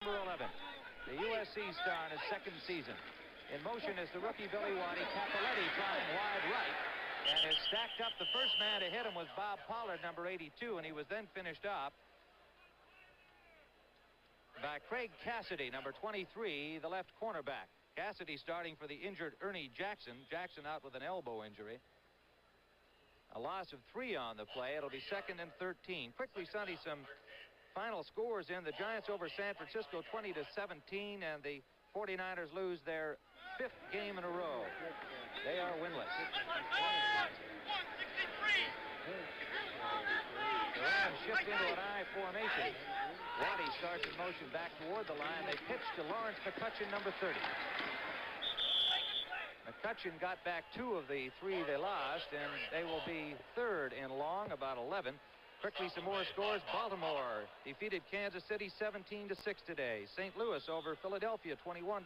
Number 11, the USC star in his second season. In motion is the rookie Billy Waddy. Cappelletti trying wide right and is stacked up. The first man to hit him was Bob Pollard, number 82, and he was then finished off by Craig Cassidy, number 23, the left cornerback. Cassidy starting for the injured Ernie Jackson. Jackson out with an elbow injury. A loss of 3 on the play. It'll be 2nd and 13. Quickly, Sonny, some final scores in. The Giants over San Francisco 20-17, and the 49ers lose their 5th game in a row. They are winless. The Rams shift into an I formation. Waddy starts in motion back toward the line. They pitch to Lawrence McCutcheon, number 30. McCutcheon got back 2 of the 3 they lost, and they will be 3rd in long, about 11. Quickly, some more scores. Baltimore defeated Kansas City 17-6 today. St. Louis over Philadelphia 21-17.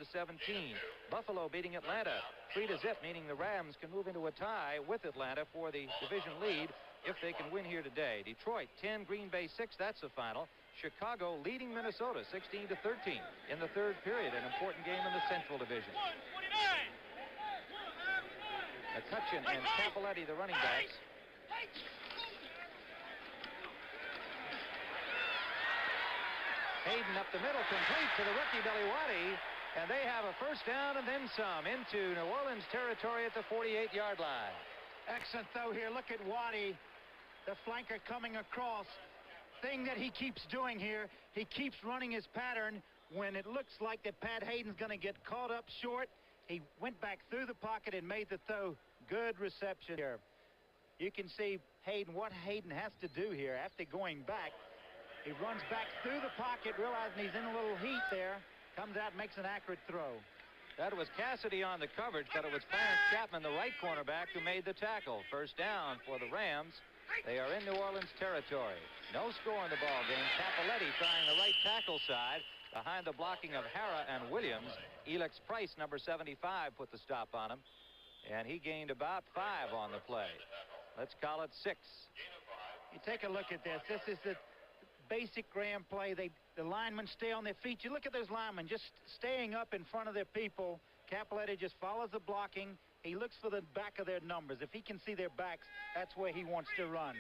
Buffalo beating Atlanta 3-0, meaning the Rams can move into a tie with Atlanta for the division lead if they can win here today. Detroit 10, Green Bay 6. That's the final. Chicago leading Minnesota 16-13 in the 3rd period. An important game in the Central Division. McCutcheon and Cappelletti, the running backs. Hayden up the middle, complete to the rookie Billy Waddy, and they have a first down and then some into New Orleans territory at the 48-yard line. Excellent throw here. Look at Waddy, the flanker coming across. Thing that he keeps doing here, he keeps running his pattern when it looks like that Pat Hayden's going to get caught up short. He went back through the pocket and made the throw. Good reception here. You can see Hayden, what Hayden has to do here after going back. He runs back through the pocket, realizing he's in a little heat there. Comes out, makes an accurate throw. That was Cassidy on the coverage, but it was Clarence Chapman, the right cornerback, who made the tackle. First down for the Rams. They are in New Orleans territory. No score in the ball game. Cappelletti trying the right tackle side behind the blocking of Hara and Williams. Elix Price, number 75, put the stop on him, and he gained about 5 on the play. Let's call it 6. You take a look at this. This is the basic Graham play. The linemen stay on their feet. You look at those linemen just staying up in front of their people. Cappelletti just follows the blocking. He looks for the back of their numbers. If he can see their backs, that's where he wants to run.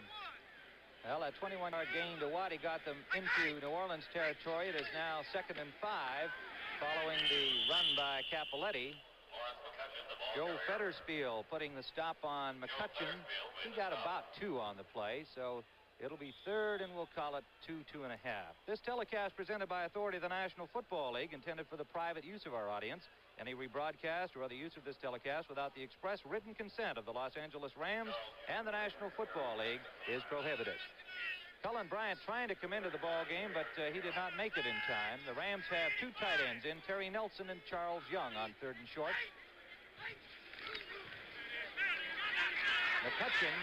Well, that 21-yard gain to Waddy got them into New Orleans territory. It is now 2nd and 5 following the run by Cappelletti. Joe Federspiel putting the stop on McCutcheon. He got about 2 on the play, so it'll be 3rd, and we'll call it 2.5. This telecast presented by authority of the National Football League, intended for the private use of our audience. Any rebroadcast or other use of this telecast without the express written consent of the Los Angeles Rams and the National Football League is prohibited. Cullen Bryant trying to come into the ball game, but he did not make it in time. The Rams have 2 tight ends in, Terry Nelson and Charles Young, on 3rd and short. McCutcheon,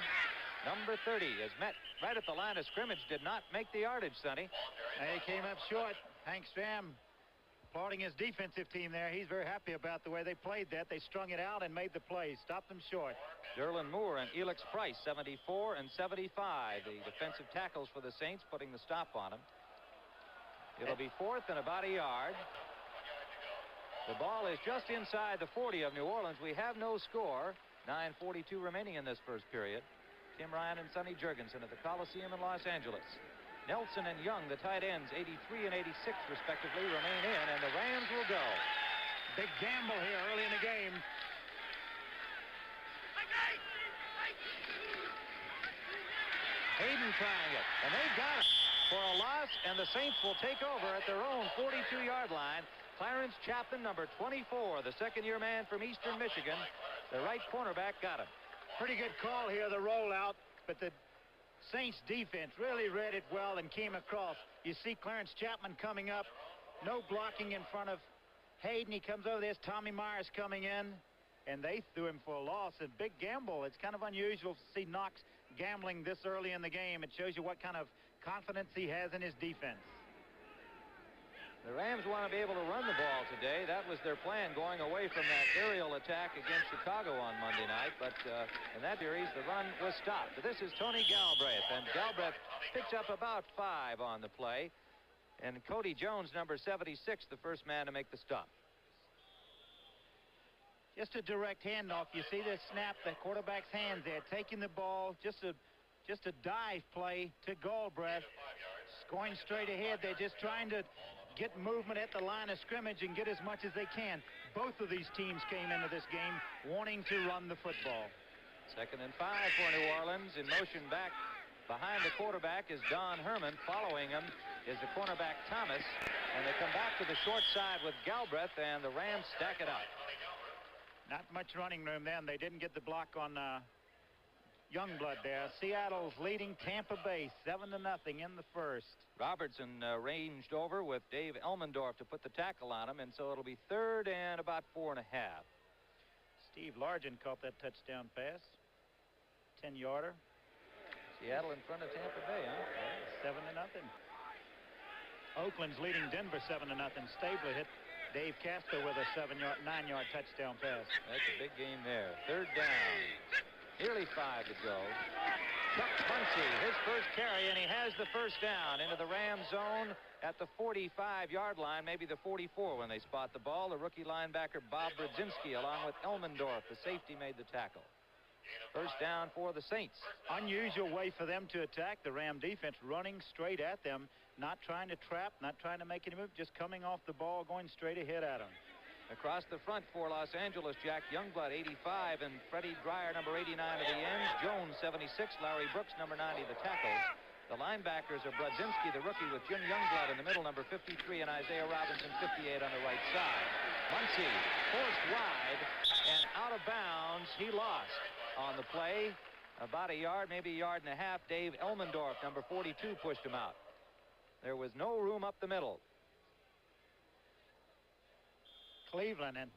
number 30, is met right at the line of scrimmage. Did not make the yardage, Sonny. He came up short. Hank Stram applauding his defensive team there. He's very happy about the way they played that. They strung it out and made the play. Stopped them short. Derlin Moore and Elix Price, 74 and 75, the defensive tackles for the Saints, putting the stop on them. It'll be 4th and about a yard. The ball is just inside the 40 of New Orleans. We have no score. 9:42 remaining in this first period. Tim Ryan and Sonny Jurgensen at the Coliseum in Los Angeles. Nelson and Young, the tight ends, 83 and 86 respectively, remain in, and the Rams will go. Big gamble here early in the game. Hayden trying it, and they've got it for a loss, and the Saints will take over at their own 42-yard line. Clarence Chapman, number 24, the second-year man from Eastern Michigan, the right cornerback, got him. Pretty good call here, the rollout, but the Saints defense really read it well and came across. You see Clarence Chapman coming up. No blocking in front of Hayden. He comes over. There's Tommy Myers coming in, and they threw him for a loss. A big gamble. It's kind of unusual to see Knox gambling this early in the game. It shows you what kind of confidence he has in his defense. The Rams want to be able to run the ball today. That was their plan, going away from that aerial attack against Chicago on Monday night. But in that series, the run was stopped. This is Tony Galbraith, and Galbraith picks up about 5 on the play. And Cody Jones, number 76, the first man to make the stop. Just a direct handoff. You see this snap, the quarterback's hands there, taking the ball, just a dive play to Galbraith. Going straight ahead. They're just trying to get movement at the line of scrimmage and get as much as they can. Both of these teams came into this game wanting to run the football. 2nd and 5 for New Orleans. In motion back behind the quarterback is Don Herman. Following him is the cornerback Thomas. And they come back to the short side with Galbraith, and the Rams stack it up. Not much running room then. They didn't get the block on Youngblood there. Seattle's leading Tampa Bay 7-0 in the first. Robertson ranged over with Dave Elmendorf to put the tackle on him, and so it'll be 3rd and about 4.5. Steve Largent caught that touchdown pass. 10-yarder. Seattle in front of Tampa Bay, huh? 7-0. Oakland's leading Denver 7-0. Stabler hit Dave Casper with a 9-yard touchdown pass. That's a big game there. 3rd down. Nearly 5 to go. Chuck Muncie, his first carry, and he has the first down into the Ram zone at the 45-yard line, maybe the 44 when they spot the ball. The rookie linebacker Bob Brzezinski along with Elmendorf, the safety, made the tackle. First down for the Saints. Unusual way for them to attack the Ram defense, running straight at them, not trying to trap, not trying to make any move, just coming off the ball, going straight ahead at them. Across the front for Los Angeles, Jack Youngblood, 85, and Freddie Dreyer, number 89 of the ends. Jones, 76. Larry Brooks, number 90, the tackles. The linebackers are Brzezinski, the rookie, with Jim Youngblood in the middle, number 53, and Isaiah Robinson, 58 on the right side. Muncie forced wide and out of bounds. He lost on the play. About a yard, maybe a yard and a half. Dave Elmendorf, number 42, pushed him out. There was no room up the middle. Cleveland and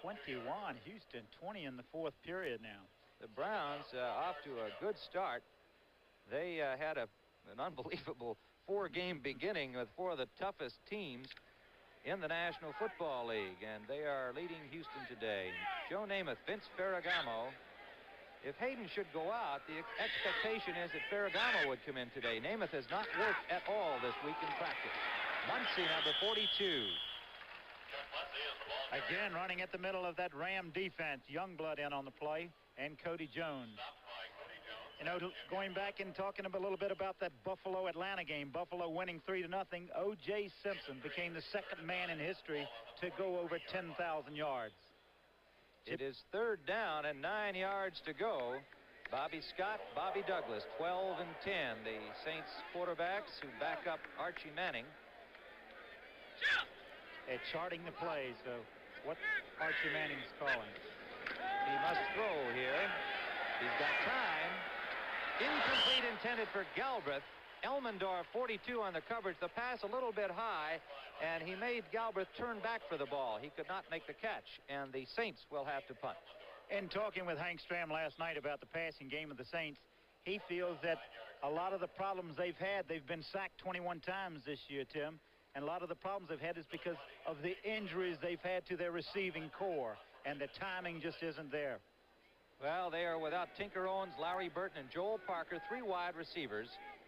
21. Houston 20 in the 4th period now. The Browns off to a good start. They had an unbelievable 4-game beginning with 4 of the toughest teams in the National Football League, and they are leading Houston today. Joe Namath, Vince Ferragamo. If Hayden should go out, the expectation is that Ferragamo would come in today. Namath has not worked at all this week in practice. Muncie, number 42. Again, running at the middle of that Ram defense. Youngblood in on the play, and Cody Jones. You know, going back and talking a little bit about that Buffalo-Atlanta game, Buffalo winning 3-0, O.J. Simpson became the 2nd man in history to go over 10,000 yards. It is 3rd down and 9 yards to go. Bobby Scott, Bobby Douglas, 12 and 10. The Saints quarterbacks who back up Archie Manning. They're charting the plays, so what Archie Manning's calling. He must throw here. He's got time. Incomplete, intended for Galbraith. Elmendorf, 42 on the coverage. The pass a little bit high, and he made Galbraith turn back for the ball. He could not make the catch, and the Saints will have to punt. In talking with Hank Stram last night about the passing game of the Saints, he feels that a lot of the problems they've had, they've been sacked 21 times this year, Tim. And a lot of the problems they've had is because of the injuries they've had to their receiving core, and the timing just isn't there. Well, they are without Tinker Owens, Larry Burton, and Joel Parker, 3 wide receivers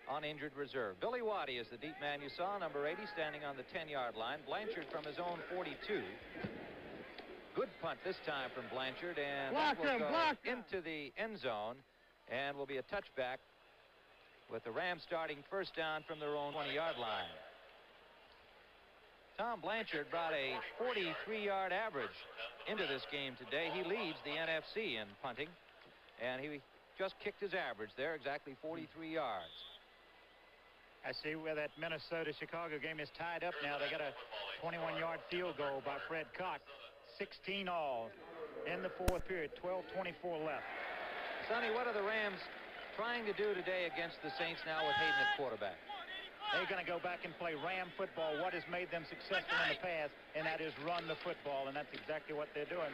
on injured reserve. Billy Waddy is the deep man you saw, number 80, standing on the 10-yard line. Blanchard from his own 42. Good punt this time from Blanchard, and that will go into the end zone, and will be a touchback with the Rams starting first down from their own 20-yard line. Tom Blanchard brought a 43-yard average into this game today. He leads the NFC in punting, and he just kicked his average there, exactly 43 yards. I see where that Minnesota-Chicago game is tied up now. They got a 21-yard field goal by Fred Cox. 16 all in the 4th period, 12:24 left. Sonny, what are the Rams trying to do today against the Saints now with Hayden at quarterback? They're going to go back and play Ram football, what has made them successful in the past, and that is run the football, and that's exactly what they're doing.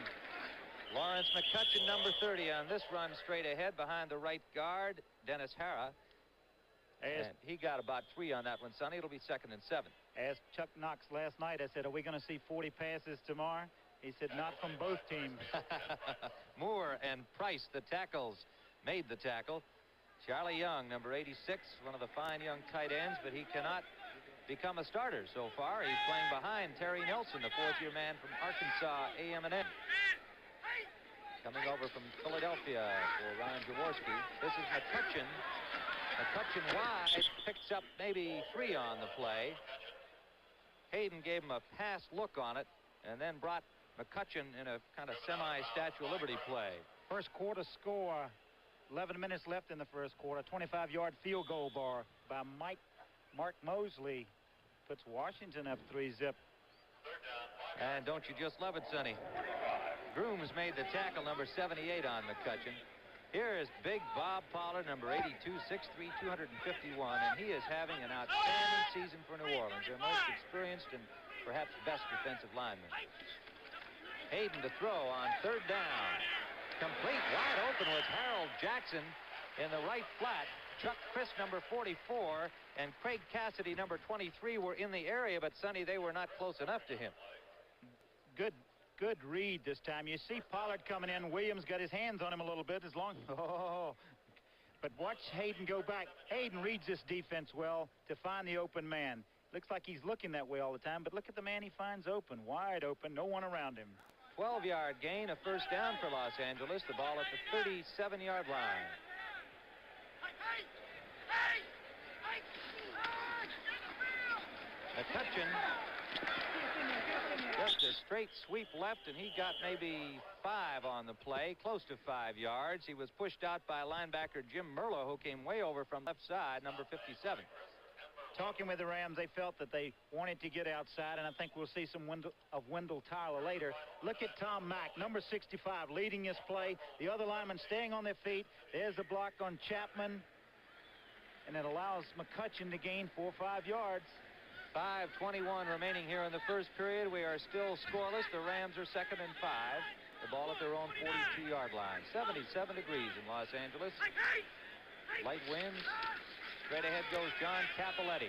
Lawrence McCutcheon, number 30, on this run straight ahead behind the right guard, Dennis Hara. And he got about 3 on that one, Sonny. It'll be 2nd and 7. Asked Chuck Knox last night, I said, are we going to see 40 passes tomorrow? He said, not from both teams. Moore and Price, the tackles, made the tackle. Charlie Young, number 86, one of the fine young tight ends, but he cannot become a starter so far. He's playing behind Terry Nelson, the fourth-year man from Arkansas A&M. Coming over from Philadelphia for Ryan Jaworski. This is McCutcheon. McCutcheon wide, picks up maybe 3 on the play. Hayden gave him a pass look on it and then brought McCutcheon in a kind of semi-Statue of Liberty play. First quarter score, 11 minutes left in the first quarter. 25-yard field goal bar by Mark Mosley puts Washington up 3-zip. And don't you just love it, Sonny? Grooms made the tackle, number 78 on McCutcheon. Here is big Bob Pollard, number 82, 6'3", 251, and he is having an outstanding season for New Orleans, their most experienced and perhaps best defensive lineman. Hayden to throw on third down. Complete, wide open was Harold Jackson in the right flat. Chuck Crisp, number 44, and Craig Cassidy, number 23, were in the area, but Sonny, they were not close enough to him. Good read this time. You see Pollard coming in. Williams got his hands on him a little bit as long. Oh, but watch Hayden go back. Hayden reads this defense well to find the open man. Looks like he's looking that way all the time, but look at the man he finds open, wide open, no one around him. 12-yard gain, a first down for Los Angeles. The ball at the 37-yard line. McCutcheon, just a straight sweep left, and he got maybe 5 on the play, close to 5 yards. He was pushed out by linebacker Jim Merlo, who came way over from left side, number 57. Talking with the Rams, they felt that they wanted to get outside, and I think we'll see some of Wendell Tyler later. Look at Tom Mack, number 65, leading this play. The other linemen staying on their feet. There's a block on Chapman, and it allows McCutcheon to gain 4 or 5 yards. 5:21 remaining here in the first period. We are still scoreless. The Rams are 2nd and 5. The ball at their own 42-yard line. 77 degrees in Los Angeles. Light winds. Straight ahead goes John Cappelletti.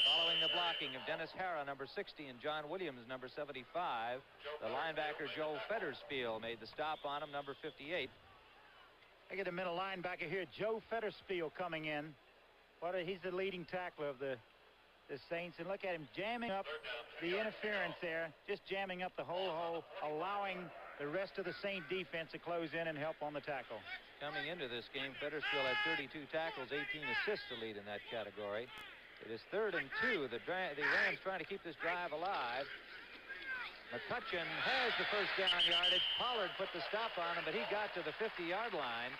Following the blocking of Dennis Harrah, number 60, and John Williams, number 75. The linebacker Joe Fetterspiel made the stop on him, number 58. I get a middle linebacker here, Joe Fetterspiel, coming in. He's the leading tackler of the Saints, and look at him jamming up the interference there, just jamming up the whole hole, allowing the rest of the Saint defense to close in and help on the tackle. Coming into this game, Fetterspiel had 32 tackles, 18 assists to lead in that category. It is 3rd and 2. The Rams trying to keep this drive alive. McCutcheon has the first down yardage. Pollard put the stop on him, but he got to the 50-yard line.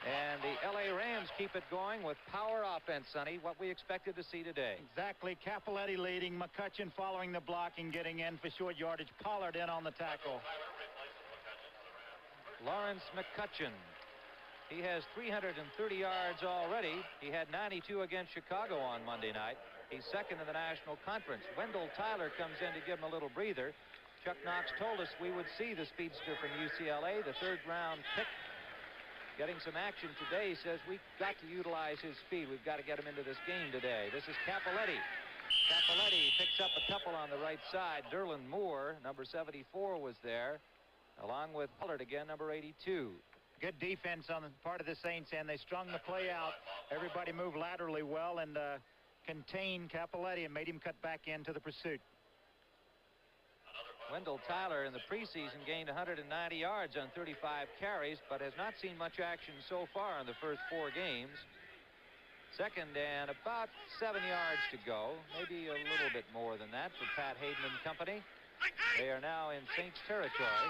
And the L.A. Rams keep it going with power offense, Sonny, what we expected to see today. Exactly. Cappelletti leading, McCutcheon following the block and getting in for short yardage. Pollard in on the tackle. Lawrence McCutcheon. He has 330 yards already. He had 92 against Chicago on Monday night. He's 2nd in the National Conference. Wendell Tyler comes in to give him a little breather. Chuck Knox told us we would see the speedster from UCLA, the 3rd-round pick. Getting some action today. He says we've got to utilize his speed. We've got to get him into this game today. This is Cappelletti. Cappelletti picks up a couple on the right side. Derlin Moore, number 74, was there, along with Pollard again, number 82. Good defense on the part of the Saints, and they strung the play out. Everybody moved laterally well and contained Cappelletti and made him cut back into the pursuit. Wendell Tyler in the preseason gained 190 yards on 35 carries, but has not seen much action so far in the first 4 games. 2nd and about 7 yards to go, maybe a little bit more than that for Pat Hayden and company. They are now in Saints territory.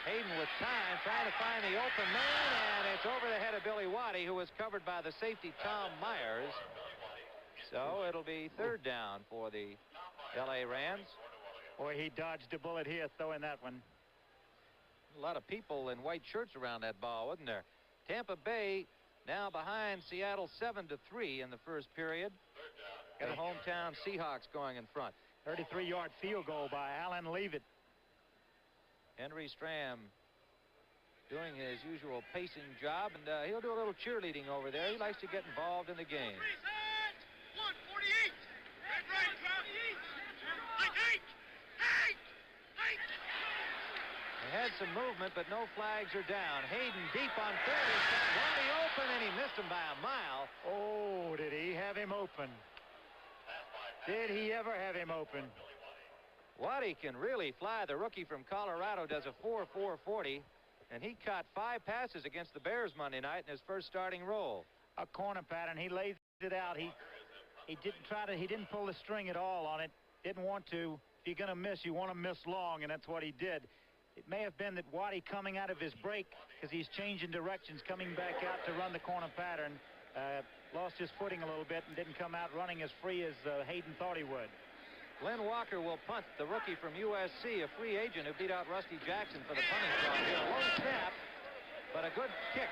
Hayden with time, trying to find the open man, and it's over the head of Billy Waddy, who was covered by the safety Tom Myers. So it'll be 3rd down for the L.A. Rams. Boy, he dodged a bullet here throwing that one. A lot of people in white shirts around that ball, wasn't there? Tampa Bay now behind Seattle 7-3 in the first period. Got the hometown Seahawks going in front. 33-yard field goal by Alan Leavitt. Henry Stram doing his usual pacing job, and he'll do a little cheerleading over there. He likes to get involved in the game. They had some movement, but no flags are down. Hayden deep on 30. He's got Waddy open, and he missed him by a mile. Oh, did he have him open? Did he ever have him open? Waddy can really fly. The rookie from Colorado does a 4.440, and he caught 5 passes against the Bears Monday night in his first starting role. A corner pattern. He lays it out. He didn't pull the string at all on it. Didn't want to. If you're going to miss, you want to miss long, and that's what he did. It may have been that Waddy coming out of his break, because he's changing directions, coming back out to run the corner pattern, lost his footing a little bit and didn't come out running as free as Hayden thought he would. Glenn Walker will punt, the rookie from USC, a free agent who beat out Rusty Jackson for the punting job here. A low snap, but a good kick.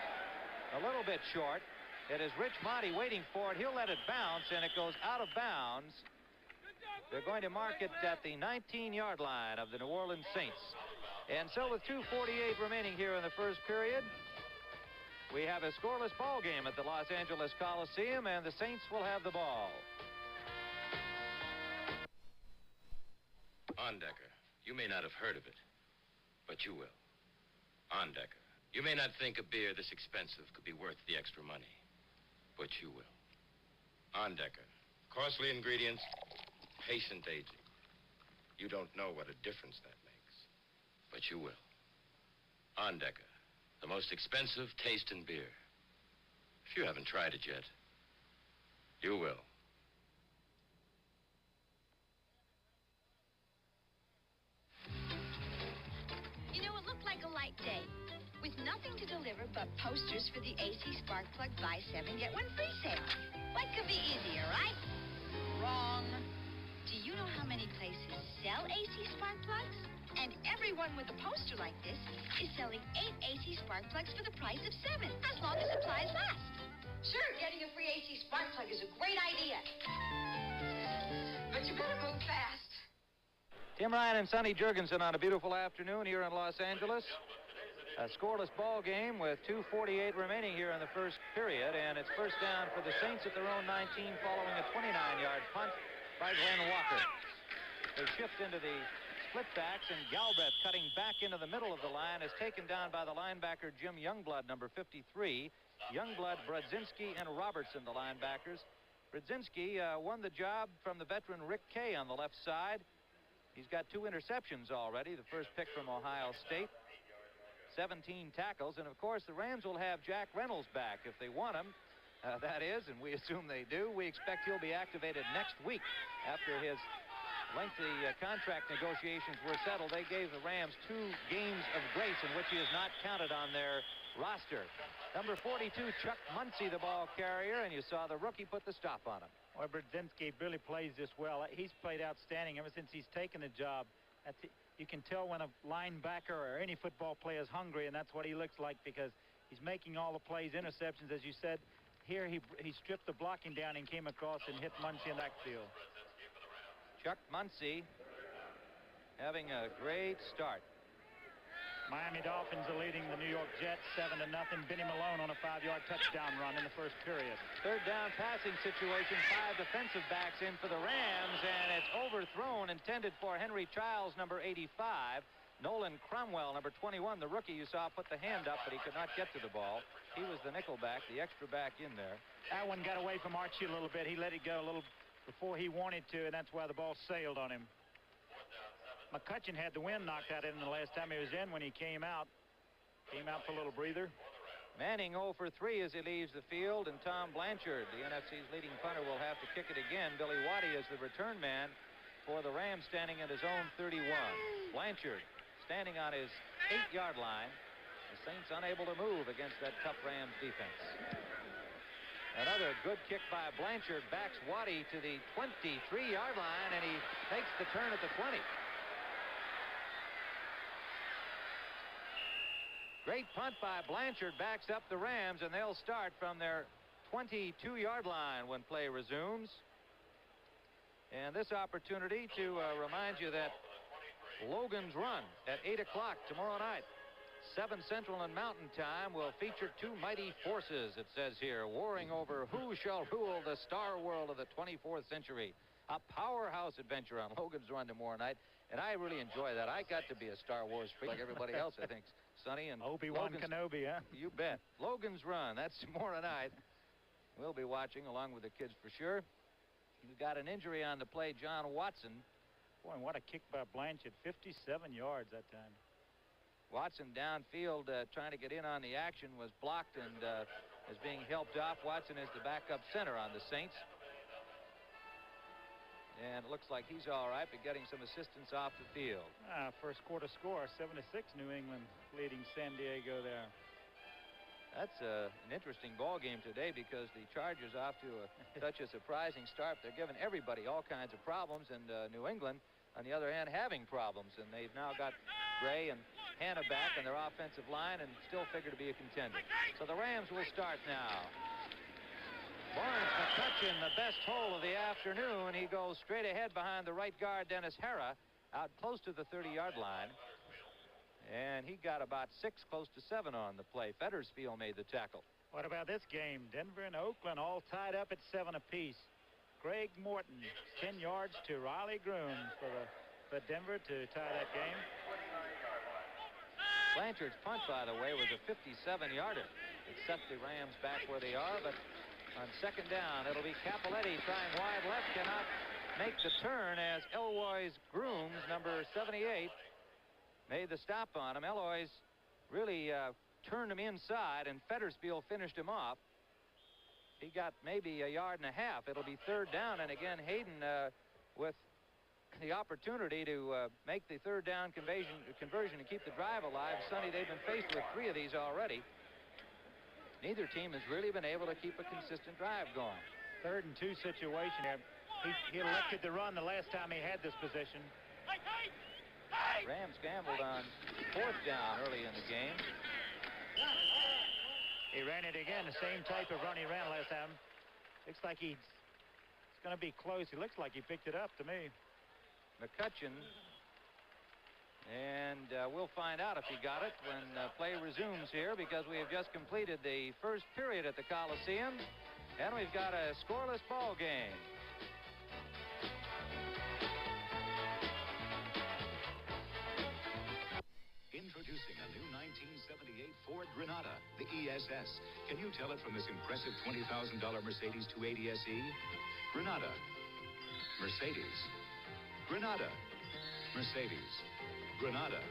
A little bit short. It is Rich Monty waiting for it. He'll let it bounce, and it goes out of bounds. They're going to mark it at the 19-yard line of the New Orleans Saints. And so with 2:48 remaining here in the first period, we have a scoreless ball game at the Los Angeles Coliseum, and the Saints will have the ball. Ondecker. You may not have heard of it, but you will. Ondecker. You may not think a beer this expensive could be worth the extra money, but you will. Ondecker. Costly ingredients, patient aging. You don't know what a difference that makes, but you will. Ondecker. The most expensive taste in beer. If you haven't tried it yet, you will. You know, it looked like a light day, with nothing to deliver but posters for the AC Spark Plug Buy 7 Get 1 Free sale. What could be easier, right? Wrong. Do you know how many places sell AC Spark Plugs? And everyone with a poster like this is selling 8 AC Spark Plugs for the price of 7, as long as supplies last. Sure, getting a free AC Spark Plug is a great idea. But you better move fast. Tim Ryan and Sonny Jurgensen on a beautiful afternoon here in Los Angeles. A scoreless ball game with 2:48 remaining here in the first period, and it's first down for the Saints at their own 19 following a 29-yard punt by Glenn Walker. They shift into the split backs, and Galbraith, cutting back into the middle of the line, is taken down by the linebacker Jim Youngblood, number 53. Youngblood, Brodzinski, and Robertson, the linebackers. Brodzinski won the job from the veteran Rick Kay on the left side. He's got 2 interceptions already, the first pick from Ohio State. 17 tackles, and of course the Rams will have Jack Reynolds back if they want him. That is, and we assume they do. We expect he'll be activated next week after his lengthy contract negotiations were settled. They gave the Rams 2 games of grace in which he is not counted on their roster. Number 42, Chuck Muncie, the ball carrier, and you saw the rookie put the stop on him. Well, Brodzinski really plays this well. He's played outstanding ever since he's taken the job. You can tell when a linebacker or any football player is hungry, and that's what he looks like, because he's making all the plays, interceptions, as you said. Here he stripped the blocking down and came across and hit Muncie in the backfield. Chuck Muncie having a great start. Miami Dolphins are leading the New York Jets 7-0. Benny Malone on a 5-yard touchdown run in the first period. Third down passing situation. 5 defensive backs in for the Rams, and it's overthrown, intended for Henry Childs, number 85. Nolan Cromwell, number 21, the rookie you saw, put the hand up, but he could not get to the ball. He was the nickel back, the extra back in there. That one got away from Archie a little bit. He let it go a little before he wanted to, and that's why the ball sailed on him. McCutcheon had the wind knocked out of him the last time he was in when he came out. Came out for a little breather. Manning 0 for 3 as he leaves the field, and Tom Blanchard, the NFC's leading punter, will have to kick it again. Billy Waddy is the return man for the Rams, standing at his own 31. Blanchard standing on his 8-yard line. The Saints unable to move against that tough Rams defense. Another good kick by Blanchard backs Waddy to the 23-yard line, and he takes the turn at the 20. Great punt by Blanchard, backs up the Rams, and they'll start from their 22-yard line when play resumes. And this opportunity to remind you that Logan's Run at 8 o'clock tomorrow night, 7 Central and Mountain Time, will feature 2 mighty forces, it says here, warring over who shall rule the star world of the 24th century. A powerhouse adventure on Logan's Run tomorrow night, and I really enjoy that. I got to be a Star Wars freak like everybody else, I think. Sonny and Obi-Wan Kenobi, huh? You bet. Logan's Run, that's tomorrow night. We'll be watching along with the kids for sure. We've got an injury on the play, John Watson. Boy, and what a kick by Blanchard. 57 yards that time. Watson downfield trying to get in on the action, was blocked and is being helped off. Watson is the backup center on the Saints. And it looks like he's all right, but getting some assistance off the field. First quarter score, 7-6, New England leading San Diego there. That's an interesting ball game today because the Chargers off to such a surprising start. They're giving everybody all kinds of problems, and New England, on the other hand, having problems. And they've now got Gray and Hanna back in their offensive line and still figure to be a contender. So the Rams will start now. Lawrence McCutcheon, the best hole of the afternoon. He goes straight ahead behind the right guard, Dennis Harrah, out close to the 30-yard line. And he got about 6, close to 7 on the play. Feddersfield made the tackle. What about this game? Denver and Oakland all tied up at 7 apiece. Greg Morton, 10 yards to Riley Groom for Denver to tie that game. Blanchard's punt, by the way, was a 57-yarder. It set the Rams back where they are, but on second down, it'll be Capoletti trying wide left, cannot make the turn as Eloise Grooms, number 78, made the stop on him. Eloise really turned him inside, and Feddersfield finished him off. He got maybe a yard and a half. It'll be third down, and again, Hayden with the opportunity to make the third down conversion and keep the drive alive. Sonny, they've been faced with 3 of these already. Neither team has really been able to keep a consistent drive going. 3rd and 2 situation here. He elected to run the last time he had this position. Rams gambled on 4th down early in the game. He ran it again, the same type of run he ran last time. Looks like it's going to be close. He looks like he picked it up to me. McCutcheon, and we'll find out if he got it when play resumes here, because we have just completed the first period at the Coliseum, and we've got a scoreless ball game. Introducing a new 1978 Ford Granada, the ESS. Can you tell it from this impressive $20,000 Mercedes 280 SE? Granada. Mercedes. Granada. Mercedes. Granada.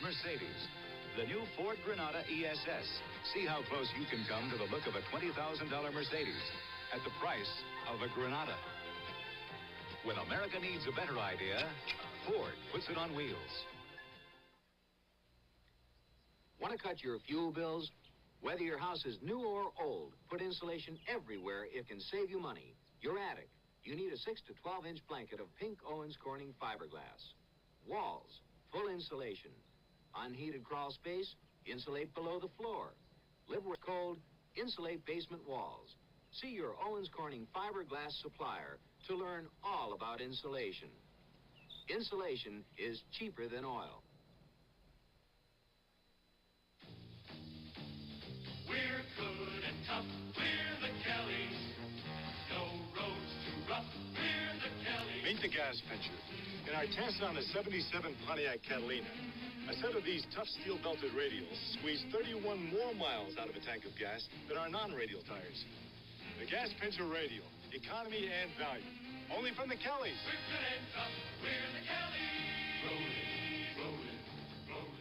Mercedes. The new Ford Granada ESS. See how close you can come to the look of a $20,000 Mercedes at the price of a Granada. When America needs a better idea, Ford puts it on wheels. Want to cut your fuel bills? Whether your house is new or old, put insulation everywhere. It can save you money. Your attic. You need a 6 to 12-inch blanket of pink Owens Corning fiberglass. Walls, full insulation. Unheated crawl space, insulate below the floor. Live where it's cold, insulate basement walls. See your Owens Corning fiberglass supplier to learn all about insulation. Insulation is cheaper than oil. We're good and tough, we're the Kellys. No roads too rough, we're the Kellys. Meet the gas pincher. In our test on the 77 Pontiac Catalina, a set of these tough steel-belted radials squeezed 31 more miles out of a tank of gas than our non-radial tires. The gas pincher radial, economy and value. Only from the Kellys. We're good and tough, we're the Kellys. Rolling, rolling, rolling.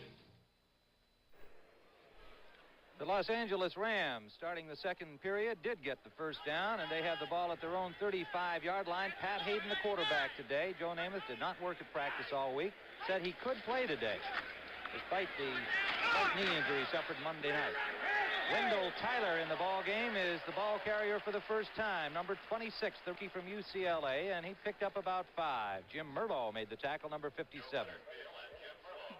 The Los Angeles Rams, starting the second period, did get the first down, and they have the ball at their own 35-yard line. Pat Hayden, the quarterback today. Joe Namath did not work at practice all week. Said he could play today, despite the slight knee injury he suffered Monday night. Wendell Tyler in the ball game is the ball carrier for the first time. Number 26, the rookie from UCLA, and he picked up about 5. Jim Murtaugh made the tackle, number 57.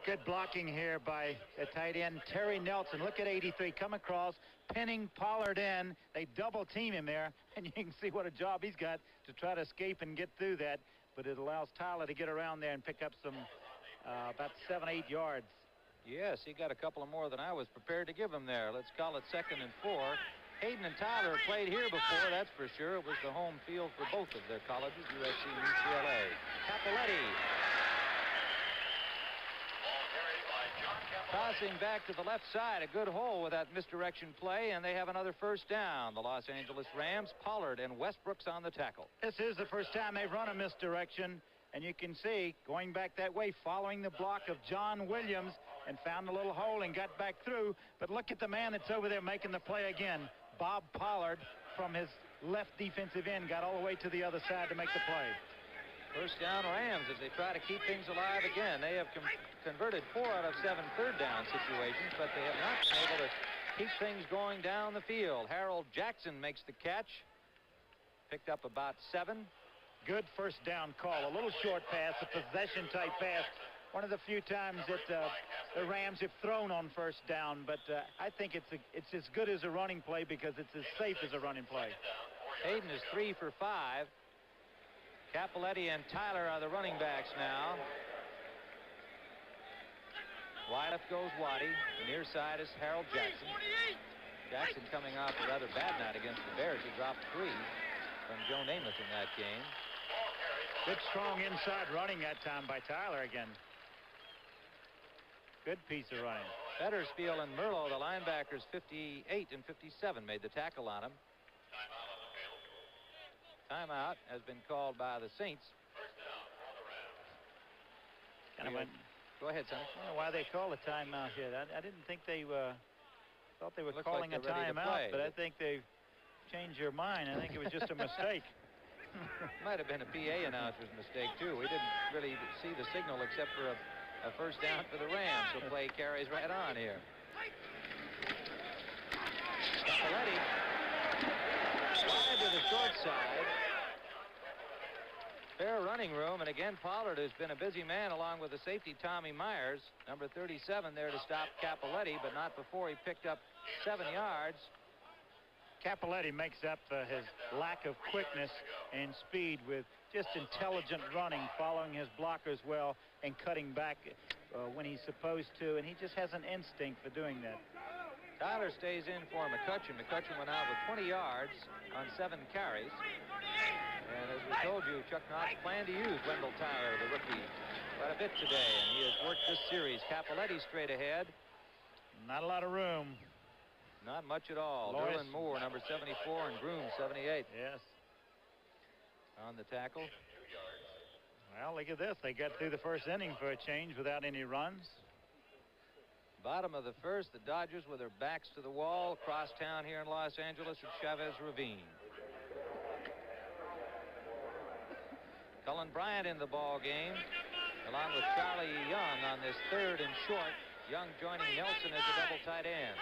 Good blocking here by the tight end, Terry Nelson. Look at 83 come across, pinning Pollard in. They double team him there, and you can see what a job he's got to try to escape and get through that. But it allows Tyler to get around there and pick up some about 7-8 yards. Yes, he got a couple of more than I was prepared to give him there. Let's call it 2nd and 4. Hayden and Tyler have played here before, that's for sure. It was the home field for both of their colleges, USC and UCLA. Capoletti. Ball carried by John Capoletti. Tossing back to the left side, a good hole with that misdirection play, and they have another first down. The Los Angeles Rams, Pollard and Westbrooks on the tackle. This is the first time they've run a misdirection, and you can see going back that way, following the block of John Williams, and found a little hole and got back through. But look at the man that's over there making the play again. Bob Pollard from his left defensive end got all the way to the other side to make the play. First down Rams as they try to keep things alive again. They have converted 4 out of 7 third down situations, but they have not been able to keep things going down the field. Harold Jackson makes the catch. Picked up about 7. Good first down call. A little short pass, a possession type pass. One of the few times that the Rams have thrown on first down, but I think it's as good as a running play because it's as safe as a running play. Hayden is 3 for 5. Capoletti and Tyler are the running backs now. Wide left goes Waddy. The near side is Harold Jackson. Jackson coming off a rather bad night against the Bears. He dropped 3 from Joe Namath in that game. Good strong inside running that time by Tyler again. Good piece of running. Fettersfield and Merlo, the linebackers, 58 and 57, made the tackle on him. Timeout has been called by the Saints. Go ahead, Sonny. I don't know why they called a timeout here. I didn't think they thought they were calling a timeout, but I think they changed their mind. I think it was just a mistake. Might have been a PA announcer's mistake, too. We didn't really see the signal except for a first down for the Rams. So play carries right on here. Capoletti wide to the short side. Fair running room, and again, Pollard has been a busy man along with the safety, Tommy Myers. Number 37 there to stop Capoletti, but not before he picked up 7 yards. Capoletti makes up his lack of quickness and speed with just intelligent running, following his blockers well and cutting back when he's supposed to, and he just has an instinct for doing that. Tyler stays in for McCutcheon. McCutcheon went out with 20 yards on 7 carries. And as we told you, Chuck Knox planned to use Wendell Tyler, the rookie, quite a bit today, and he has worked this series. Capoletti straight ahead. Not a lot of room. Not much at all. Derlin Moore, number 74, and Groom, 78. Yes. On the tackle. Well, look at this. They got through the first inning for a change without any runs. Bottom of the first, the Dodgers with their backs to the wall across town here in Los Angeles at Chavez Ravine. Cullen Bryant in the ball game, along with Charlie Young on this 3rd and short. Young joining Nelson as a double tight end.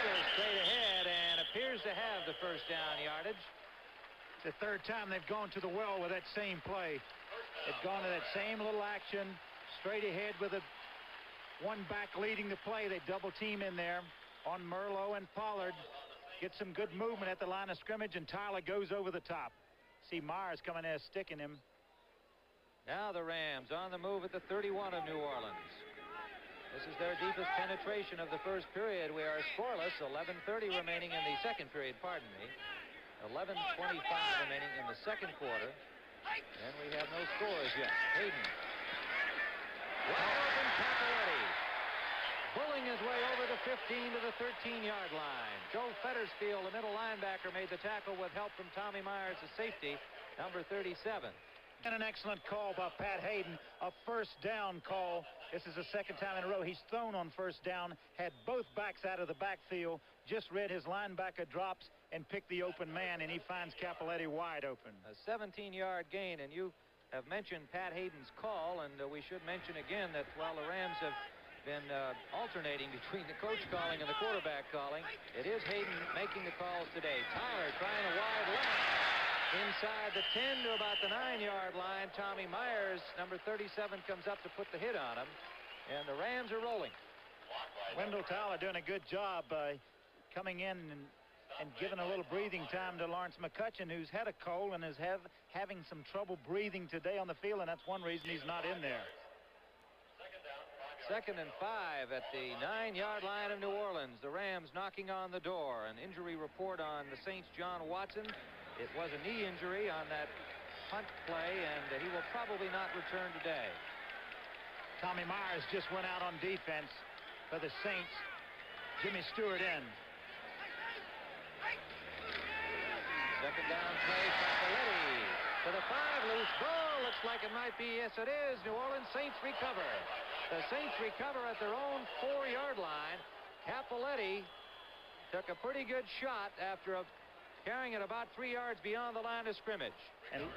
Goes straight ahead and appears to have the first down yardage. It's the 3rd time they've gone to the well with that same play. They've gone to that same little action, straight ahead with a 1 back leading the play. They double team in there on Merlo and Pollard. Get some good movement at the line of scrimmage, and Tyler goes over the top. See Myers coming there sticking him. Now the Rams on the move at the 31 of New Orleans. This is their deepest penetration of the first period. We are scoreless. 11:30 remaining in the second period, pardon me. 11:25 remaining in the second quarter. And we have no scores yet. Hayden. Wide open Capoletti. Pulling his way over the 15 to the 13-yard line. Joe Fettersfield, the middle linebacker, made the tackle with help from Tommy Myers, the safety, number 37. And an excellent call by Pat Hayden, a first down call. This is the 2nd time in a row he's thrown on first down, had both backs out of the backfield, just read his linebacker drops and picked the open man, and he finds Capoletti wide open. A 17-yard gain, and you have mentioned Pat Hayden's call, and we should mention again that while the Rams have been alternating between the coach calling and the quarterback calling, it is Hayden making the calls today. Tyler trying a wide left inside the 10 to about the 9-yard line. Tommy Myers, number 37, comes up to put the hit on him, and the Rams are rolling. Wendell Tyler doing a good job coming in and giving a little breathing time to Lawrence McCutcheon, who's had a cold and is having some trouble breathing today on the field, and that's one reason he's not in there. 2nd and 5 at the 9-yard line of New Orleans. The Rams knocking on the door. An injury report on the Saints' John Watson. It was a knee injury on that punt play, and he will probably not return today. Tommy Myers just went out on defense for the Saints. Jimmy Stewart in. Second down play, Cappelletti to the 5, loose ball. Looks like it might be, yes it is. New Orleans Saints recover. The Saints recover at their own 4-yard line. Cappelletti took a pretty good shot after carrying it about 3 yards beyond the line of scrimmage. And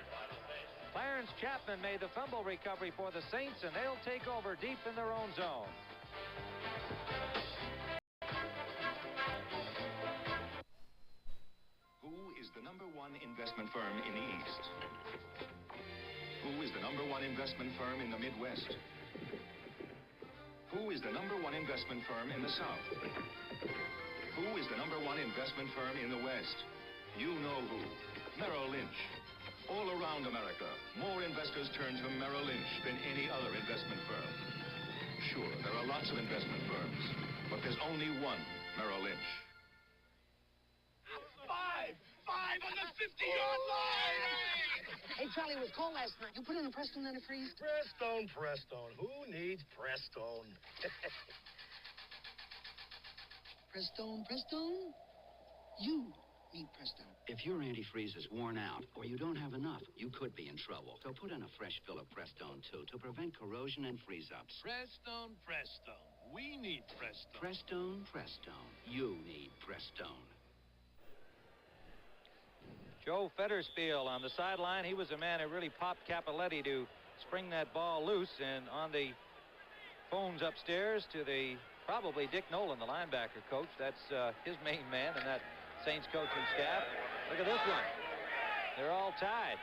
Clarence Chapman made the fumble recovery for the Saints, and they'll take over deep in their own zone. Who is the #1 investment firm in the East? Who is the #1 investment firm in the Midwest? Who is the #1 investment firm in the South? Who is the #1 investment firm in the West? You know who. Merrill Lynch. All around America, more investors turn to Merrill Lynch than any other investment firm. Sure, there are lots of investment firms, but there's only one Merrill Lynch. Five on the 50-yard line! Hey, Charlie, it was cold last night. You put in a Prestone antifreeze? Prestone. Who needs Prestone? Prestone? You need Prestone. If your antifreeze is worn out or you don't have enough, you could be in trouble. So put in a fresh fill of Prestone, too, to prevent corrosion and freeze-ups. Prestone. We need Prestone. Prestone. You need Prestone. Joe Federspiel on the sideline. He was a man who really popped Cappelletti to spring that ball loose, and on the phones upstairs to probably Dick Nolan, the linebacker coach. That's his main man and that Saints coaching staff. Look at this one. They're all tied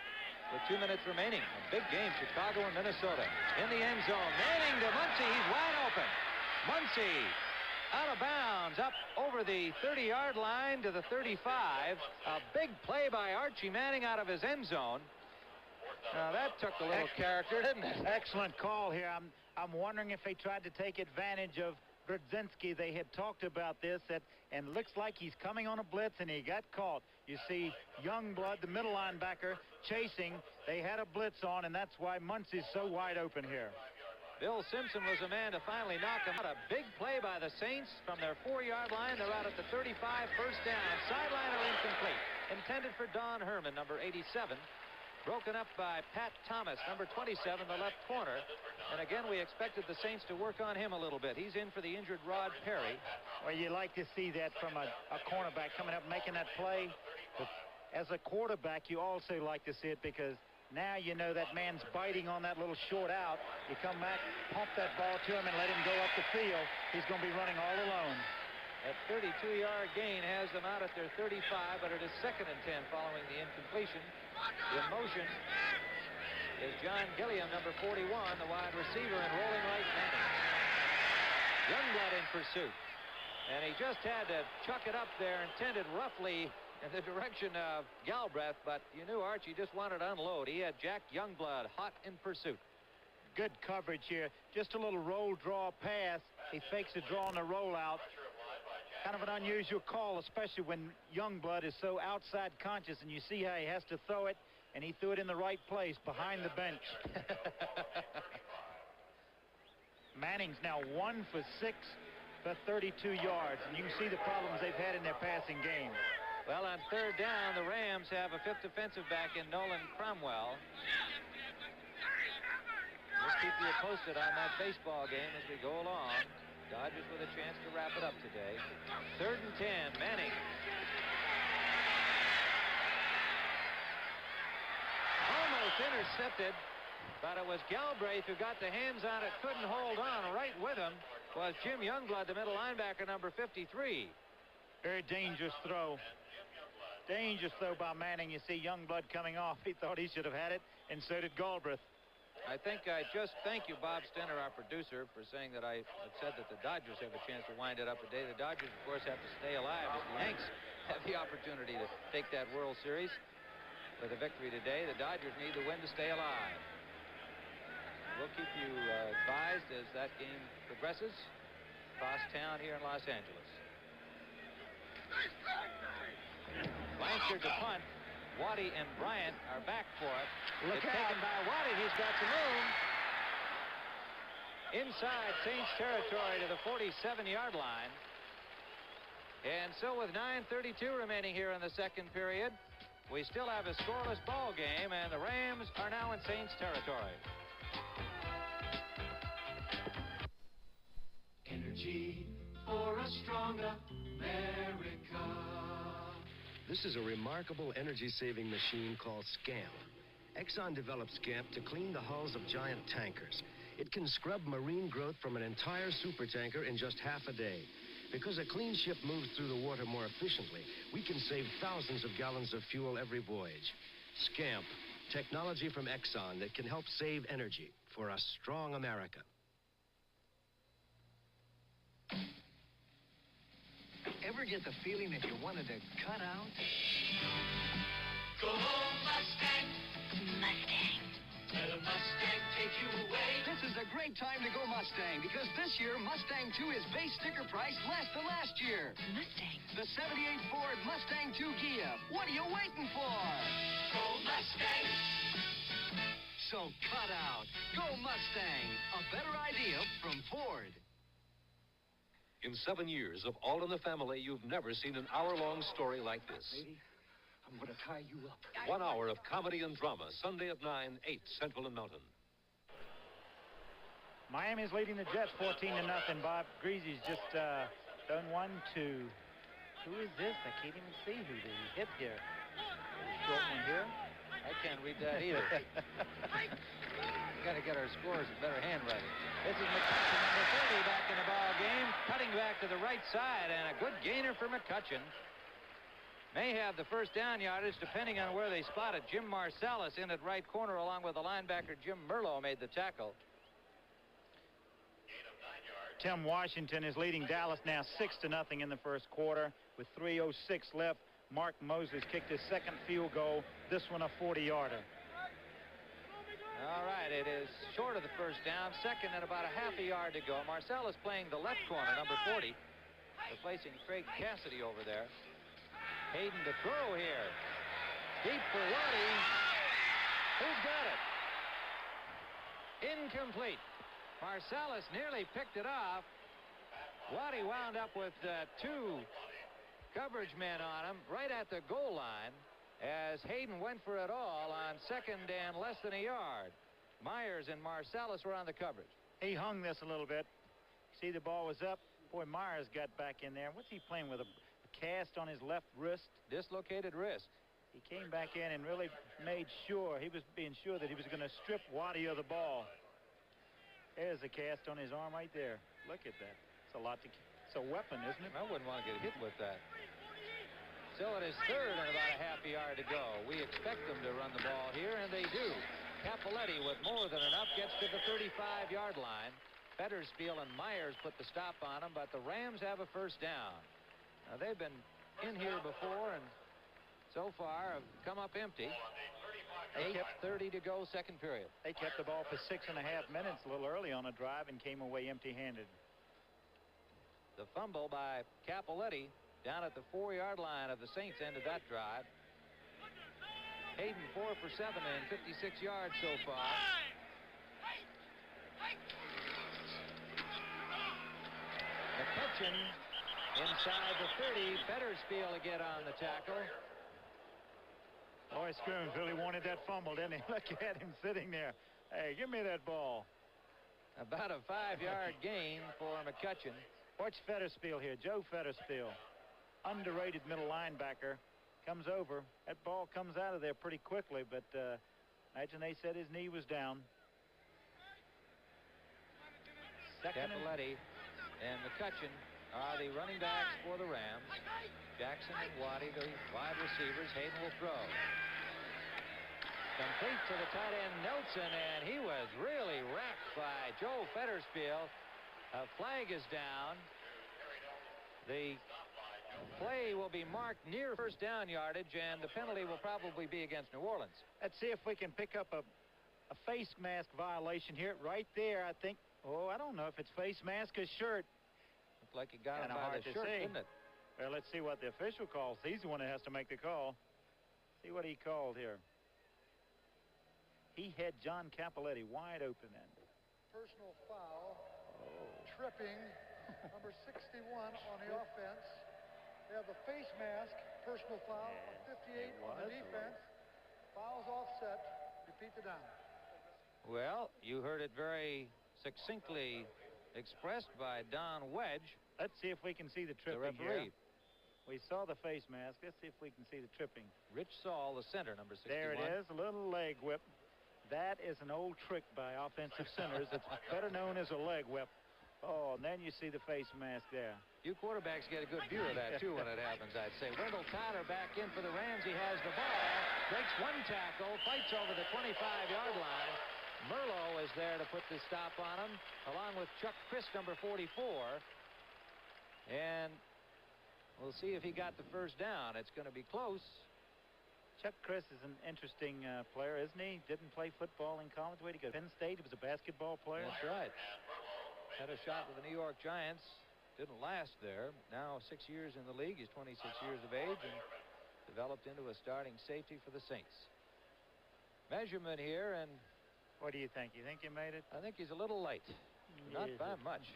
with 2 minutes remaining. A big game, Chicago and Minnesota. In the end zone, Manning to Muncy. He's wide open. Muncy out of bounds, up over the 30-yard line to the 35. A big play by Archie Manning out of his end zone. Now that took a little character, didn't it? Excellent call here. I'm wondering if they tried to take advantage of Brzezinski. They had talked about this, and looks like he's coming on a blitz, and he got caught. You see Youngblood, the middle linebacker, chasing. They had a blitz on, and that's why Muncy's so wide open here. Bill Simpson was the man to finally knock him out. A big play by the Saints from their 4-yard line. They're out at the 35, first down. Sideliner incomplete. Intended for Don Herman, number 87. Broken up by Pat Thomas, number 27, the left corner. And again, we expected the Saints to work on him a little bit. He's in for the injured Rod Perry. Well, you like to see that from a cornerback coming up, making that play. But as a quarterback, you also like to see it because now you know that man's biting on that little short out. You come back, pump that ball to him, and let him go up the field. He's going to be running all alone. That 32-yard gain has them out at their 35, but it is 2nd and 10 following the incompletion. In motion is John Gilliam, number 41, the wide receiver, and rolling right Manning. Youngblood in pursuit. And he just had to chuck it up there, intended roughly in the direction of Galbraith, but you knew Archie just wanted to unload. He had Jack Youngblood hot in pursuit. Good coverage here. Just a little roll draw pass. He fakes a draw on the rollout. Kind of an unusual call, especially when Youngblood is so outside conscious, and you see how he has to throw it, and he threw it in the right place behind the bench. Manning's now 1 for 6 for 32 yards, and you can see the problems they've had in their passing game. Well, on 3rd down, the Rams have a 5th defensive back in Nolan Cromwell. We'll keep you posted on that baseball game as we go along. Dodgers with a chance to wrap it up today. 3rd and 10, Manning. Almost intercepted, but it was Galbraith who got the hands on it, couldn't hold on. Right with him was Jim Youngblood, the middle linebacker, number 53. Very dangerous throw. Dangerous throw by Manning. You see Youngblood coming off. He thought he should have had it, and so did Galbraith. I think I just thank you, Bob Stenner, our producer, for saying that I had said that the Dodgers have a chance to wind it up today. The Dodgers, of course, have to stay alive as the Yanks have the opportunity to take that World Series. With a victory today, the Dodgers need the win to stay alive. We'll keep you advised as that game progresses across town here in Los Angeles. Blanchard to punt. Waddy and Bryant are back for it. It's taken by Waddy. He's got some room. inside Saints territory to the 47-yard line. And so with 9:32 remaining here in the second period, we still have a scoreless ball game, and the Rams are now in Saints territory. Energy for a stronger America. This is a remarkable energy-saving machine called SCAMP. Exxon developed SCAMP to clean the hulls of giant tankers. It can scrub marine growth from an entire supertanker in just half a day. Because a clean ship moves through the water more efficiently, we can save thousands of gallons of fuel every voyage. SCAMP, technology from Exxon that can help save energy for a strong America. Ever get the feeling that you wanted to cut out? Go home, Mustang. Mustang. Let a Mustang take you away. This is a great time to go Mustang because this year Mustang 2 is base sticker price less than last year. Mustang. The 78 Ford Mustang 2 Ghia. What are you waiting for? Go Mustang. So cut out. Go Mustang. A better idea from Ford. In 7 years of All in the Family, you've never seen an hour-long story like this. Lady, I'm going to tie you up. 1 hour of comedy and drama, Sunday at 9, 8 Central and Mountain. Miami's leading the Jets 14-0. Bob Greasy's just done 1-2. Who is this? I can't even see who they hit here. Short one here. I can't read that either. Got to get our scores with better handwriting. This is McCutcheon, number 30, back in the ball game, cutting back to the right side, and a good gainer for McCutcheon. May have the first down yardage depending on where they spot it. Jim Marsalis in at right corner along with the linebacker Jim Merlo made the tackle. Tim Washington is leading Dallas now 6-0 in the first quarter with 3:06 left. Mark Moses kicked his second field goal, this one a 40-yarder. All right, it is short of the first down, second and about a half a yard to go. Marsalis playing the left corner, number 40, replacing Craig Cassidy over there. Hayden to throw here. Deep for Waddy. Who's got it? Incomplete. Marsalis nearly picked it off. Waddy wound up with two coverage men on him right at the goal line as Hayden went for it all on second and less than a yard. Myers and Marsalis were on the coverage. He hung this a little bit. See, the ball was up. Boy, Myers got back in there. What's he playing with? A cast on his left wrist? Dislocated wrist. He came back in and really made sure, he was being sure that he was going to strip Waddy of the ball. There's a cast on his arm right there. Look at that. It's a lot to... It's a weapon, isn't it? I wouldn't want to get hit with that. So it is third and about a half a yard to go. We expect them to run the ball here, and they do. Capoletti, with more than enough, gets to the 35-yard line. Fetterspiel and Myers put the stop on him, but the Rams have a first down. Now, they've been in here before, and so far have come up empty. 8:30 to go, second period. They kept the ball for 6.5 minutes a little early on a drive and came away empty-handed. The fumble by Capoletti down at the 4-yard line of the Saints ended that drive. Hayden 4 for 7 and 56 yards so far. McCutcheon inside the 30. Fetterspiel to get on the tackle. Boy, Scrooge really wanted that fumble, didn't he? Look at him sitting there. Hey, give me that ball. About a 5-yard gain for McCutcheon. Watch Fetterspiel here. Joe Fetterspiel. Underrated middle linebacker. Comes over. That ball comes out of there pretty quickly, but imagine they said his knee was down. Capoletti and McCutcheon are the running backs for the Rams. Jackson and Waddy, the wide receivers. Hayden will throw. Complete to the tight end Nelson, and he was really wrecked by Joe Fetterspiel. A flag is down. The play will be marked near first down yardage, and the penalty will probably be against New Orleans. Let's see if we can pick up a face mask violation here. Right there, I think. Oh, I don't know if it's face mask or shirt. Looked like he got him by the shirt, didn't it? Well, let's see what the official calls. He's the one that has to make the call. See what he called here. He had John Capoletti wide open then. personal foul. Tripping, number 61 on the offense. They have a face mask, personal foul, on 58 on the defense. Fouls offset, repeat the down. Well, you heard it very succinctly expressed by Don Wedge. Let's see if we can see the tripping referee. here. We saw the face mask. Let's see if we can see the tripping. Rich Saul, the center, number 61. There it is, a little leg whip. That is an old trick by offensive centers. It's better known as a leg whip. Oh, and then you see the face mask there. You quarterbacks get a good view of that, too, when it happens, I'd say. Wendell Tyler back in for the Rams. He has the ball. Breaks one tackle. Fights over the 25-yard line. Merlo is there to put the stop on him, along with Chuck Chris, number 44. And we'll see if he got the first down. It's going to be close. Chuck Chris is an interesting player, isn't he? Didn't play football in college. Where did he go? Penn State. He was a basketball player. That's right. Had a shot with the New York Giants. Didn't last there. Now 6 years in the league. He's 26 years of age and developed into a starting safety for the Saints. Measurement here, and what do you think? You think he made it? I think he's a little late. Not by much.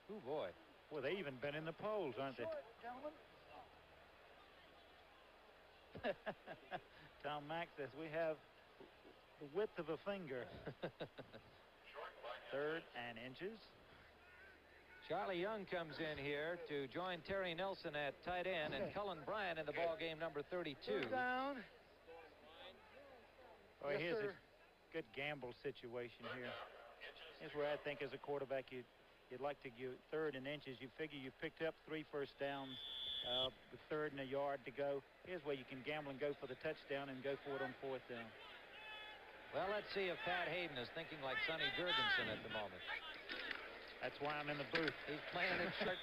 Oh, boy. Well, they even been in the polls, aren't they? Gentlemen. Tom Mack says we have the width of a finger. 3rd and inches. Charlie Young comes in here to join Terry Nelson at tight end, and Cullen Bryant in the ball game, number 32. Down. Oh, Yes, here's sir. a good gamble situation here. Here's where I think as a quarterback you'd like to give 3rd and inches. You figure you picked up 3 first downs, the 3rd and a yard to go. Here's where you can gamble and go for the touchdown and go for it on 4th down. Well, let's see if Pat Hayden is thinking like Sonny Jurgensen at the moment. That's why I'm in the booth. He's playing it short.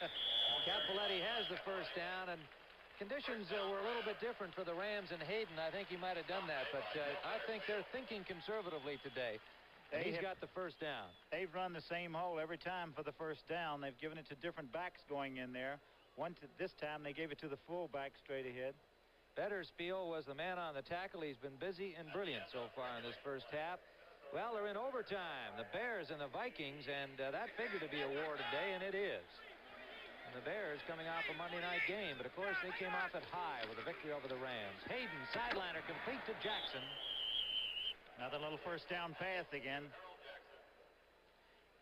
Capoletti has the first down, and conditions were a little bit different for the Rams and Hayden. I think he might have done that, but I think they're thinking conservatively today. And he's got the first down. They've run the same hole every time for the first down. They've given it to different backs going in there. This time they gave it to the fullback straight ahead. Federspiel was the man on the tackle. He's been busy and brilliant so far in this first half. Well, they're in overtime, the Bears and the Vikings, and that figured to be a war today, and it is. And the Bears coming off a Monday night game, but of course they came off it high with a victory over the Rams. Hayden, sideliner, complete to Jackson. Another little first down pass again.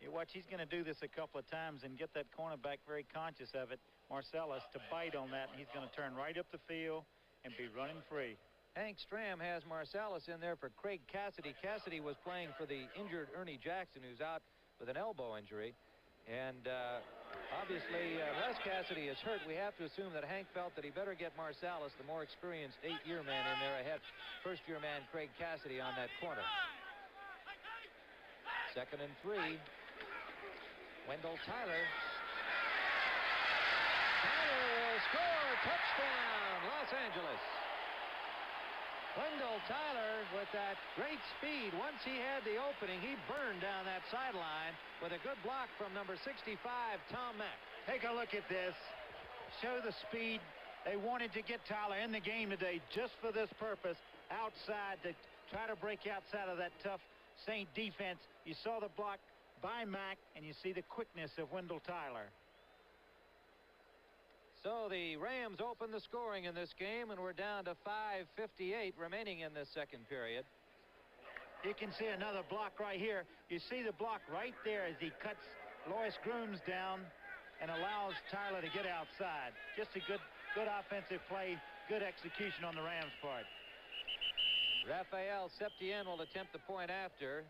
You watch, he's going to do this a couple of times and get that cornerback very conscious of it, Marcellus, to bite on that, and he's going to turn right up the field and be running free. Hank Stram has Marcellus in there for Craig Cassidy. Cassidy was playing for the injured Ernie Jackson, who's out with an elbow injury. And obviously, unless Cassidy is hurt, we have to assume that Hank felt that he better get Marcellus, the more experienced 8-year man, in there ahead. First-year man Craig Cassidy on that corner. 2nd and 3. Wendell Tyler. Tyler will score. Touchdown, Los Angeles. Wendell Tyler with that great speed. Once he had the opening, he burned down that sideline with a good block from number 65, Tom Mack. Take a look at this. Show the speed. They wanted to get Tyler in the game today just for this purpose, outside, to try to break outside of that tough Saint defense. You saw the block by Mack, and you see the quickness of Wendell Tyler. So the Rams open the scoring in this game, and we're down to 5:58 remaining in this second period. You can see another block right here. You see the block right there as he cuts Lois Grooms down and allows Tyler to get outside. Just a good offensive play, good execution on the Rams' part. Raphael Septien will attempt the point after,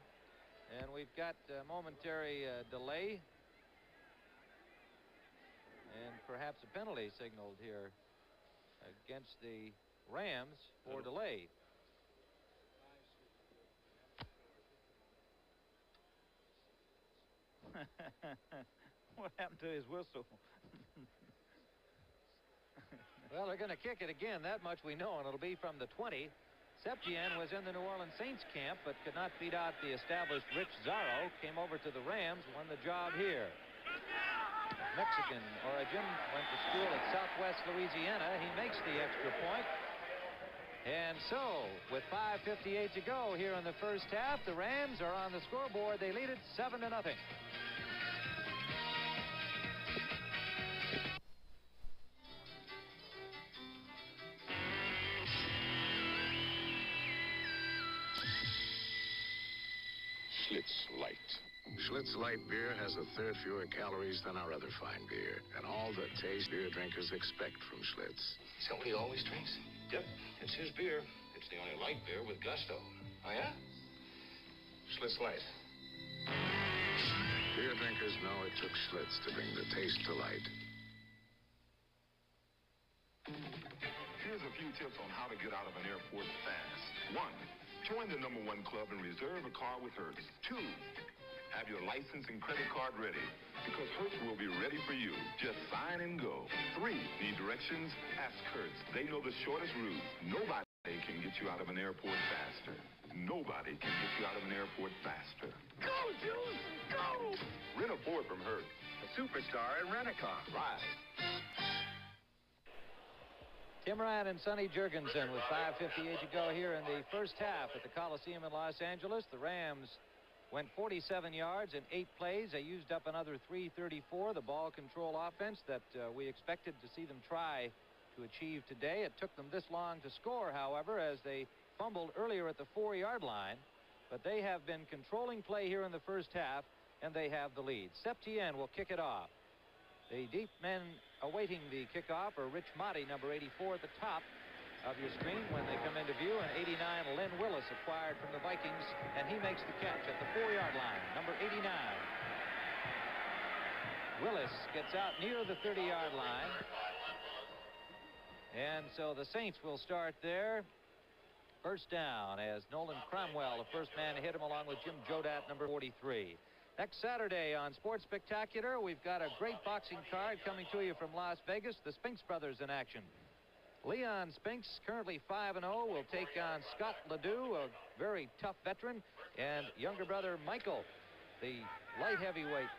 and we've got a momentary delay. And perhaps a penalty signaled here against the Rams for delay. What happened to his whistle? Well, they're going to kick it again. That much we know, and it'll be from the 20. Septien was in the New Orleans Saints camp, but could not beat out the established Rich Zarro. Came over to the Rams, won the job here. Mexican origin, went to school at Southwest Louisiana. He makes the extra point. And so, with 5:58 to go here in the first half, the Rams are on the scoreboard. They lead it 7-0. Schlitz Light. Schlitz Light beer has a third fewer calories than our other fine beer, and all the taste beer drinkers expect from Schlitz. So he always drinks? Yep, it's his beer. It's the only light beer with gusto. Oh, yeah? Schlitz Light. Beer drinkers know it took Schlitz to bring the taste to light. Here's a few tips on how to get out of an airport fast. 1. Join the #1 club and reserve a car with Hertz. 2. Have your license and credit card ready, because Hertz will be ready for you. Just sign and go. 3. Need directions? Ask Hertz. They know the shortest route. Nobody can get you out of an airport faster. Nobody can get you out of an airport faster. Go, Juice! Go! Rent a Ford from Hertz. A superstar in rent-a-car. Right. Tim Ryan and Sonny Jurgensen with 5:58 to go here in the first half at the Coliseum in Los Angeles. The Rams went 47 yards in 8 plays. They used up another 334, the ball control offense that we expected to see them try to achieve today. It took them this long to score, however, as they fumbled earlier at the 4-yard line. But they have been controlling play here in the first half, and they have the lead. Septien will kick it off. The deep men awaiting the kickoff are Rich Motti, number 84 at the top of your screen when they come into view, and 89 Len Willis, acquired from the Vikings, and he makes the catch at the 4-yard line, number 89. Willis gets out near the 30-yard line, and so the Saints will start there. First down as Nolan Cromwell, the first man to hit him, along with Jim Jodat, number 43. Next Saturday on Sports Spectacular, we've got a great boxing card coming to you from Las Vegas. The Spinks brothers in action. Leon Spinks, currently 5-0, will take on Scott Ledoux, a very tough veteran, and younger brother Michael, the light heavyweight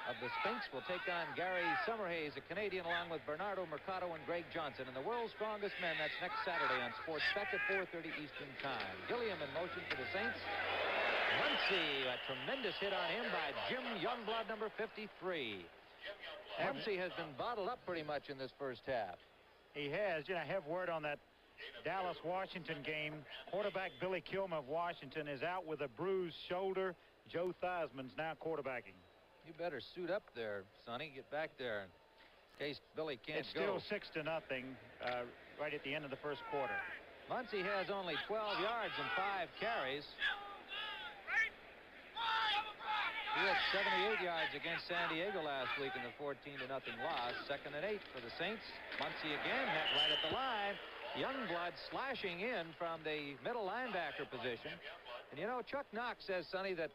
of the Spinks, will take on Gary Summerhays, a Canadian, along with Bernardo Mercado and Greg Johnson. And the world's strongest men, that's next Saturday on Sports Spec at 4:30 Eastern Time. Gilliam in motion for the Saints. Muncy, a tremendous hit on him by Jim Youngblood, number 53. Muncy has been bottled up pretty much in this first half. He has. I have word on that Dallas-Washington game. Quarterback Billy Kilmer of Washington is out with a bruised shoulder. Joe Theismann's now quarterbacking. You better suit up there, Sonny. Get back there in case Billy can't it's go. It's still 6-0 right at the end of the first quarter. Muncy has only 12 yards and 5 carries. He had 78 yards against San Diego last week in the 14-0 loss. 2nd and 8 for the Saints. Muncy again, net right at the line. Youngblood slashing in from the middle linebacker position. And you know, Chuck Knox says, Sonny, that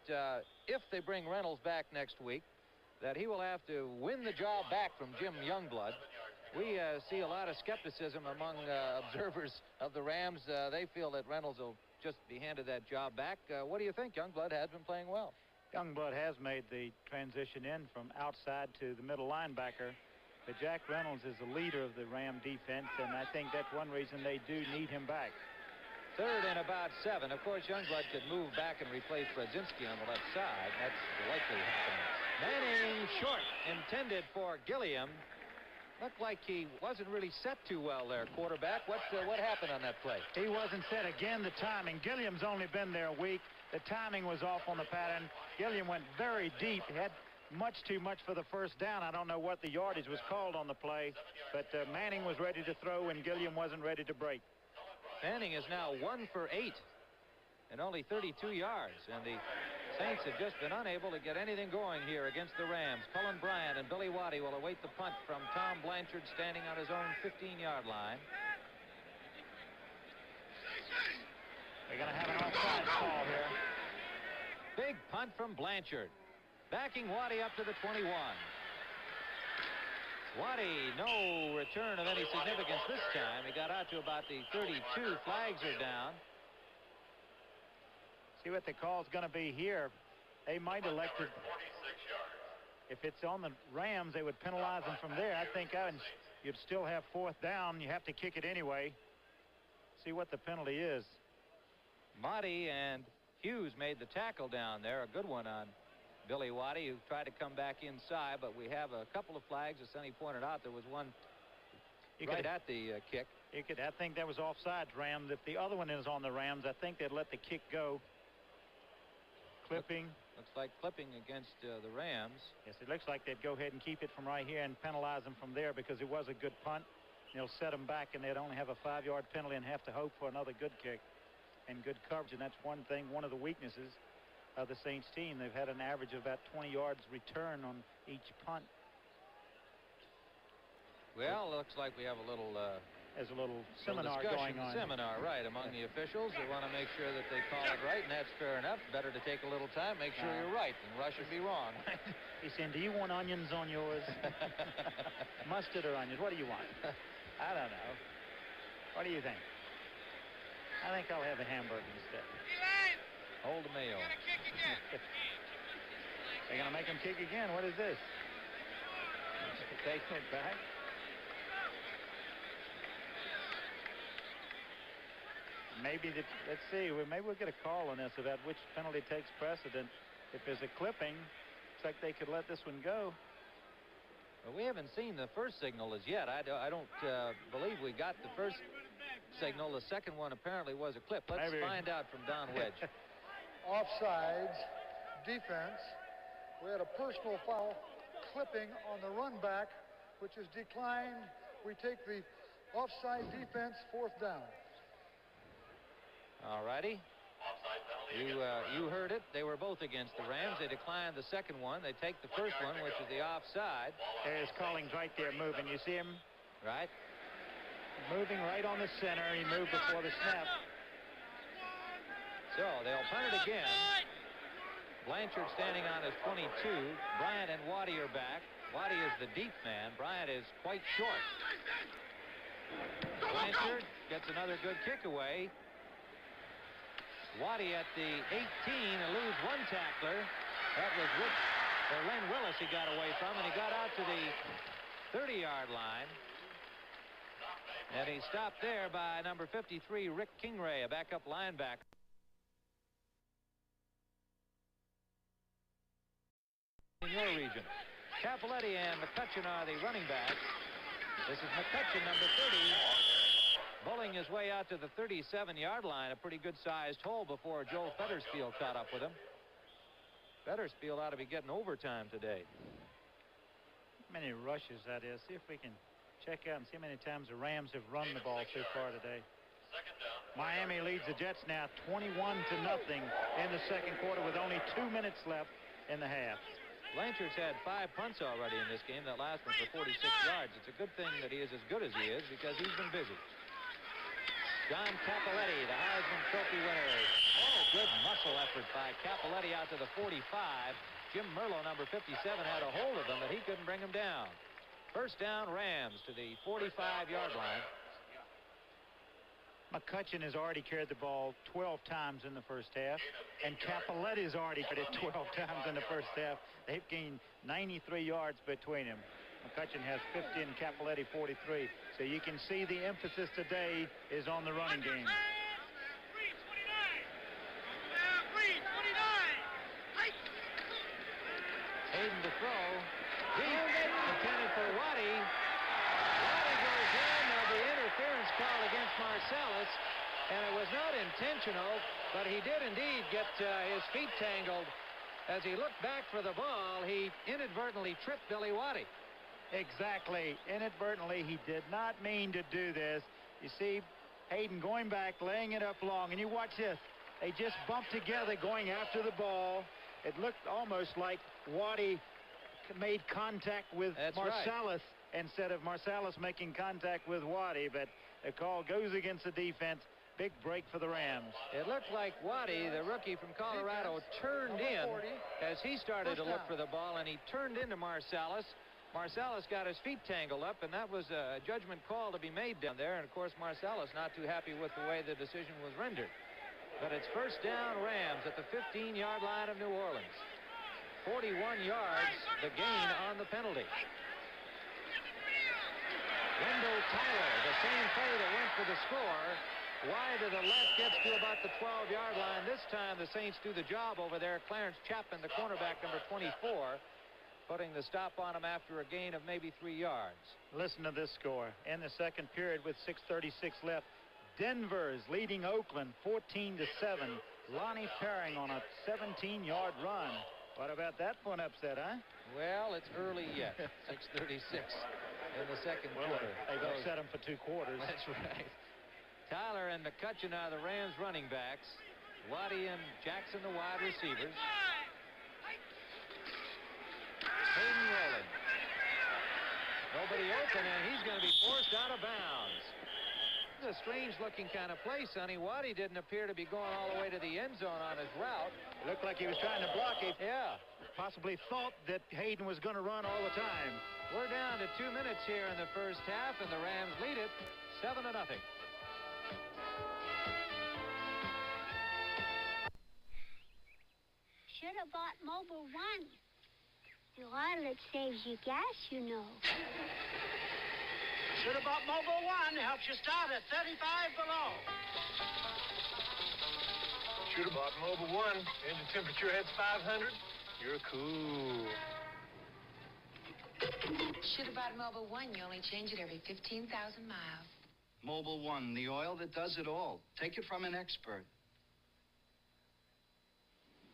if they bring Reynolds back next week, that he will have to win the job back from Jim Youngblood. We see a lot of skepticism among observers of the Rams. They feel that Reynolds will just be handed that job back. What do you think? Youngblood has been playing well. Youngblood has made the transition in from outside to the middle linebacker. But Jack Reynolds is the leader of the Ram defense, and I think that's one reason they do need him back. 3rd and about 7. Of course, Youngblood could move back and replace Brodzinski on the left side. That's likely happening. Manning short, intended for Gilliam. Looked like he wasn't really set too well there, quarterback. What happened on that play? He wasn't set. Again, the timing. Gilliam's only been there a week. The timing was off on the pattern. Gilliam went very deep. He had much too much for the first down. I don't know what the yardage was called on the play, but Manning was ready to throw and Gilliam wasn't ready to break. Manning is now 1 for 8 and only 32 yards, and the Saints have just been unable to get anything going here against the Rams. Cullen Bryant and Billy Waddy will await the punt from Tom Blanchard, standing on his own 15-yard line. They're going to have an offside call here. Big punt from Blanchard. Backing Waddy up to the 21. Waddy, no return of any significance this time. He got out to about the 32. Flags are down. See what the call's going to be here. They might elect it. If it's on the Rams, they would penalize them from there. I think you'd still have 4th down. You have to kick it anyway. see what the penalty is. Motti and Hughes made the tackle down there. A good one on Billy Waddy, who tried to come back inside, but we have a couple of flags. As Sonny pointed out, there was one right at the kick. I think that was offsides, Rams. If the other one is on the Rams, I think they'd let the kick go. Clipping. Looks like clipping against the Rams. Yes, it looks like they'd go ahead and keep it from right here and penalize them from there because it was a good punt. They'll set them back, and they'd only have a 5-yard penalty and have to hope for another good kick and good coverage. And that's one thing, one of the weaknesses of the Saints team. They've had an average of about 20 yards return on each punt. Well, looks like we have a little there's a little seminar going on. Seminar, right, among the officials. They want to make sure that they call it right, and that's fair enough. Better to take a little time, make sure you're right, and rush and be wrong. He's saying, do you want onions on yours? Mustard or onions? What do you want? I don't know. What do you think? I think I'll have a hamburger instead. Hold the mayo. They're going to make him kick again. What is this? Taking it back. Maybe, let's see, maybe we'll get a call on this about which penalty takes precedent. If there's a clipping, looks like they could let this one go. Well, we haven't seen the first signal as yet. I don't believe we got the first signal. The second one apparently was a clip. Let's find out from Don Wedge. Offsides, defense. We had a personal foul, clipping on the run back, which is declined. We take the offside defense, 4th down. All righty. You heard it. They were both against the Rams. They declined the second one. They take the first one, which is the offside. There's Collins right there moving. You see him? Right. Moving right on the center. He moved before the snap. So they'll punt it again. Blanchard standing on his 22. Bryant and Waddy are back. Waddy is the deep man. Bryant is quite short. Blanchard gets another good kick away. Waddy at the 18 eludes one tackler. That was Len Willis he got away from, and he got out to the 30-yard line. And he stopped there by number 53, Rick Kingray, a backup linebacker. In your region. Capoletti and McCutcheon are the running backs. This is McCutcheon, number 30. Bowling his way out to the 37-yard line, a pretty good-sized hole before Joe Fettersfield caught up with him. Fettersfield ought to be getting overtime today. How many rushes that is? See if we can check out and see how many times the Rams have run the ball so far today. Miami leads the Jets now 21-0 in the second quarter with only 2 minutes left in the half. Blanchard's had 5 punts already in this game. That last one for 46 yards. It's a good thing that he is as good as he is because he's been busy. John Capoletti, the Heisman Trophy winner. Oh, good muscle effort by Capoletti out to the 45. Jim Merlo, number 57, had a hold of him, but he couldn't bring him down. First down, Rams to the 45-yard line. McCutcheon has already carried the ball 12 times in the first half, and Capoletti has already carried it 12 times in the first half. They've gained 93 yards between them. McCutcheon has 50 and Capoletti 43. So you can see the emphasis today is on the running game. Hayden to throw. Deep, intended for Waddy. Waddy goes in. There'll be interference called against Marsalis. And it was not intentional, but he did indeed get his feet tangled. As he looked back for the ball, he inadvertently tripped Billy Waddy. Exactly. Inadvertently, he did not mean to do this. You see Hayden going back, laying it up long, and you watch this. They just bumped together going after the ball. It looked almost like Waddy made contact with Marsalis instead of Marsalis making contact with Waddy, but the call goes against the defense. Big break for the Rams. It looked like Waddy, the rookie from Colorado, turned in as he started to look for the ball, and he turned into Marsalis. Marsalis got his feet tangled up, and that was a judgment call to be made down there. And, of course, Marsalis not too happy with the way the decision was rendered. But it's first down Rams at the 15-yard line of New Orleans. 41 yards, the gain on the penalty. Wendell Tyler, the same play that went for the score, Wide to the left, gets to about the 12-yard line. This time the Saints do the job over there. Clarence Chapman, the cornerback, number 24, putting the stop on him after a gain of maybe 3 yards. Listen to this score. In the second period with 6:36 left, Denver is leading Oakland 14-7. Lonnie Perring on a 17-yard run. What about that for an upset, huh? Well, it's early yet. 6:36 in the second quarter. They've upset him for 2 quarters. That's right. Tyler and McCutcheon are the Rams running backs. Waddy and Jackson the wide receivers. Hayden rolling. Nobody open, and he's going to be forced out of bounds. It's a strange-looking kind of play, Sonny. Waddy didn't appear to be going all the way to the end zone on his route. Looked like he was trying to block it. Yeah. Possibly thought that Hayden was going to run all the time. We're down to 2 minutes here in the first half, and the Rams lead it 7-0. Should have bought Mobil 1. The oil that saves you gas, you know. Should have bought Mobil 1. Helps you start at 35 below. Should have bought Mobil 1. Engine temperature hits 500. You're cool. Should have bought Mobil 1. You only change it every 15,000 miles. Mobil 1, the oil that does it all. Take it from an expert.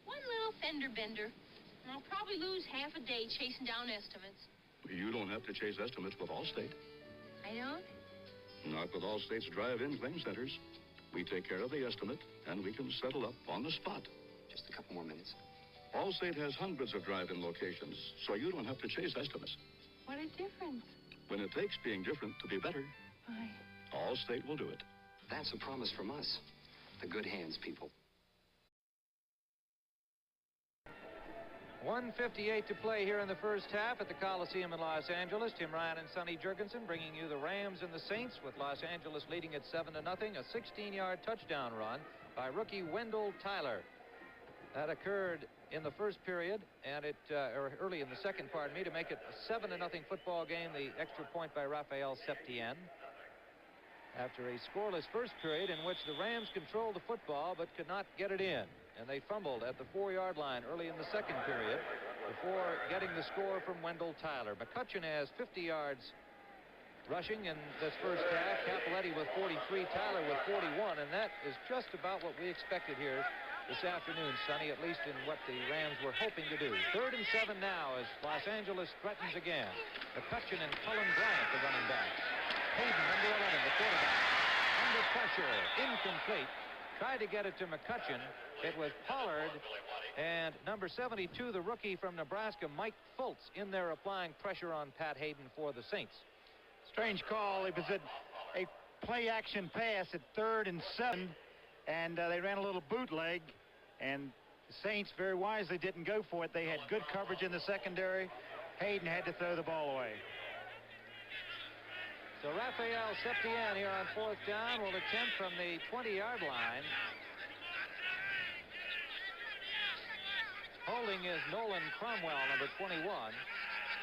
One little fender bender, and I'll probably lose half a day chasing down estimates. You don't have to chase estimates with Allstate. I don't? Not with Allstate's drive-in claim centers. We take care of the estimate, and we can settle up on the spot. Just a couple more minutes. Allstate has hundreds of drive-in locations, so you don't have to chase estimates. What a difference. When it takes being different to be better, Why? Allstate will do it. That's a promise from us. The good hands, people. 1:58 to play here in the first half at the Coliseum in Los Angeles. Tim Ryan and Sonny Jurgensen bringing you the Rams and the Saints, with Los Angeles leading at 7-0. A 16-yard touchdown run by rookie Wendell Tyler. That occurred in the first period, and or early in the second, pardon me, to make it a 7-0 football game. The extra point by Raphael Septien. After a scoreless first period in which the Rams controlled the football but could not get it in. And they fumbled at the 4-yard line early in the second period before getting the score from Wendell Tyler. McCutcheon has 50 yards rushing in this first half. Capoletti with 43, Tyler with 41, and that is just about what we expected here this afternoon, Sonny, at least in what the Rams were hoping to do. 3rd and 7 now as Los Angeles threatens again. McCutcheon and Cullen Bryant, the running backs. Hayden, number 11, the quarterback. Under pressure, incomplete. Tried to get it to McCutcheon. It was Pollard and number 72, the rookie from Nebraska, Mike Fultz, in there applying pressure on Pat Hayden for the Saints. Strange call. It was a play-action pass at 3rd and 7, and they ran a little bootleg, and the Saints very wisely didn't go for it. They had good coverage in the secondary. Hayden had to throw the ball away. So Raphael Septien here on 4th down will attempt from the 20-yard line. Holding is Nolan Cromwell, number 21,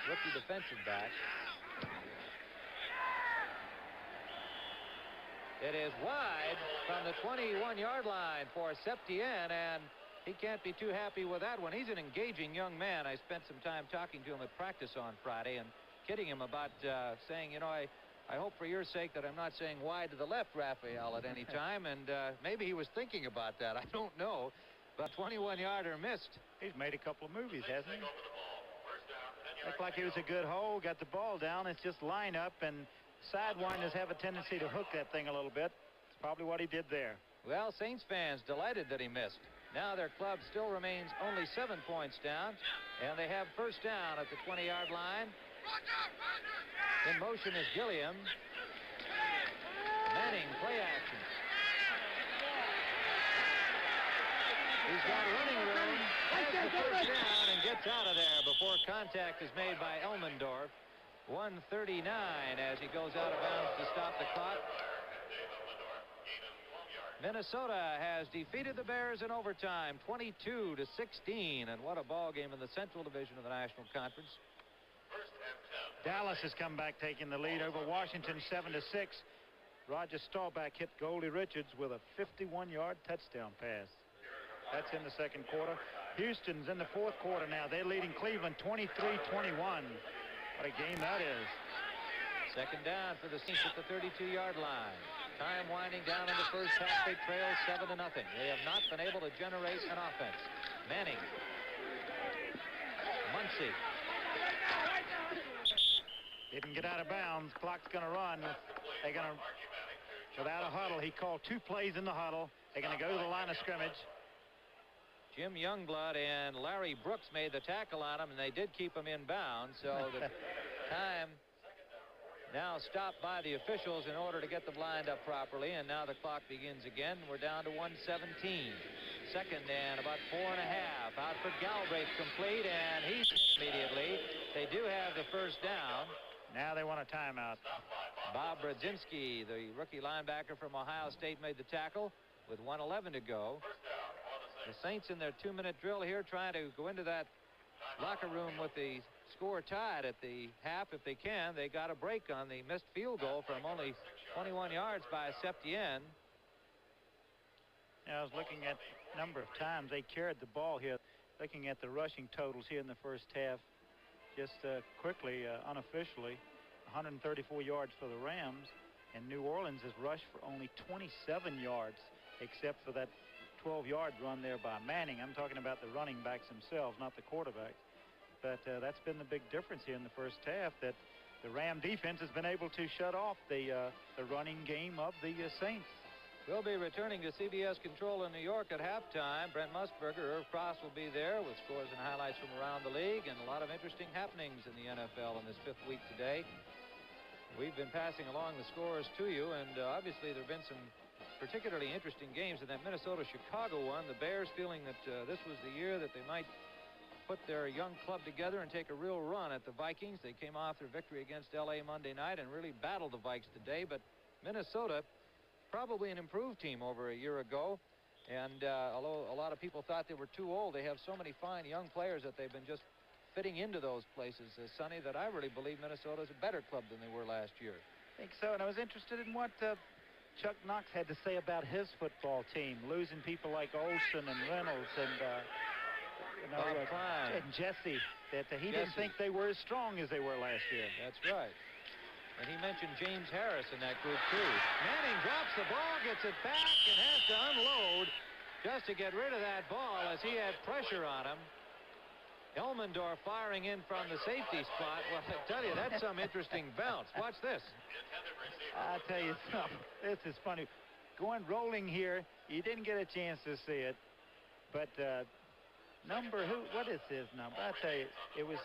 rookie defensive back. It is wide from the 21-yard line for Septien, and he can't be too happy with that one. He's an engaging young man. I spent some time talking to him at practice on Friday and kidding him about saying, you know, I hope for your sake that I'm not saying wide to the left, Raphael, at any time, and maybe he was thinking about that. I don't know. But 21-yarder missed. He's made a couple of movies, hasn't he? Looked like it was a good hole. Got the ball down. It's just line up, and sidewinders have a tendency to hook that thing a little bit. It's probably what he did there. Well, Saints fans delighted that he missed. Now their club still remains only 7 points down, and they have first down at the 20-yard line. In motion is Gilliam. Manning, play action. He's got running room, has the first down, and gets out of there before contact is made by Elmendorf. 1:39 as he goes out of bounds to stop the clock. Minnesota has defeated the Bears in overtime, 22-16, and what a ball game in the Central Division of the National Conference. Dallas has come back taking the lead over Washington 7-6. Roger Staubach hit Goldie Richards with a 51-yard touchdown pass. That's in the second quarter. Houston's in the fourth quarter now. They're leading Cleveland 23-21. What a game that is. Second down for the Saints at the 32-yard line. Time winding down in the first half. They trail 7-0. They have not been able to generate an offense. Manning. Muncy. Didn't get out of bounds. Clock's going to run. They're going to, without a huddle, he called 2 plays in the huddle. They're going to go to the line of scrimmage. Jim Youngblood and Larry Brooks made the tackle on him, and they did keep him in bounds. So the time now stopped by the officials in order to get them lined up properly, and now the clock begins again. We're down to 1:17. Second and about 4.5. Out for Galbraith, complete, and he's hit immediately. They do have the first down. Now they want a timeout. Bob Brodzinski, the rookie linebacker from Ohio State, made the tackle with 1:11 to go. The Saints in their 2-minute drill here trying to go into that locker room with the score tied at the half if they can. They got a break on the missed field goal from only 21 yards by Septien. I was looking at the number of times they carried the ball here, looking at the rushing totals here in the first half. Just quickly, unofficially, 134 yards for the Rams, and New Orleans has rushed for only 27 yards, except for that 12-yard run there by Manning. I'm talking about the running backs themselves, not the quarterbacks. But that's been the big difference here in the first half, that the Ram defense has been able to shut off the running game of the Saints. We'll be returning to CBS Control in New York at halftime. Brent Musburger, Irv Cross will be there with scores and highlights from around the league and a lot of interesting happenings in the NFL in this 5th week today. We've been passing along the scores to you, and obviously there have been some particularly interesting games. In that Minnesota-Chicago one, the Bears feeling that this was the year that they might put their young club together and take a real run at the Vikings. They came off their victory against L.A. Monday night and really battled the Vikes today. But Minnesota, probably an improved team over a year ago. And although a lot of people thought they were too old, they have so many fine young players that they've been just fitting into those places, Sonny, that I really believe Minnesota is a better club than they were last year. I think so, and I was interested in what Chuck Knox had to say about his football team, losing people like Olsen and Reynolds and and Jesse, that he didn't think they were as strong as they were last year. That's right. And he mentioned James Harris in that group too. Manning drops the ball, gets it back, and has to unload just to get rid of that ball as he had pressure on him. Elmendorf firing in from the safety spot. Well, I tell you, that's some interesting bounce. Watch this. I'll tell you something. This is funny. Going rolling here, you didn't get a chance to see it. But what is his number? I'll tell you, it was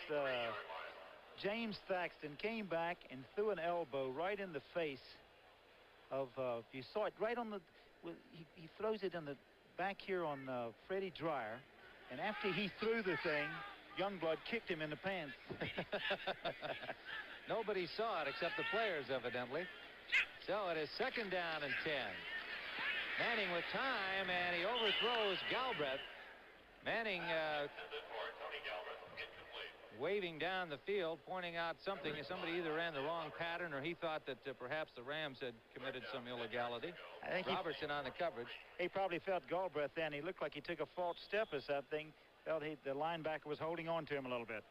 James Thaxton came back and threw an elbow right in the face of, you saw it right on the, he throws it in the back here on Freddie Dreyer. And after he threw the thing, Youngblood kicked him in the pants. Nobody saw it except the players, evidently. So it is second down and 10. Manning with time, and he overthrows Galbraith. Manning waving down the field, pointing out something. Somebody either ran the wrong pattern or he thought that perhaps the Rams had committed some illegality. I think Robertson on the coverage. He probably felt Galbraith then. He looked like he took a false step or something. Felt the linebacker was holding on to him a little bit.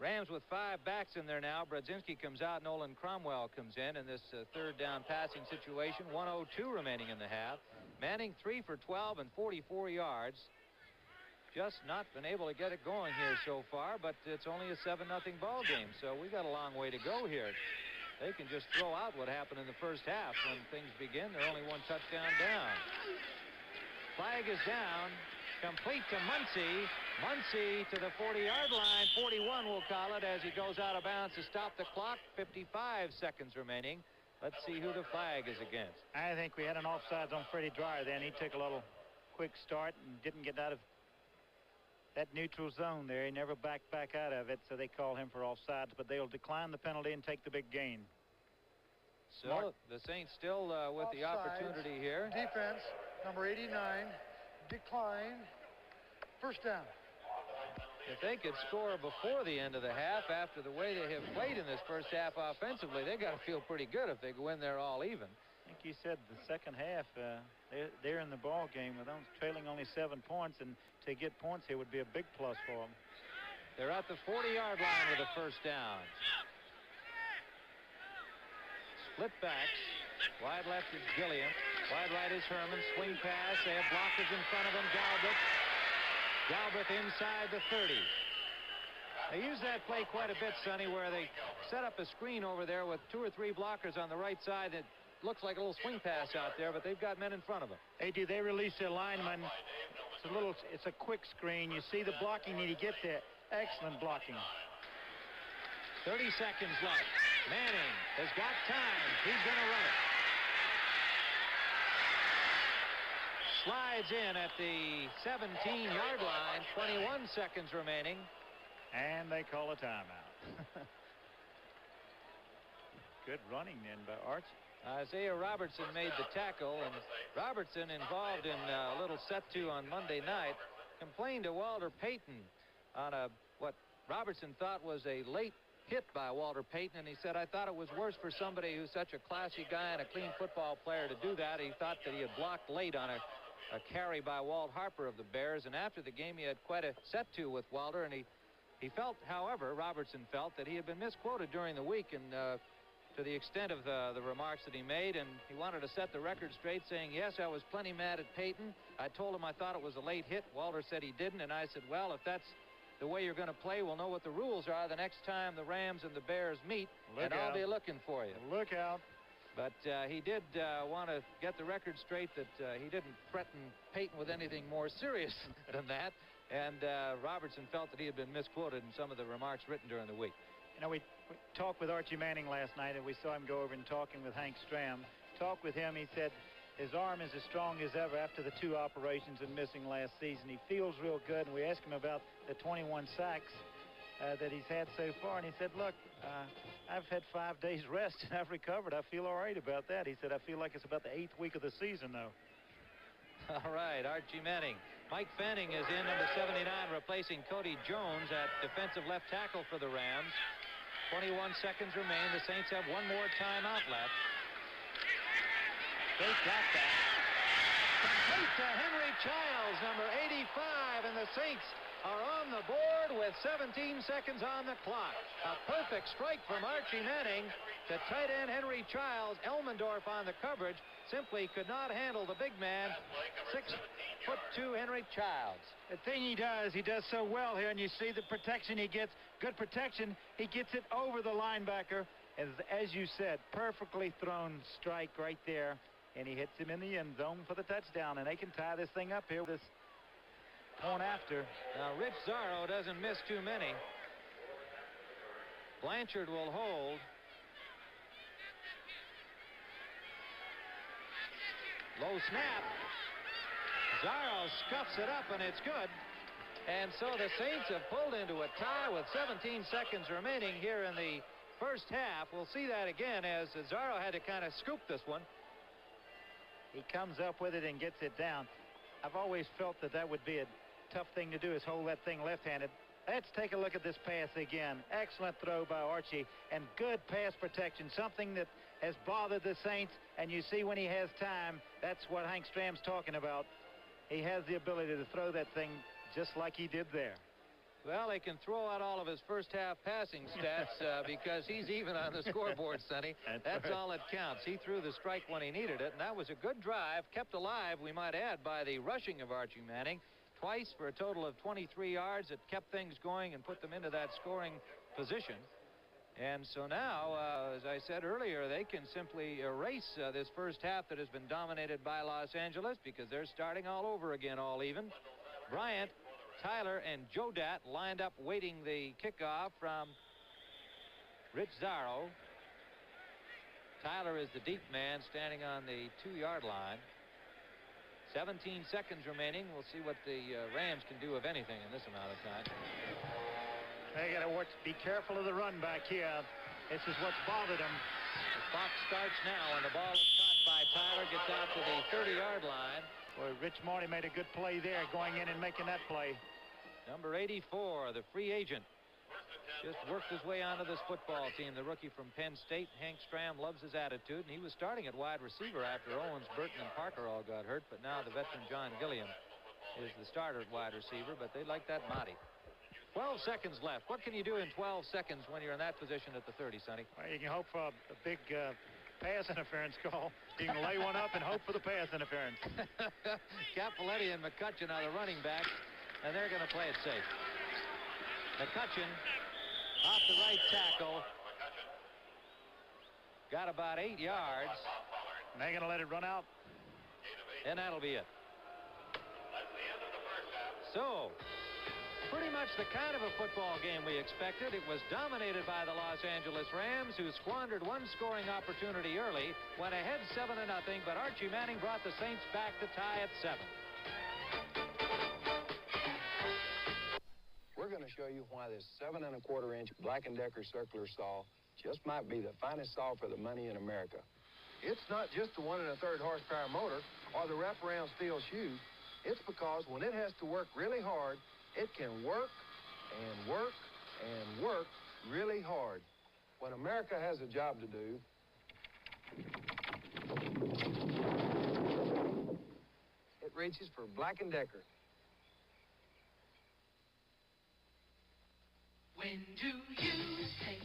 Rams with 5 backs in there now. Brodzinski comes out. Nolan Cromwell comes in this third down passing situation. 1:02 remaining in the half. Manning 3 for 12 and 44 yards. Just not been able to get it going here so far, but it's only a 7-0 ball game, so we got a long way to go here. They can just throw out what happened in the first half. When things begin, they're only 1 touchdown down. Flag is down. Complete to Muncy. Muncy to the 40-yard line. 41 we'll call it as he goes out of bounds to stop the clock. 55 seconds remaining. Let's see who the flag is against. I think we had an offsides on Freddie Dreyer then. He took a little quick start and didn't get out of that neutral zone there. He never backed back out of it, so they call him for offsides, but they'll decline the penalty and take the big gain. So the Saints still with the opportunity here. Defense, number 89, decline. First down. If they could score before the end of the half, after the way they have played in this first half offensively, they got to feel pretty good if they go in there all even. I think you said the second half, they're in the ball game with them trailing only 7 points, and to get points here would be a big plus for them. They're at the 40-yard line with a first down. Split backs. Wide left is Gilliam. Wide right is Herman. Swing pass. They have blockers in front of them. Galbraith. Galbraith inside the 30. They use that play quite a bit, Sonny, where they set up a screen over there with 2 or 3 blockers on the right side. It looks like a little swing pass out there, but they've got men in front of them. They release their lineman. It's a quick screen. You see the blocking need to get there. Excellent blocking. 30 seconds left. Manning has got time. He's going to run it. Slides in at the 17-yard line. 21 seconds remaining. And they call a timeout. Good running then by Archie. Isaiah Robertson made the tackle, and Robertson, involved in a little set-to on Monday night, complained to Walter Payton on what Robertson thought was a late hit by Walter Payton, and he said, I thought it was worse for somebody who's such a classy guy and a clean football player to do that. He thought that he had blocked late on a carry by Walt Harper of the Bears, and after the game he had quite a set-to with Walter, and he felt, however, Robertson felt that he had been misquoted during the week, and to the extent of the remarks that he made, and he wanted to set the record straight, saying, yes, I was plenty mad at Payton. I told him I thought it was a late hit. Walter said he didn't, and I said, well, if that's the way you're going to play, we'll know what the rules are the next time the Rams and the Bears meet, I'll be looking for you. Look out. But he did want to get the record straight that he didn't threaten Payton with anything more serious than that, and Robertson felt that he had been misquoted in some of the remarks written during the week. You know, we talked with Archie Manning last night, and we saw him go over and talking with Hank Stram. Talked with him, he said his arm is as strong as ever after the 2 operations and missing last season. He feels real good, and we asked him about the 21 sacks that he's had so far, and he said, look, I've had 5 days rest, and I've recovered. I feel all right about that. He said, I feel like it's about the 8th week of the season, though. All right, Archie Manning. Mike Fanning is in, number 79, replacing Cody Jones at defensive left tackle for the Rams. 21 seconds remain. The Saints have 1 more timeout left. They got that. Complete to Henry Childs, number 85, and the Saints are on the board with 17 seconds on the clock. A perfect strike from Archie Manning to tight end Henry Childs. Elmendorf on the coverage simply could not handle the big man. 6'2" Henry Childs. The thing he does so well here, and you see the protection he gets. Good protection. He gets it over the linebacker. As you said, perfectly thrown strike right there. And he hits him in the end zone for the touchdown. And they can tie this thing up here with this point after. Now, Rich Zarro doesn't miss too many. Blanchard will hold. Low snap. Zarro scuffs it up, and it's good. And so the Saints have pulled into a tie with 17 seconds remaining here in the first half. We'll see that again as Zarro had to kind of scoop this one. He comes up with it and gets it down. I've always felt that would be a tough thing to do, is hold that thing left-handed. Let's take a look at this pass again. Excellent throw by Archie, and good pass protection, something that has bothered the Saints, and you see when he has time, that's what Hank Stram's talking about. He has the ability to throw that thing just like he did there. Well, they can throw out all of his first half passing stats because he's even on the scoreboard, Sonny. That's all that counts. He threw the strike when he needed it, and that was a good drive, kept alive, we might add, by the rushing of Archie Manning. Twice for a total of 23 yards. It kept things going and put them into that scoring position. And so now, as I said earlier, they can simply erase this first half that has been dominated by Los Angeles, because they're starting all over again, all even. Bryant, Tyler, and Jodat lined up waiting the kickoff from Rich Zarro. Tyler is the deep man standing on the 2-yard line. 17 seconds remaining. We'll see what the Rams can do, if anything, in this amount of time. They got to be careful of the run back here. This is what's bothered them. The clock starts now, and the ball is caught by Tyler, gets out to the 30-yard line. Boy, Rich Marty made a good play there, going in and making that play. Number 84, the free agent. just worked his way onto this football team. The rookie from Penn State, Hank Stram, loves his attitude, and he was starting at wide receiver after Owens, Burton, and Parker all got hurt. But now the veteran John Gilliam is the starter at wide receiver, but they like that Monty. 12 seconds left. What can you do in 12 seconds when you're in that position at the 30, Sonny? Well, you can hope for a big pass interference call. You can lay one up and hope for the pass interference. Capoletti and McCutcheon are the running backs, and they're going to play it safe. McCutcheon off the right tackle. Got about 8 yards. And they're going to let it run out. And that'll be it. So, pretty much the kind of a football game we expected. It was dominated by the Los Angeles Rams, who squandered one scoring opportunity early, went ahead 7-0, but Archie Manning brought the Saints back to tie at 7. We're going to show you why this 7 1/4-inch Black & Decker circular saw just might be the finest saw for the money in America. It's not just the 1 1/3 horsepower motor or the wraparound steel shoe. It's because when it has to work really hard, it can work and work and work really hard. When America has a job to do, it reaches for Black & Decker. When do you say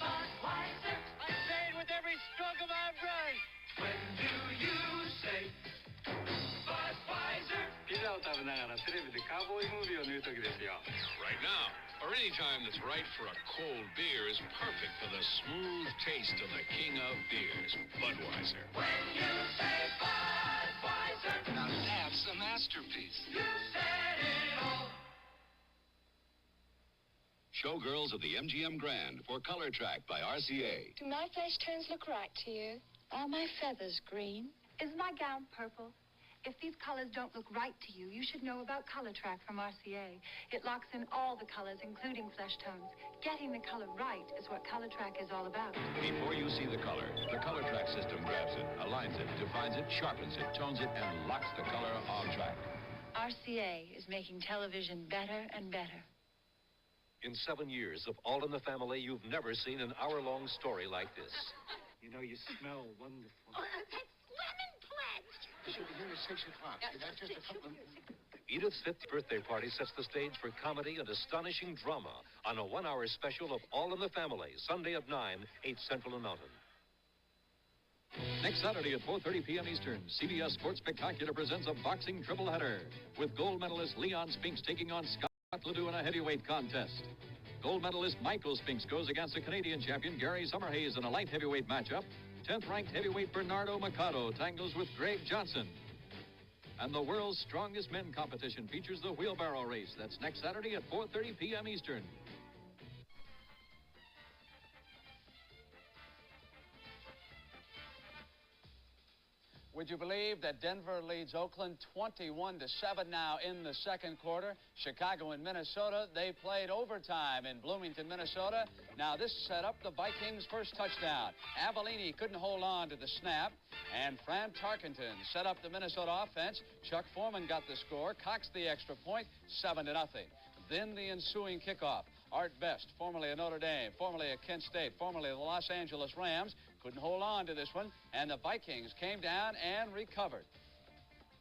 Budweiser? I say it with every stroke of my brush. When do you say Budweiser? ピザを食べながらテレビでカウボーイムービーを見るときですよ。 Right now, or any time that's right for a cold beer is perfect for the smooth taste of the king of beers, Budweiser. When you say Budweiser, Now that's a masterpiece. you said it all. Showgirls of the MGM Grand for Color Track by RCA. Do my flesh tones look right to you? Are my feathers green? Is my gown purple? If these colors don't look right to you, you should know about Color Track from RCA. It locks in all the colors, including flesh tones. Getting the color right is what Color Track is all about. Before you see the Color Track system grabs it, aligns it, defines it, sharpens it, tones it, and locks the color on track. RCA is making television better and better. In 7 years of All in the Family, you've never seen an hour-long story like this. You know, you smell wonderful. Oh, that's lemon pledge. She'll be here at 6 o'clock. That's just a couple of... Edith's 50th birthday party sets the stage for comedy and astonishing drama on a 1-hour special of All in the Family, Sunday at 9, 8 Central and Mountain. Next Saturday at 4:30 p.m. Eastern, CBS Sports Spectacular presents a boxing triple header with gold medalist Leon Spinks taking on Scott Ledoux in a heavyweight contest. Gold medalist Michael Spinks goes against the Canadian champion Gary Summerhays in a light heavyweight matchup. 10th-ranked heavyweight Bernardo Machado tangles with Greg Johnson. And the world's strongest men competition features the wheelbarrow race. That's next Saturday at 4:30 p.m. Eastern. Would you believe that Denver leads Oakland 21-7 now in the second quarter? Chicago and Minnesota, they played overtime in Bloomington, Minnesota. Now this set up the Vikings' first touchdown. Avellini couldn't hold on to the snap, and Fran Tarkenton set up the Minnesota offense. Chuck Foreman got the score, Cox the extra point, 7-0. Then the ensuing kickoff. Art Best, formerly of Notre Dame, formerly of Kent State, formerly of the Los Angeles Rams, couldn't hold on to this one, and the Vikings came down and recovered.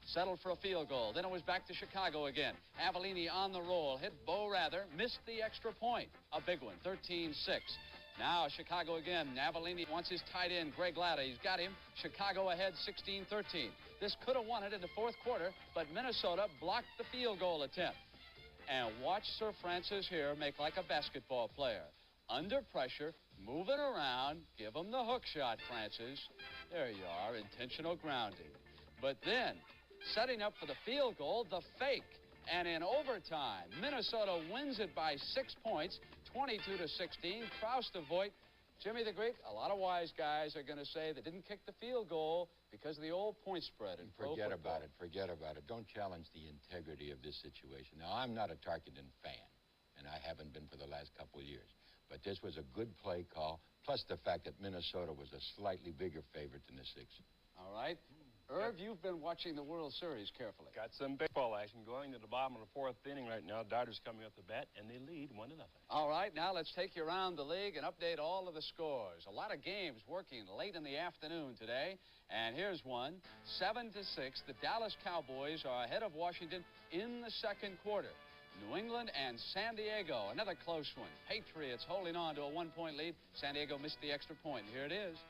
Settled for a field goal. Then it was back to Chicago again. Avellini on the roll, hit Bo Rather, missed the extra point. A big one, 13-6. Now Chicago again. Avellini wants his tight end, Greg Latta. He's got him. Chicago ahead 16-13. This could have won it in the fourth quarter, but Minnesota blocked the field goal attempt. And watch Sir Francis here make like a basketball player. Under pressure, moving around, give him the hook shot, Francis. There you are, intentional grounding. But then, setting up for the field goal, the fake. And in overtime, Minnesota wins it by 6 points, 22-16. Kraus to Voigt. Jimmy the Greek, a lot of wise guys are going to say they didn't kick the field goal because of the old point spread. Forget about it. Don't challenge the integrity of this situation. Now, I'm not a Tarkenton fan, and I haven't been for the last couple of years. But this was a good play call, plus the fact that Minnesota was a slightly bigger favorite than the 6. All right. Irv, you've been watching the World Series carefully. Got some baseball action going to the bottom of the fourth inning right now. Dodgers coming up the bat, and they lead 1-0. All right, now let's take you around the league and update all of the scores. A lot of games working late in the afternoon today, and here's one. 7-6, the Dallas Cowboys are ahead of Washington in the second quarter. New England and San Diego, another close one. Patriots holding on to a one-point lead. San Diego missed the extra point, and here it is.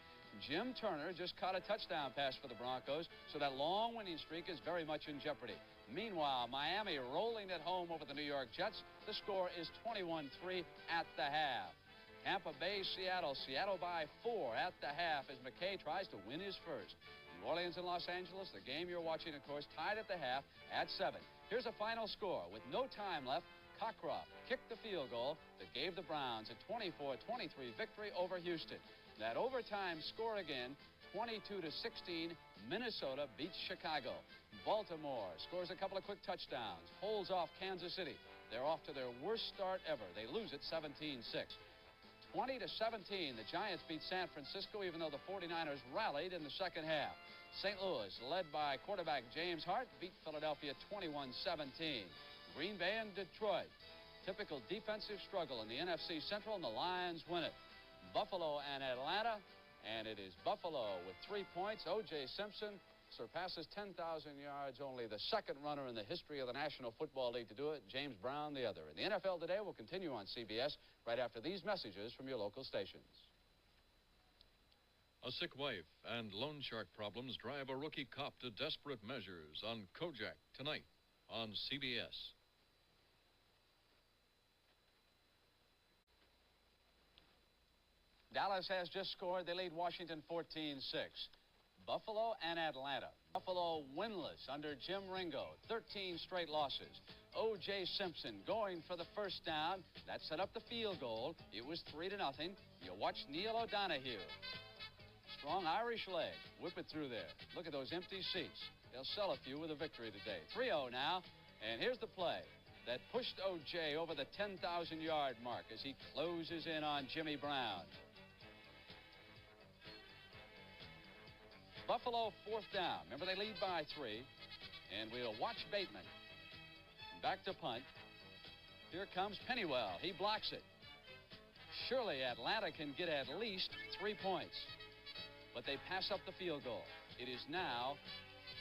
Jim Turner just caught a touchdown pass for the Broncos, so that long winning streak is very much in jeopardy. Meanwhile, Miami rolling at home over the New York Jets. The score is 21-3 at the half. Tampa Bay, Seattle. Seattle by 4 at the half as McKay tries to win his first. New Orleans and Los Angeles, the game you're watching, of course, tied at the half at 7. Here's a final score. With no time left, Cockcroft kicked the field goal that gave the Browns a 24-23 victory over Houston. That overtime score again, 22-16, Minnesota beats Chicago. Baltimore scores a couple of quick touchdowns, holds off Kansas City. They're off to their worst start ever. They lose it 17-6. 20-17, the Giants beat San Francisco, even though the 49ers rallied in the second half. St. Louis, led by quarterback James Hart, beat Philadelphia 21-17. Green Bay and Detroit, typical defensive struggle in the NFC Central, and the Lions win it. Buffalo and Atlanta, and it is Buffalo with 3 points. O.J. Simpson surpasses 10,000 yards, only the second runner in the history of the National Football League to do it. James Brown the other. And the NFL Today will continue on CBS right after these messages from your local stations. A sick wife and loan shark problems drive a rookie cop to desperate measures on Kojak tonight on CBS. Dallas has just scored. They lead Washington 14-6. Buffalo and Atlanta. Buffalo winless under Jim Ringo. 13 straight losses. O.J. Simpson going for the first down. That set up the field goal. It was 3-0. You watch Neil O'Donohue. Strong Irish leg. Whip it through there. Look at those empty seats. They'll sell a few with a victory today. 3-0 now. And here's the play that pushed O.J. over the 10,000-yard mark as he closes in on Jimmy Brown. Buffalo fourth down. Remember, they lead by 3. And we'll watch Bateman. Back to punt. Here comes Pennywell. He blocks it. Surely Atlanta can get at least 3 points. But they pass up the field goal. It is now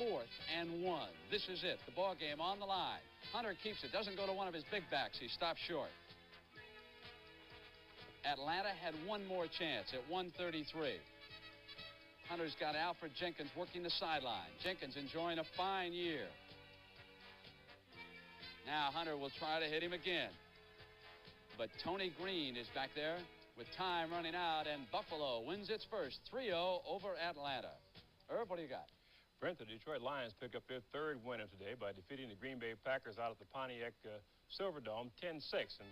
4th and 1. This is it. The ball game on the line. Hunter keeps it. Doesn't go to one of his big backs. He stops short. Atlanta had one more chance at 1:33. Hunter's got Alfred Jenkins working the sideline. Jenkins enjoying a fine year. Now Hunter will try to hit him again. But Tony Green is back there with time running out, and Buffalo wins its first 3-0 over Atlanta. Herb, what do you got? Brent, the Detroit Lions pick up their third win of today by defeating the Green Bay Packers out at the Pontiac Silverdome 10-6. And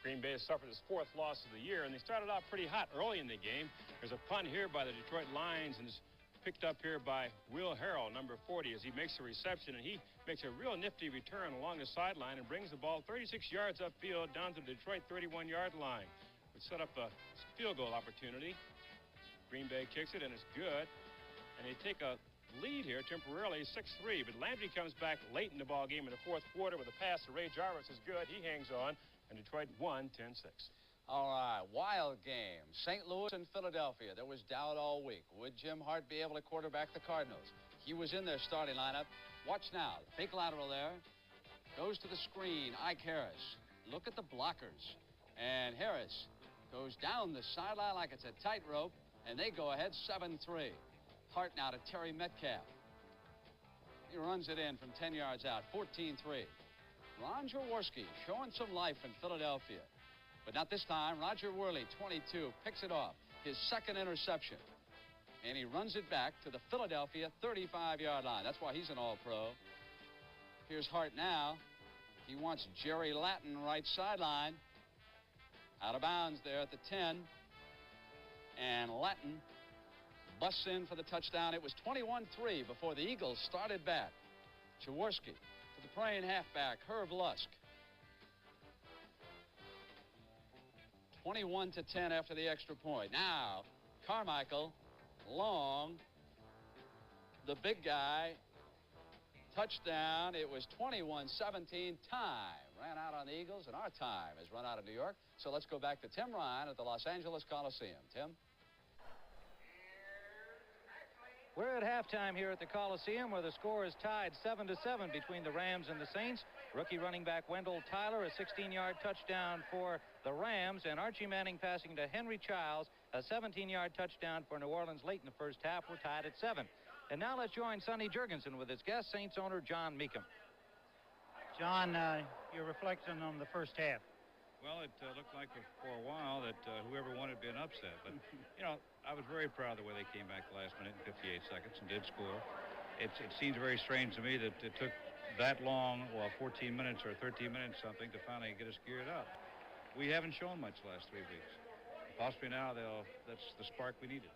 Green Bay has suffered its 4th loss of the year, and they started out pretty hot early in the game. There's a punt here by the Detroit Lions, and it's picked up here by Will Harrell, number 40, as he makes a reception, and he makes a real nifty return along the sideline and brings the ball 36 yards upfield down to the Detroit 31-yard line, which set up a field goal opportunity. Green Bay kicks it, and it's good, and they take a lead here temporarily, 6-3, but Landry comes back late in the ball game in the 4th quarter with a pass to Ray Jarvis is good. He hangs on, and Detroit won 10-6. All right, wild game. St. Louis and Philadelphia. There was doubt all week. Would Jim Hart be able to quarterback the Cardinals? He was in their starting lineup. Watch now. Big lateral there. Goes to the screen. Ike Harris. Look at the blockers. And Harris goes down the sideline like it's a tightrope, and they go ahead 7-3. Hart now to Terry Metcalf. He runs it in from 10 yards out, 14-3. Ron Jaworski showing some life in Philadelphia. But not this time. Roger Worley, 22, picks it off. His second interception. And he runs it back to the Philadelphia 35-yard line. That's why he's an all-pro. Here's Hart now. He wants Jerry Latin right sideline. Out of bounds there at the 10. And Latin busts in for the touchdown. It was 21-3 before the Eagles started back. Jaworski to the praying halfback, Herb Lusk. 21-10 after the extra point. Now, Carmichael, long, the big guy. Touchdown. It was 21-17. Time ran out on the Eagles, and our time has run out of New York. So let's go back to Tim Ryan at the Los Angeles Coliseum. Tim? We're at halftime here at the Coliseum, where the score is tied 7-7 between the Rams and the Saints. Rookie running back Wendell Tyler, a 16-yard touchdown for the Rams, and Archie Manning passing to Henry Childs, a 17-yard touchdown for New Orleans late in the first half. We're tied at 7. And now let's join Sonny Jurgensen with his guest, Saints owner John Mecom. John, your reflection on the first half. Well, it looked like for a while that whoever won it would be an upset. But, you know, I was very proud of the way they came back the last minute and 58 seconds and did score. It seems very strange to me that it took that long, well, 14 minutes or 13 minutes something, to finally get us geared up. We haven't shown much the last 3 weeks. Possibly now that's the spark we needed.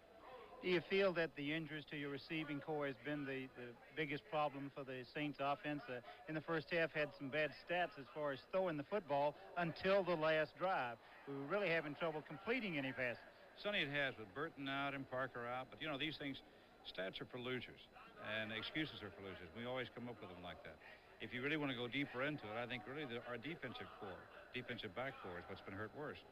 Do you feel that the injuries to your receiving corps has been the biggest problem for the Saints offense? In the first half, had some bad stats as far as throwing the football until the last drive. We were really having trouble completing any passes. Sonny, it has, with Burton out and Parker out. But, you know, these things, stats are for losers, and excuses are for losers. We always come up with them like that. If you really want to go deeper into it, I think really our defensive back core is what's been hurt worse.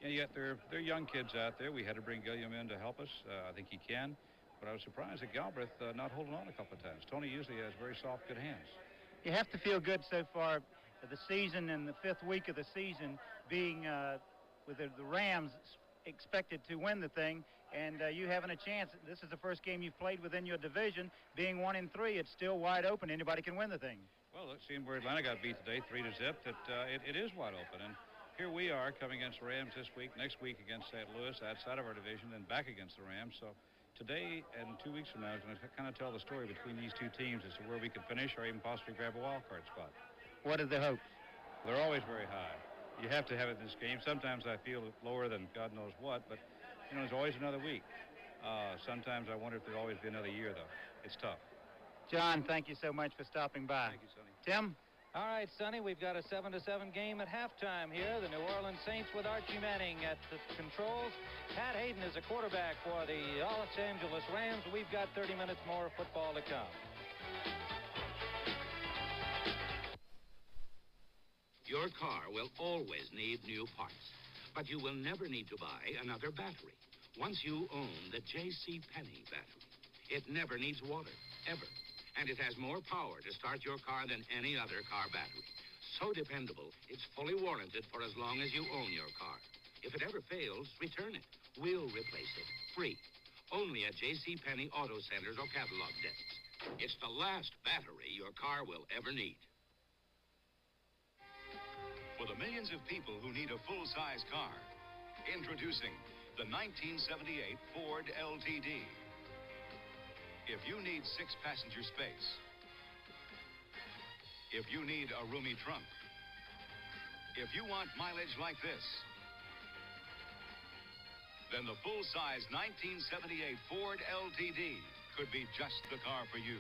And yet there are young kids out there. We had to bring Gilliam in to help us. I think he can. But I was surprised at Galbraith not holding on a couple of times. Tony usually has very soft, good hands. You have to feel good so far. The season and the 5th week of the season being with the Rams expected to win the thing, and you having a chance. This is the first game you've played within your division. Being 1-3, it's still wide open. Anybody can win the thing. Well, seeing where Atlanta got beat today, 3-0, that it is wide open. And here we are coming against the Rams this week, next week against St. Louis, outside of our division, then back against the Rams. So today and 2 weeks from now is going to kind of tell the story between these two teams as to where we could finish or even possibly grab a wild card spot. What are the hopes? They're always very high. You have to have it in this game. Sometimes I feel lower than God knows what, but, you know, there's always another week. Sometimes I wonder if there'll always be another year, though. It's tough. John, thank you so much for stopping by. Thank you, Sonny. Tim? All right, Sonny, we've got a 7-7 game at halftime here. The New Orleans Saints with Archie Manning at the controls. Pat Hayden is a quarterback for the Los Angeles Rams. We've got 30 minutes more of football to come. Your car will always need new parts, but you will never need to buy another battery. Once you own the J.C. Penney battery, it never needs water, ever. And it has more power to start your car than any other car battery. So dependable, it's fully warranted for as long as you own your car. If it ever fails, return it. We'll replace it, free. Only at J.C. Penney auto centers or catalog desks. It's the last battery your car will ever need. For the millions of people who need a full-size car, introducing the 1978 Ford LTD. If you need 6-passenger space, if you need a roomy trunk, if you want mileage like this, then the full-size 1978 Ford LTD could be just the car for you.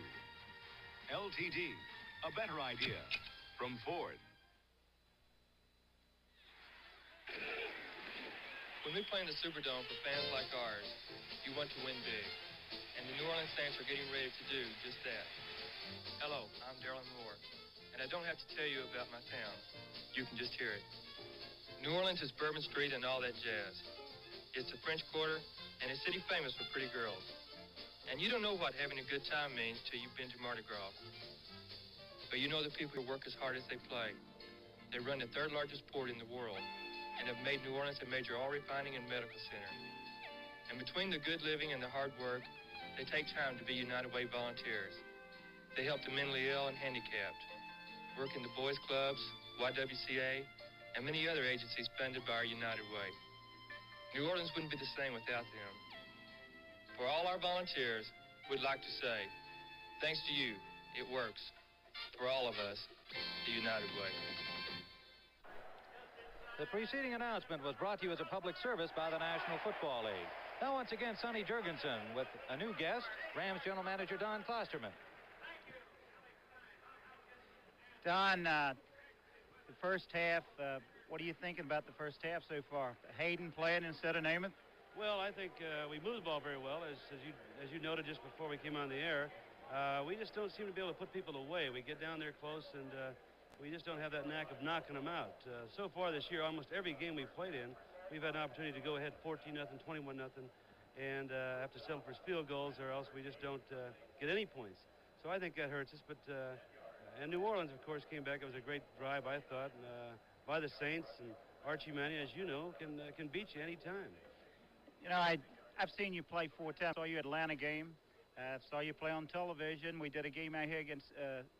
LTD, a better idea from Ford. When we play in the Superdome for fans like ours, you want to win big. And the New Orleans Saints are getting ready to do just that. Hello, I'm Darylyn Moore, and I don't have to tell you about my town. You can just hear it. New Orleans is Bourbon Street and all that jazz. It's a French Quarter, and a city famous for pretty girls. And you don't know what having a good time means till you've been to Mardi Gras. But you know the people who work as hard as they play. They run the 3rd largest port in the world, and have made New Orleans a major oil refining and medical center. And between the good living and the hard work, they take time to be United Way volunteers. They help the mentally ill and handicapped, work in the boys clubs, YWCA, and many other agencies funded by our United Way. New Orleans wouldn't be the same without them. For all our volunteers, we'd like to say, thanks to you, it works. For all of us, the United Way. The preceding announcement was brought to you as a public service by the National Football League. Now, once again, Sonny Jurgensen with a new guest, Rams General Manager Don Klosterman. Don, the first half, what are you thinking about the first half so far? Hayden playing instead of Namath? Well, I think we moved the ball very well, as you noted just before we came on the air. We just don't seem to be able to put people away. We get down there close, and we just don't have that knack of knocking them out. So far this year, almost every game we've played in, we've had an opportunity to go ahead 14-0, 21-0, and have to settle for field goals, or else we just don't get any points. So I think that hurts us. But and New Orleans, of course, came back. It was a great drive, I thought, by the Saints. And Archie Manning, as you know, can beat you any time. You know, I've seen you play 4 times. I saw you at Atlanta game. Saw you play on television. We did a game out here against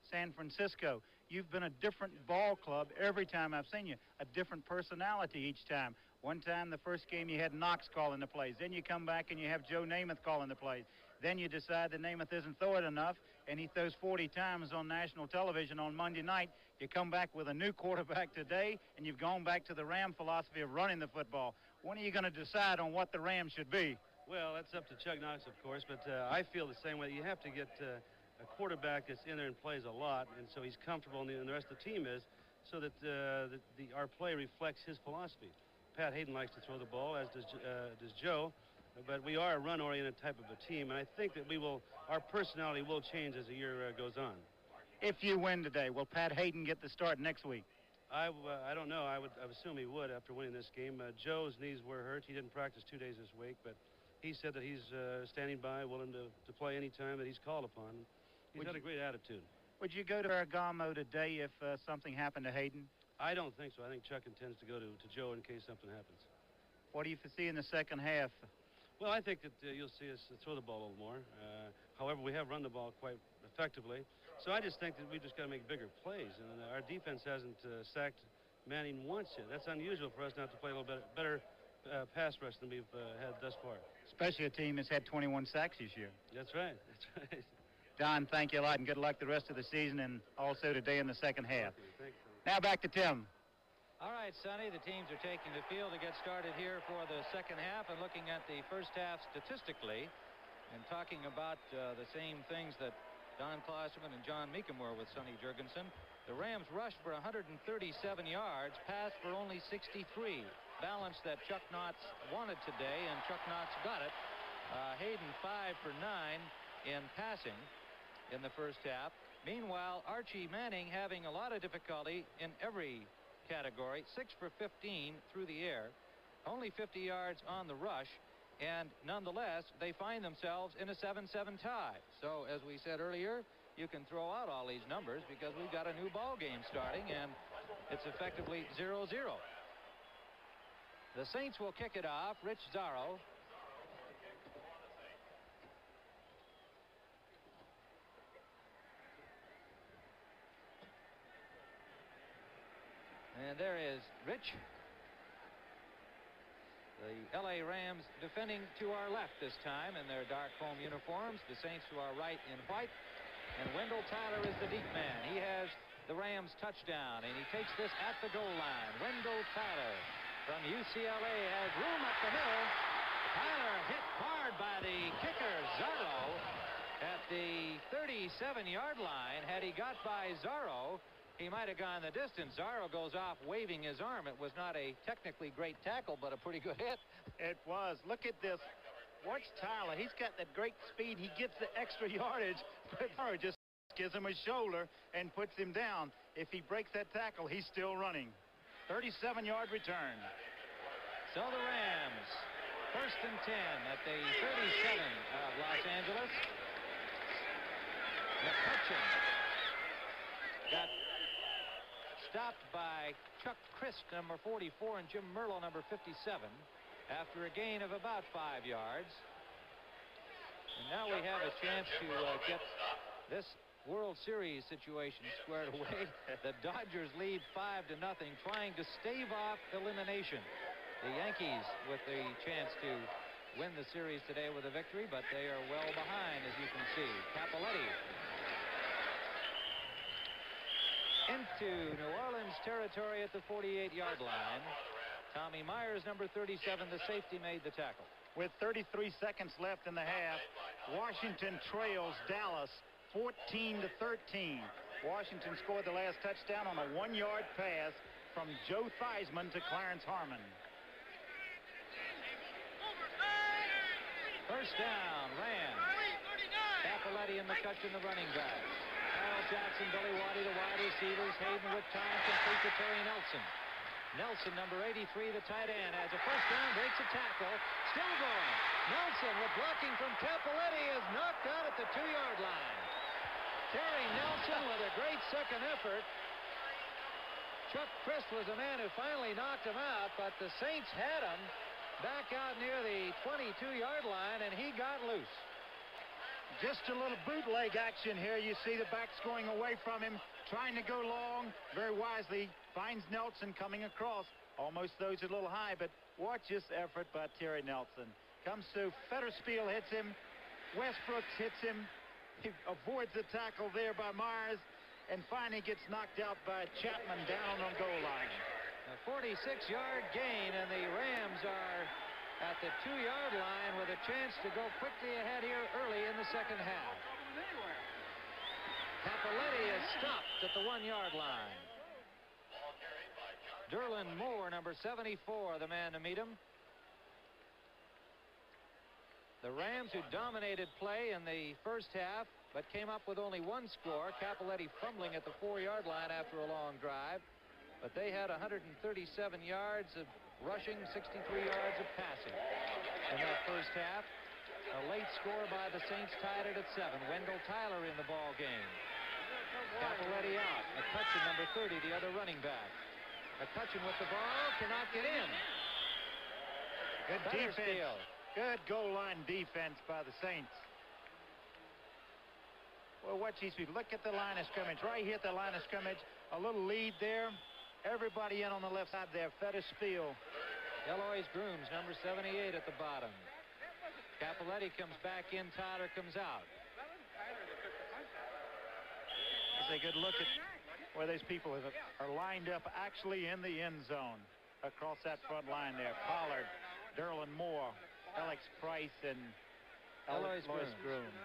San Francisco. You've been a different ball club every time I've seen you, a different personality each time. One time, the first game, you had Knox calling the plays. Then you come back and you have Joe Namath calling the plays. Then you decide that Namath isn't throwing enough, and he throws 40 times on national television on Monday night. You come back with a new quarterback today, and you've gone back to the Ram philosophy of running the football. When are you going to decide on what the Rams should be? Well, that's up to Chuck Knox, of course, but I feel the same way. You have to get a quarterback that's in there and plays a lot, and so he's comfortable, and the rest of the team is, so that our play reflects his philosophy. Pat Hayden likes to throw the ball, as does Joe, but we are a run-oriented type of a team, and I think that our personality will change as the year goes on. If you win today, will Pat Hayden get the start next week? I don't know. I would assume he would after winning this game. Joe's knees were hurt. He didn't practice 2 days this week, but he said that he's standing by, willing to play any time that he's called upon. He's got a great attitude. Would you go to Bergamo today if something happened to Hayden? I don't think so. I think Chuck intends to go to Joe in case something happens. What do you foresee in the second half? Well, I think that you'll see us throw the ball a little more. However, we have run the ball quite effectively. So I just think that we just got to make bigger plays. And our defense hasn't sacked Manning once yet. That's unusual for us not to play a little bit better pass rush than we've had thus far. Especially a team that's had 21 sacks this year. That's right. That's right. Don, thank you a lot, and good luck the rest of the season and also today in the second half. Thanks. Now back to Tim. All right, Sonny, the teams are taking the field to get started here for the second half, and looking at the first half statistically and talking about the same things that Don Klosterman and John Meekum were with Sonny Jurgensen. The Rams rushed for 137 yards, passed for only 63. Balance that Chuck Knox wanted today, and Chuck Knox got it. Hayden 5 for 9 in passing in the first half. Meanwhile, Archie Manning having a lot of difficulty in every category. 6 for 15 through the air, only 50 yards on the rush, and nonetheless they find themselves in a 7-7 tie. So as we said earlier, you can throw out all these numbers because we've got a new ball game starting, and it's effectively 0-0. The Saints will kick it off. Rich Zarro. And there is Rich. The L.A. Rams defending to our left this time in their dark foam uniforms. The Saints to our right in white. And Wendell Tyler is the deep man. He has the Rams touchdown, and he takes this at the goal line. Wendell Tyler from UCLA has room up the middle. Tyler hit hard by the kicker, Zarro, at the 37-yard line. Had he got by Zarro, he might have gone the distance. Zarro goes off waving his arm. It was not a technically great tackle, but a pretty good hit. It was. Look at this. Watch Tyler. He's got that great speed. He gets the extra yardage, but Zarro just gives him a shoulder and puts him down. If he breaks that tackle, he's still running. 37-yard return. So the Rams, 1st and 10 at the 37 of Los Angeles. McCutcheon got stopped by Chuck Christ, number 44, and Jim Merlo, number 57, after a gain of about 5 yards. And now we have a chance to get this World Series situation squared away. The Dodgers lead 5-0, trying to stave off elimination. The Yankees with the chance to win the series today with a victory, but they are well behind, as you can see. Capoletti into New Orleans territory at the 48-yard line. Tommy Myers, number 37, the safety, made the tackle. With 33 seconds left in the half, Washington trails Dallas 14-13. Washington scored the last touchdown on a 1-yard pass from Joe Theismann to Clarence Harmon. First down, Rams. Capoletti and McCutcheon, the running backs. Harold Jackson, Billy Waddy, the wide receivers. Hayden with time, complete to Terry Nelson. Nelson, number 83, the tight end, has a first down, breaks a tackle, still going. Nelson, with blocking from Capoletti, is knocked out at the 2-yard line. Terry Nelson with a great second effort. Chuck Christ was the man who finally knocked him out, but the Saints had him back out near the 22-yard line, and he got loose. Just a little bootleg action here. You see the backs going away from him, trying to go long. Very wisely finds Nelson coming across. Almost throws it a little high, but watch this effort by Terry Nelson. Comes through. Fetterspiel hits him. Westbrooks hits him. He avoids the tackle there by Myers, and finally gets knocked out by Chapman down on goal line. A 46-yard gain, and the Rams are at the 2-yard line with a chance to go quickly ahead here early in the second half. Capoletti is stopped at the 1-yard line. Derlin Moore, number 74, the man to meet him. The Rams, who dominated play in the first half, but came up with only one score. Capoletti fumbling at the 4-yard line after a long drive. But they had 137 yards of rushing, 63 yards of passing in that first half. A late score by the Saints tied it at 7. Wendell Tyler in the ball game. Capoletti out. McCutcheon, number 30, the other running back. McCutcheon with the ball, cannot get in. Good defense. Good goal line defense by the Saints. Well, watch these people. Look at the line of scrimmage. Right here at the line of scrimmage. A little lead there. Everybody in on the left side there. Fetterspiel. Eloise Grooms, number 78 at the bottom. Capoletti comes back in. Tyler comes out. That's a good look at where those people are lined up actually in the end zone across that front line there. Pollard, Derlin Moore, Alex Price, and Eloise Grooms.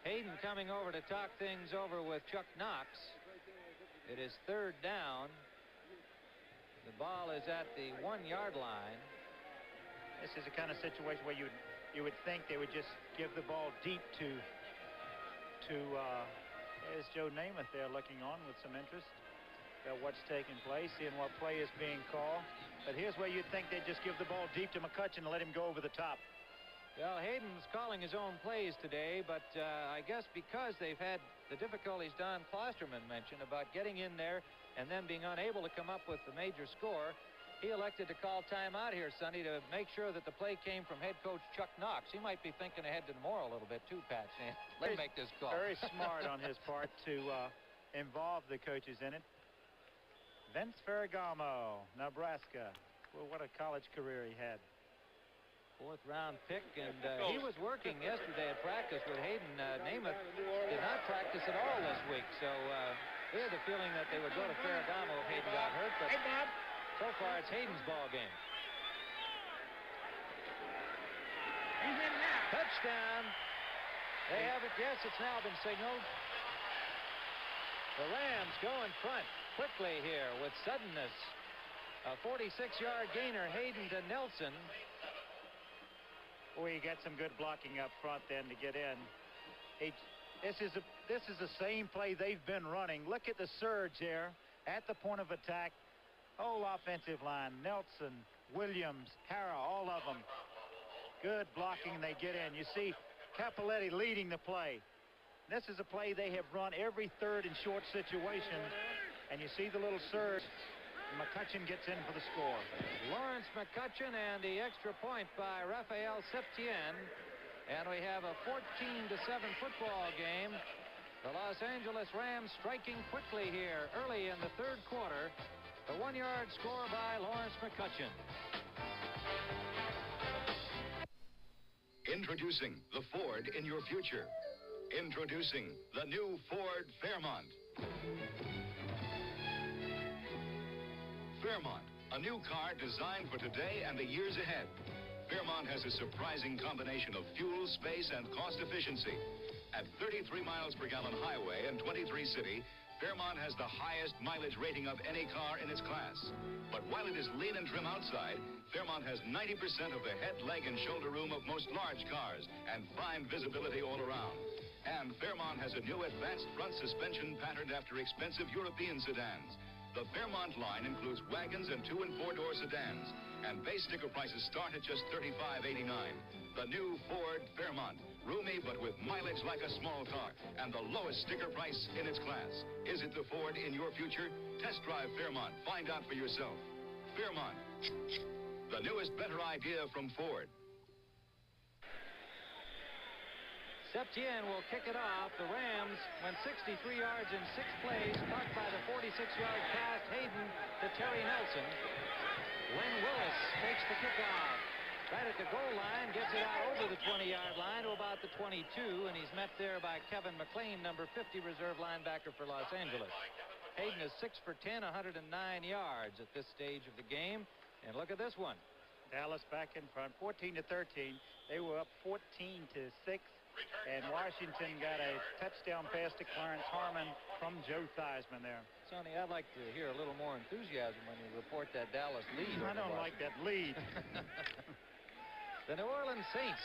Hayden coming over to talk things over with Chuck Knox. It is 3rd down. The ball is at the 1-yard line. This is the kind of situation where you would think they would just give the ball deep to there's Joe Namath there looking on with some interest at what's taking place, seeing what play is being called. But here's where you'd think they'd just give the ball deep to McCutcheon and let him go over the top. Well, Hayden's calling his own plays today, but I guess because they've had the difficulties Don Klosterman mentioned about getting in there and then being unable to come up with the major score, he elected to call timeout here Sunday to make sure that the play came from head coach Chuck Knox. He might be thinking ahead to tomorrow a little bit too, Pat. Let him make this call. Very smart on his part to involve the coaches in it. Vince Ferragamo, Nebraska. Well, what a college career he had. 4th round pick, and he was working yesterday at practice with Hayden. Namath did not practice at all this week, so we had the feeling that they would go to Ferragamo if Hayden got hurt, but so far it's Hayden's ball game. Touchdown. They have it. Yes, it's now been signaled. The Rams go in front quickly here with suddenness. A 46-yard gainer, Hayden to Nelson. Boy, you got some good blocking up front then to get in. This is the same play they've been running. Look at the surge there at the point of attack. Whole offensive line. Nelson, Williams, Hara, all of them. Good blocking, and they get in. You see Capoletti leading the play. This is a play they have run every 3rd and short situation. And you see the little surge. McCutcheon gets in for the score. Lawrence McCutcheon and the extra point by Raphael Septien. And we have a 14-7 football game. The Los Angeles Rams striking quickly here early in the 3rd quarter. The 1-yard score by Lawrence McCutcheon. Introducing the Ford in your future. Introducing the new Ford Fairmont. Fairmont, a new car designed for today and the years ahead. Fairmont has a surprising combination of fuel, space, and cost efficiency. At 33 miles per gallon highway and 23 city, Fairmont has the highest mileage rating of any car in its class. But while it is lean and trim outside, Fairmont has 90% of the head, leg, and shoulder room of most large cars and fine visibility all around. And Fairmont has a new advanced front suspension patterned after expensive European sedans. The Fairmont line includes wagons and 2- and 4-door sedans, and base sticker prices start at just $35.89. The new Ford Fairmont, roomy but with mileage like a small car, and the lowest sticker price in its class. Is it the Ford in your future? Test drive Fairmont. Find out for yourself. Fairmont, the newest, better idea from Ford. Septien will kick it off. The Rams went 63 yards in 6 plays, caught by the 46-yard pass. Hayden to Terry Nelson. Len Willis takes the kickoff. Right at the goal line, gets it out over the 20-yard line to about the 22, and he's met there by Kevin McLean, number 50 reserve linebacker for Los Angeles. Hayden is 6 for 10, 109 yards at this stage of the game. And look at this one. Dallas back in front, 14-13. They were up 14-6. And Washington got a touchdown pass to Clarence Harmon from Joe Theismann there. Sonny, I'd like to hear a little more enthusiasm when you report that Dallas lead. I don't like that lead. The New Orleans Saints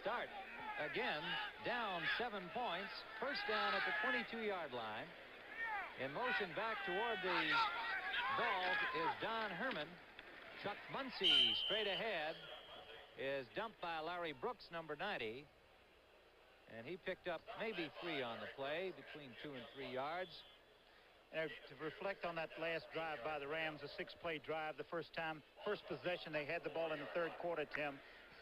start again down 7 points. First down at the 22-yard line. In motion back toward the ball is Don Herman. Chuck Muncie straight ahead is dumped by Larry Brooks, number 90. And he picked up maybe 3 on the play, between 2 and 3 yards. To reflect on that last drive by the Rams, a 6-play drive, the first possession they had the ball in the third quarter, Tim.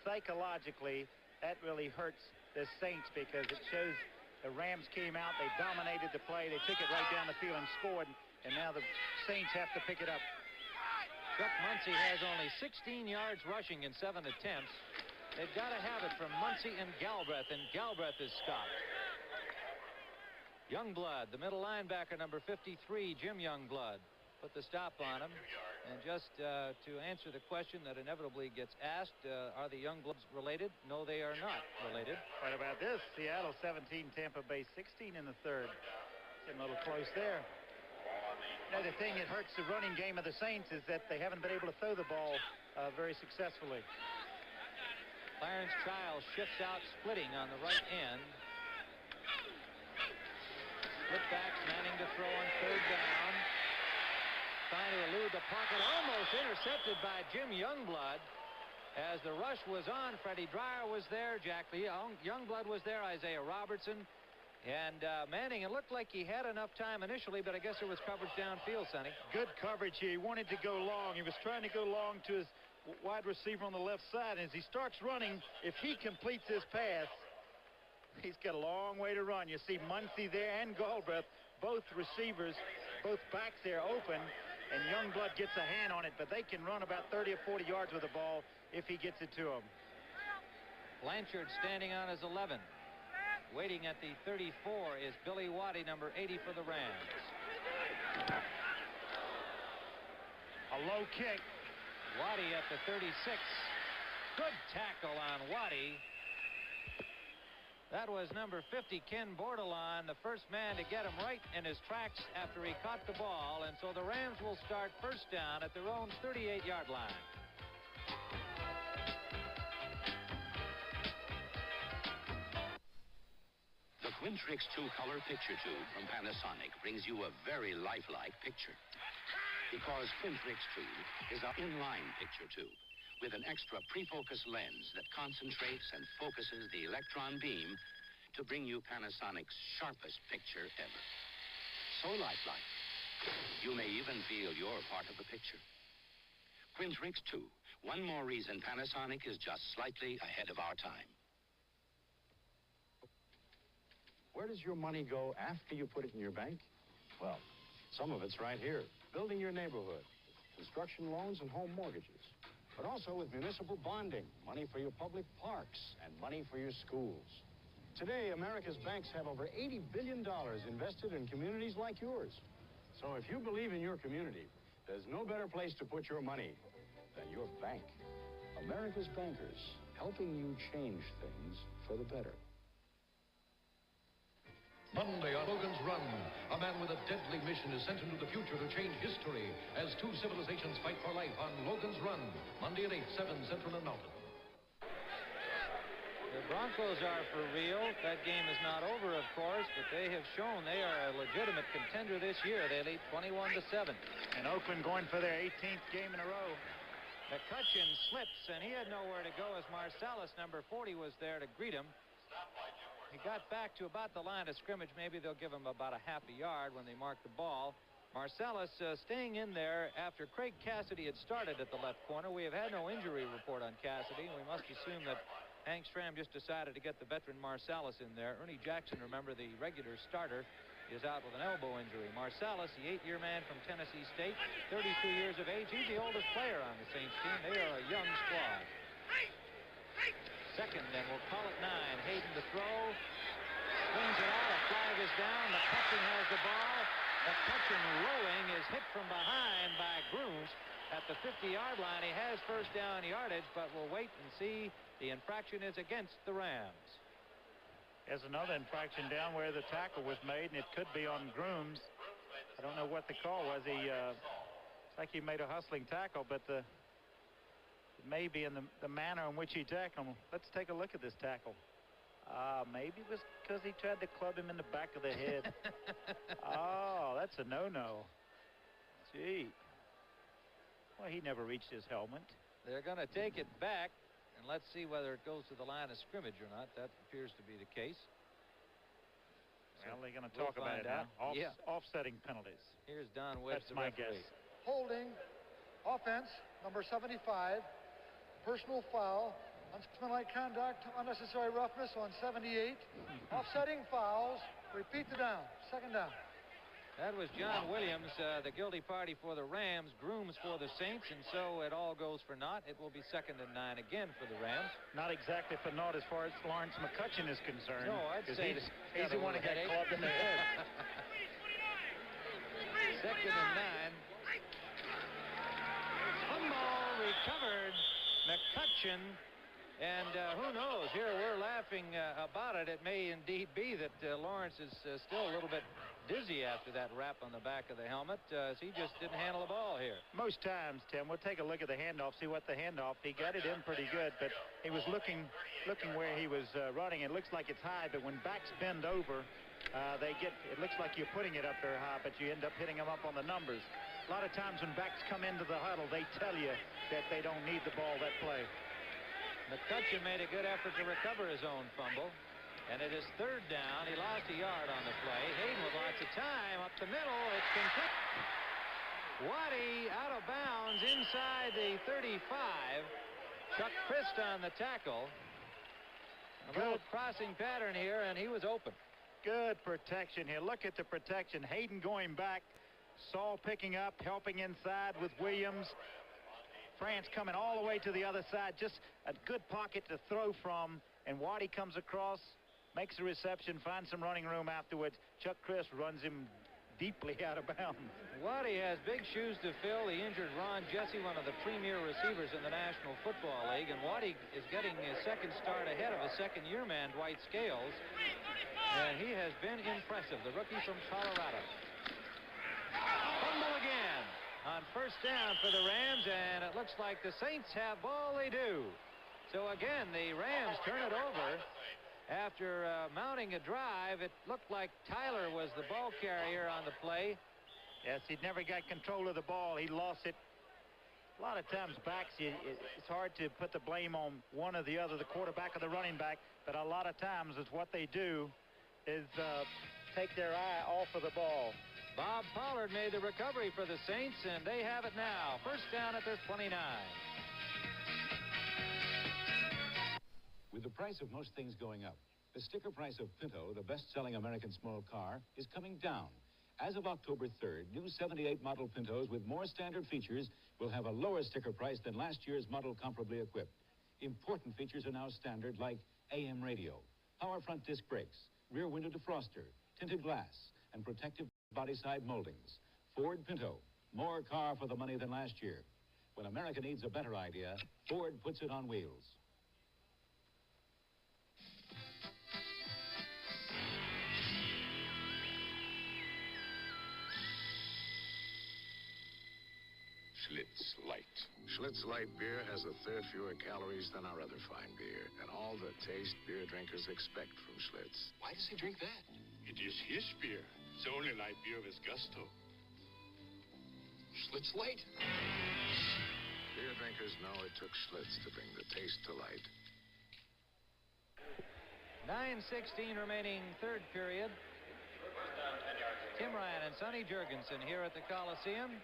Psychologically, that really hurts the Saints because it shows the Rams came out, they dominated the play, they took it right down the field and scored, and now the Saints have to pick it up. Chuck Muncie has only 16 yards rushing in 7 attempts. They've got to have it from Muncie and Galbraith is stopped. Youngblood, the middle linebacker, number 53, Jim Youngblood, put the stop on him. And just to answer the question that inevitably gets asked, are the Youngbloods related? No, they are not related. What about this? Seattle 17, Tampa Bay 16 in the third. Getting a little close there. Now, the thing that hurts the running game of the Saints is that they haven't been able to throw the ball very successfully. Clarence Childs shifts out, splitting on the right end. Split backs, Manning to throw on third down. Trying to elude the pocket, almost intercepted by Jim Youngblood. As the rush was on, Freddie Dreyer was there, Jack Youngblood was there, Isaiah Robertson, and Manning. It looked like he had enough time initially, but I guess there was coverage downfield, Sonny. Good coverage here. He wanted to go long. He was trying to go long to his wide receiver on the left side. As he starts running, if he completes his pass, he's got a long way to run. You see Muncie there and Galbraith, both receivers, both backs there open, and Youngblood gets a hand on it, but they can run about 30 or 40 yards with the ball if he gets it to them. Blanchard standing on his 11. Waiting at the 34 is Billy Waddy, number 80 for the Rams. A low kick. Waddy at the 36. Good tackle on Waddy. That was number 50, Ken Bordelon, the first man to get him right in his tracks after he caught the ball. And so the Rams will start first down at their own 38-yard line. The Quintrix 2-color picture tube from Panasonic brings you a very lifelike picture. Because Quintrix tube is an inline picture tube with an extra pre-focus lens that concentrates and focuses the electron beam to bring you Panasonic's sharpest picture ever. So lifelike, you may even feel you're part of the picture. Quintrix 2, one more reason Panasonic is just slightly ahead of our time. Where does your money go after you put it in your bank? Well, some of it's right here. Building your neighborhood, construction loans and home mortgages, but also with municipal bonding, money for your public parks, and money for your schools. Today, America's banks have over $80 billion invested in communities like yours. So if you believe in your community, there's no better place to put your money than your bank. America's bankers, helping you change things for the better. Monday on Hogan's Run. A man with a deadly mission is sent into the future to change history as two civilizations fight for life on Logan's Run. Monday at 8, 7 Central and Mountain. The Broncos are for real. That game is not over, of course, but they have shown they are a legitimate contender this year. They lead 21-7. And Oakland going for their 18th game in a row. McCutcheon slips, and he had nowhere to go as Marsalis, number 40, was there to greet him. He got back to about the line of scrimmage. Maybe they'll give him about a half a yard when they mark the ball. Marsalis staying in there after Craig Cassidy had started at the left corner. We have had no injury report on Cassidy, and we must assume that Hank Stram just decided to get the veteran Marsalis in there. Ernie Jackson, remember, the regular starter, is out with an elbow injury. Marsalis, the 8-year man from Tennessee State, 32 years of age. He's the oldest player on the Saints team. They are a young squad. Second, then we'll call it 9. Hayden to throw. Swings it out. A flag is down. McCutcheon has the ball. McCutcheon rolling is hit from behind by Grooms at the 50-yard line. He has first down yardage, but we'll wait and see. The infraction is against the Rams. There's another infraction down where the tackle was made, and it could be on Grooms. I don't know what the call was. It's like he made a hustling tackle, but it may be in the manner in which he tackled him. Let's take a look at this tackle. Maybe it was because he tried to club him in the back of the head. Oh, that's a no-no. Gee. Well, he never reached his helmet. They're going to take it back, and let's see whether it goes to the line of scrimmage or not. That appears to be the case. Well, they're going to talk about it now. Offsetting penalties. Here's Don Webb. That's my guess. Holding, offense, number 75, personal foul, unsportsmanlike conduct, unnecessary roughness on 78, offsetting fouls, repeat the down, second down. That was John Williams, the guilty party for the Rams, Grooms for the Saints, and so it all goes for naught. It will be 2nd and 9 again for the Rams. Not exactly for naught as far as Lawrence McCutcheon is concerned. No, I'd say he's the one that got clubbed in the head. 2nd and 9. Fumble recovered. McCutcheon. And who knows? Here we're laughing about it. It may indeed be that Lawrence is still a little bit dizzy after that wrap on the back of the helmet. He just didn't handle the ball here. Most times, Tim, we'll take a look at the handoff, see what the handoff. He got it in pretty good, but he was looking where he was running. It looks like it's high, but when backs bend over, it looks like you're putting it up there high, but you end up hitting them up on the numbers. A lot of times when backs come into the huddle, they tell you that they don't need the ball that play. McCutcheon made a good effort to recover his own fumble. And it is 3rd down. He lost a yard on the play. Hayden with lots of time up the middle. It's complete. Waddy out of bounds inside the 35. Chuck Christ on the tackle. A little crossing pattern here, and he was open. Good protection here. Look at the protection. Hayden going back. Saul picking up, helping inside with Williams. France coming all the way to the other side. Just a good pocket to throw from. And Waddy comes across, makes a reception, finds some running room afterwards. Chuck Christ runs him deeply out of bounds. Waddy has big shoes to fill. The injured Ron Jesse, one of the premier receivers in the National Football League. And Waddy is getting his second start ahead of his second-year man, Dwight Scales. And he has been impressive, the rookie from Colorado. Fumble again on 1st down for the Rams, and it looks like the Saints have ball. They do. So again, the Rams turn it over. After mounting a drive, it looked like Tyler was the ball carrier on the play. Yes, he never got control of the ball. He lost it. A lot of times backs, it's hard to put the blame on one or the other, the quarterback or the running back, but a lot of times it's what they do is take their eye off of the ball. Bob Pollard made the recovery for the Saints, and they have it now. 1st down at their 29. With the price of most things going up, the sticker price of Pinto, the best-selling American small car, is coming down. As of October 3rd, new 78 model Pintos with more standard features will have a lower sticker price than last year's model comparably equipped. Important features are now standard, like AM radio, power front disc brakes, rear window defroster, tinted glass, and protective body side moldings. Ford Pinto, more car for the money than last year. When America needs a better idea, Ford puts it on wheels. Schlitz Light. Schlitz Light beer has a third fewer calories than our other fine beer, and all the taste beer drinkers expect from Schlitz. Why does he drink that? It is his beer. It's the only light beer of his gusto. Schlitz Light. Beer drinkers know it took Schlitz to bring the taste to light. 9:16 remaining third period. Tim Ryan and Sonny Jurgensen here at the Coliseum.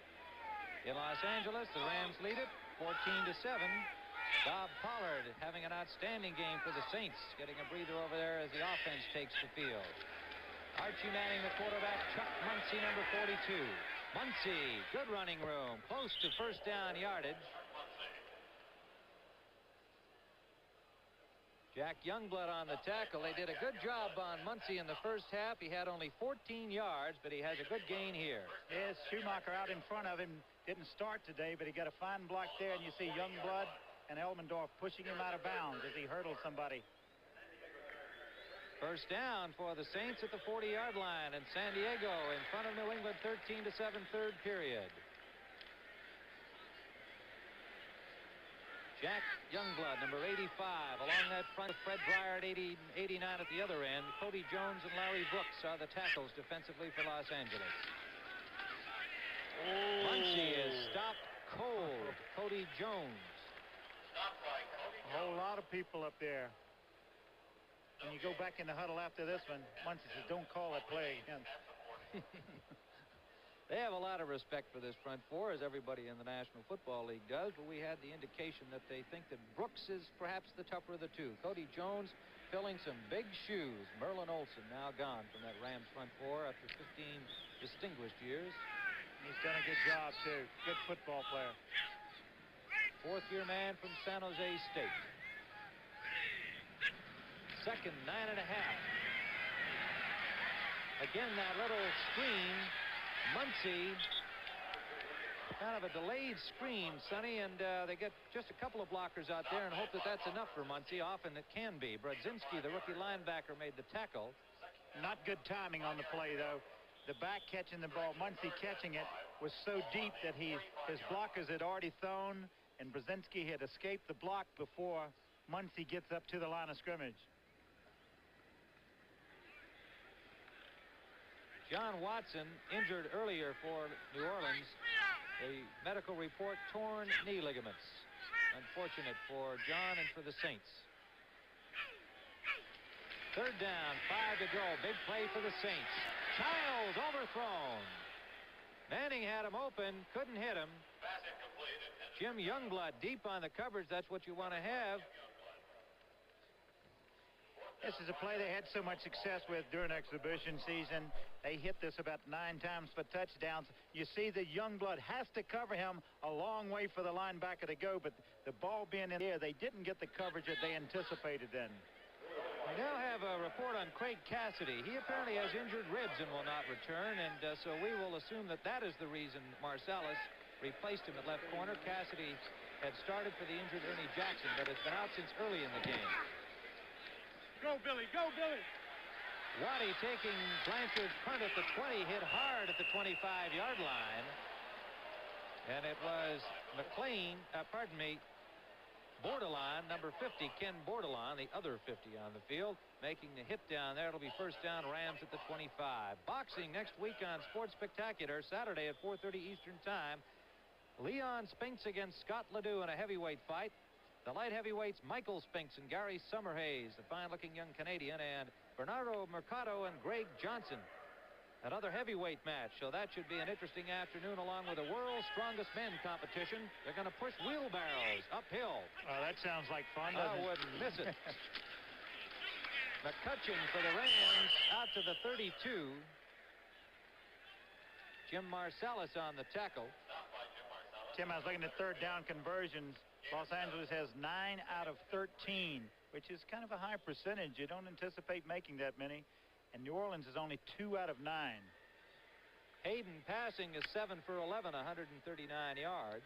In Los Angeles, the Rams lead it 14-7. Bob Pollard having an outstanding game for the Saints, getting a breather over there as the offense takes the field. Archie Manning, the quarterback. Chuck Muncie, number 42. Muncie, good running room, close to first down yardage. Jack Youngblood on the tackle. They did a good job on Muncie in the first half. He had only 14 yards, but he has a good gain here. Yes, Schumacher out in front of him. Didn't start today, but he got a fine block there, and you see Youngblood and Elmendorf pushing him out of bounds as he hurdled somebody. First down for the Saints at the 40-yard line, and San Diego in front of New England, 13-7, third period. Jack Youngblood, number 85, along that front. Fred Dreyer at 89 at the other end. Cody Jones and Larry Brooks are the tackles defensively for Los Angeles. Muncie is stopped cold. Cody Jones. A whole lot of people up there. When you go back in the huddle after this one, Muncie says, don't call that play again. They have a lot of respect for this front four, as everybody in the National Football League does, but we had the indication that they think that Brooks is perhaps the tougher of the two. Cody Jones filling some big shoes. Merlin Olsen now gone from that Rams front four after 15 distinguished years. He's done a good job, too. Good football player. Fourth-year man from San Jose State. Second, 9.5. Again, that little screen. Muncie, kind of a delayed screen, Sonny, and they get just a couple of blockers out there and hope that that's enough for Muncie. Often it can be. Brodzinski, the rookie linebacker, made the tackle. Not good timing on the play, though. The back catching the ball, Muncie catching it, was so deep that his blockers had already thrown, and Brodzinski had escaped the block before Muncie gets up to the line of scrimmage. John Watson injured earlier for New Orleans. The medical report, torn knee ligaments. Unfortunate for John and for the Saints. Third down, 5 to go. Big play for the Saints. Childs overthrown. Manning had him open, couldn't hit him. Jim Youngblood deep on the coverage. That's what you want to have. This is a play they had so much success with during exhibition season. They hit this about 9 times for touchdowns. You see that Youngblood has to cover him a long way for the linebacker to go, but the ball being in the air, they didn't get the coverage that they anticipated then. We now have a report on Craig Cassidy. He apparently has injured ribs and will not return, and so we will assume that that is the reason Marsalis replaced him at left corner. Cassidy had started for the injured Ernie Jackson, but has been out since early in the game. Go, Billy. Go, Billy. Waddy taking Blanchard's punt at the 20, hit hard at the 25-yard line. And it was Bordelon, number 50, Ken Bordelon, the other 50 on the field, making the hit down there. It'll be first down, Rams at the 25. Boxing next week on Sports Spectacular, Saturday at 4:30 Eastern Time. Leon Spinks against Scott Ledoux in a heavyweight fight. The light heavyweights, Michael Spinks and Gary Summerhays, the fine-looking young Canadian, and Bernardo Mercado and Greg Johnson. Another heavyweight match, so that should be an interesting afternoon, along with the World's Strongest Men competition. They're going to push wheelbarrows uphill. Oh, that sounds like fun, doesn't I it? wouldn't miss it. McCutcheon for the Rams out to the 32. Jim Marsalis on the tackle. Tim, I was looking at third down conversions. Los Angeles has 9 out of 13, which is kind of a high percentage. You don't anticipate making that many. And New Orleans is only 2 out of 9. Hayden passing is 7 for 11, 139 yards.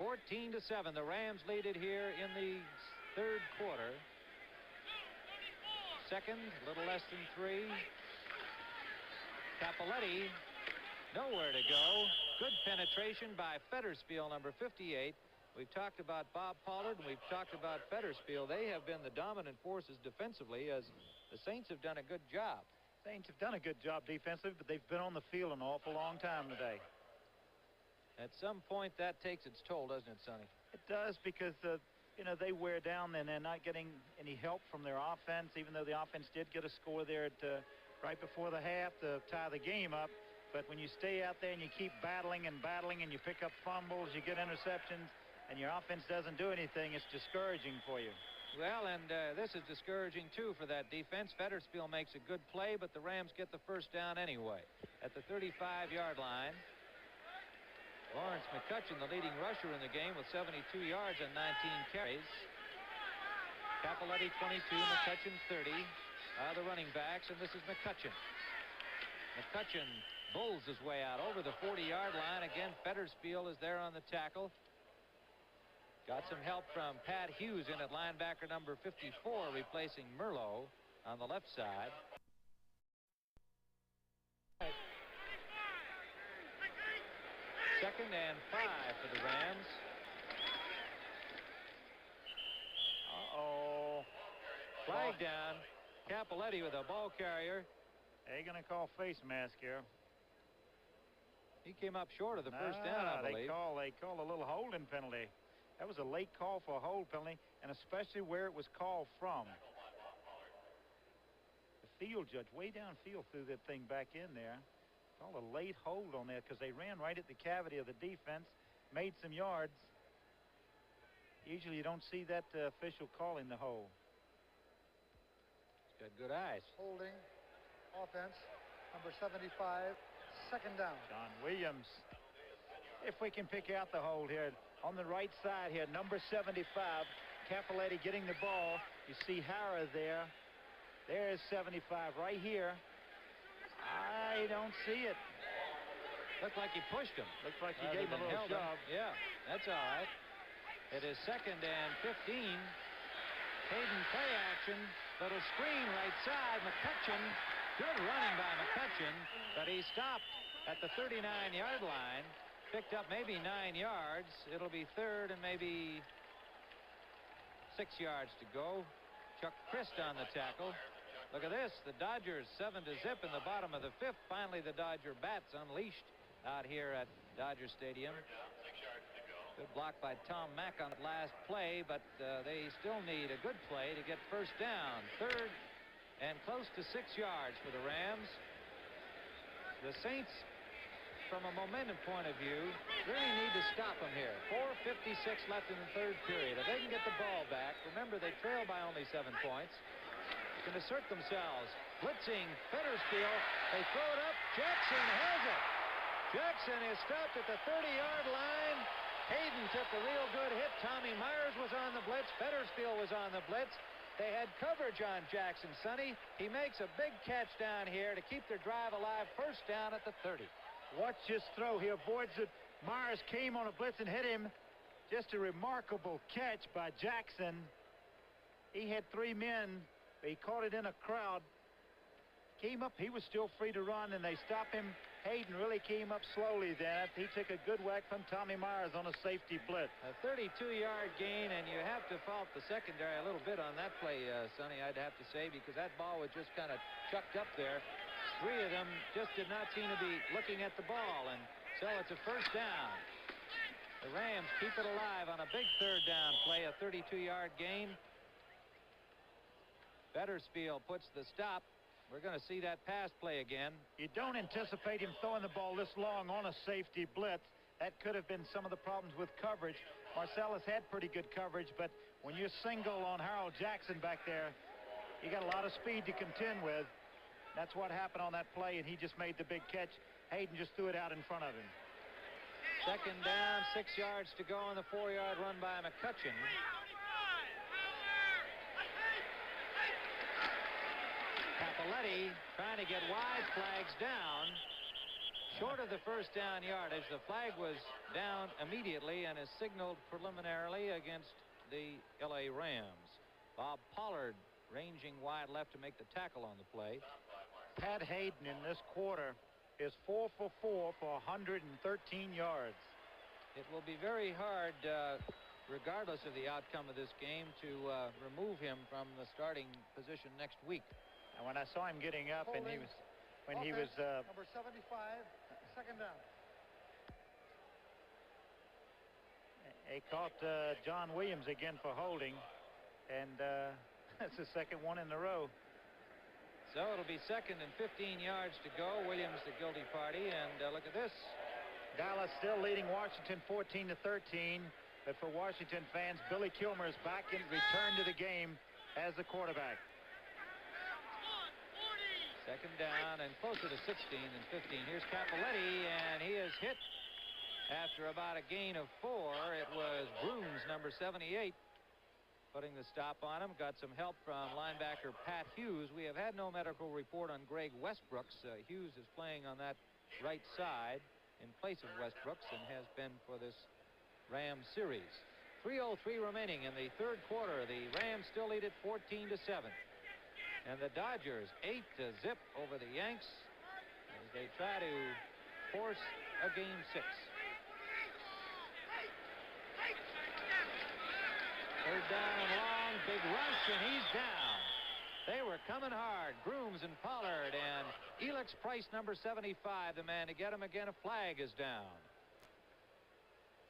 14-7. The Rams lead it here in the third quarter. Second, a little less than 3. Capoletti Nowhere to go. Good penetration by Fetterspiel, number 58. We've talked about Bob Pollard, and we've talked about Fetterspiel. They have been the dominant forces defensively, as the Saints have done a good job. Saints have done a good job defensively, but they've been on the field an awful long time today. At some point, that takes its toll, doesn't it, Sonny? It does, because you know, they wear down and they're not getting any help from their offense, even though the offense did get a score there at right before the half to tie the game up. But when you stay out there and you keep battling and you pick up fumbles, you get interceptions, and your offense doesn't do anything, it's discouraging for you. Well, and this is discouraging, too, for that defense. Fetterspiel makes a good play, but the Rams get the first down anyway. At the 35-yard line, Lawrence McCutcheon, the leading rusher in the game, with 72 yards and 19 carries. Capoletti, 22, McCutcheon, 30. The running backs, and this is McCutcheon. McCutcheon bulls his way out over the 40-yard line. Again, Fetterspiel is there on the tackle. Got some help from Pat Hughes in at linebacker number 54, replacing Merlo on the left side. Second and 5 for the Rams. Flag down. Capoletti with a ball carrier. They're going to call face mask here. He came up short of the first down, I believe. They call a little holding penalty. That was a late call for a hold penalty, and especially where it was called from. The field judge way downfield threw that thing back in there. Called a late hold on there because they ran right at the cavity of the defense, made some yards. Usually you don't see that official calling the hold. He's got good eyes. Holding offense, number 75, second down. John Williams. If we can pick out the hold here. On the right side here, number 75, Capoletti getting the ball. You see Hara there. There's 75 right here. I don't see it. Looked like he pushed him. Looks like he gave him a little shove. Yeah, that's all right. It is second and 15. Hayden play action. Little screen right side. McCutcheon. Good running by McCutcheon, but he stopped at the 39-yard line. Picked up maybe 9 yards. It'll be third and maybe 6 yards to go. Chuck Christ on the tackle. Look at this. The Dodgers 7-0 in the bottom of the 5th. Finally, the Dodger bats unleashed out here at Dodger Stadium. Good block by Tom Mack on the last play, but they still need a good play to get first down. Third and close to 6 yards for the Rams. The Saints, from a momentum point of view, really need to stop them here. 4:56 left in the third period. If they can get the ball back, remember they trail by only 7 points, they can assert themselves. Blitzing Fetterspiel. They throw it up. Jackson has it. Jackson is stopped at the 30-yard line. Hayden took a real good hit. Tommy Myers was on the blitz. Fetterspiel was on the blitz. They had coverage on Jackson, Sonny. He makes a big catch down here to keep their drive alive. First down at the 30. Watch this throw here, boards it. Myers came on a blitz and hit him. Just a remarkable catch by Jackson. He had 3 men. He caught it in a crowd. Came up. He was still free to run, and they stopped him. Hayden really came up slowly then. He took a good whack from Tommy Myers on a safety blitz. A 32-yard gain, and you have to fault the secondary a little bit on that play, Sonny, I'd have to say, because that ball was just kind of chucked up there. 3 of them just did not seem to be looking at the ball, and so it's a first down. The Rams keep it alive on a big third down play, a 32-yard gain. Fetterspiel puts the stop. We're going to see that pass play again. You don't anticipate him throwing the ball this long on a safety blitz. That could have been some of the problems with coverage. Marcellus had pretty good coverage, but when you're single on Harold Jackson back there, you got a lot of speed to contend with. That's what happened on that play, and he just made the big catch. Hayden just threw it out in front of him. Second down, 6 yards to go on the 4-yard run by McCutcheon. Capoletti trying to get wide, flags down. Short of the first down yardage. The flag was down immediately and is signaled preliminarily against the L.A. Rams. Bob Pollard ranging wide left to make the tackle on the play. Pat Hayden in this quarter is 4 for 4 for 113 yards. It will be very hard, regardless of the outcome of this game, to remove him from the starting position next week. And when I saw him getting up, and he was, when he was number 75, second down. He caught John Williams again for holding, and that's the second one in a row. So it'll be 2nd and 15 yards to go. Williams the guilty party, and look at this. Dallas still leading Washington 14-13, but for Washington fans, Billy Kilmer is back in return to the game as the quarterback. 2nd down and closer to 16 than 15. Here's Cappelletti, and he is hit after about a gain of 4. It was Brooms, number 78, putting the stop on him. Got some help from linebacker Pat Hughes. We have had no medical report on Greg Westbrooks. Hughes is playing on that right side in place of Westbrooks and has been for this Rams series. 3:03 remaining in the third quarter. The Rams still lead it 14-7. And the Dodgers 8-0 over the Yanks as they try to force a game 6. Third down and long, big rush, and he's down. They were coming hard. Grooms and Pollard, and Elix Price, number 75, the man to get him again. A flag is down.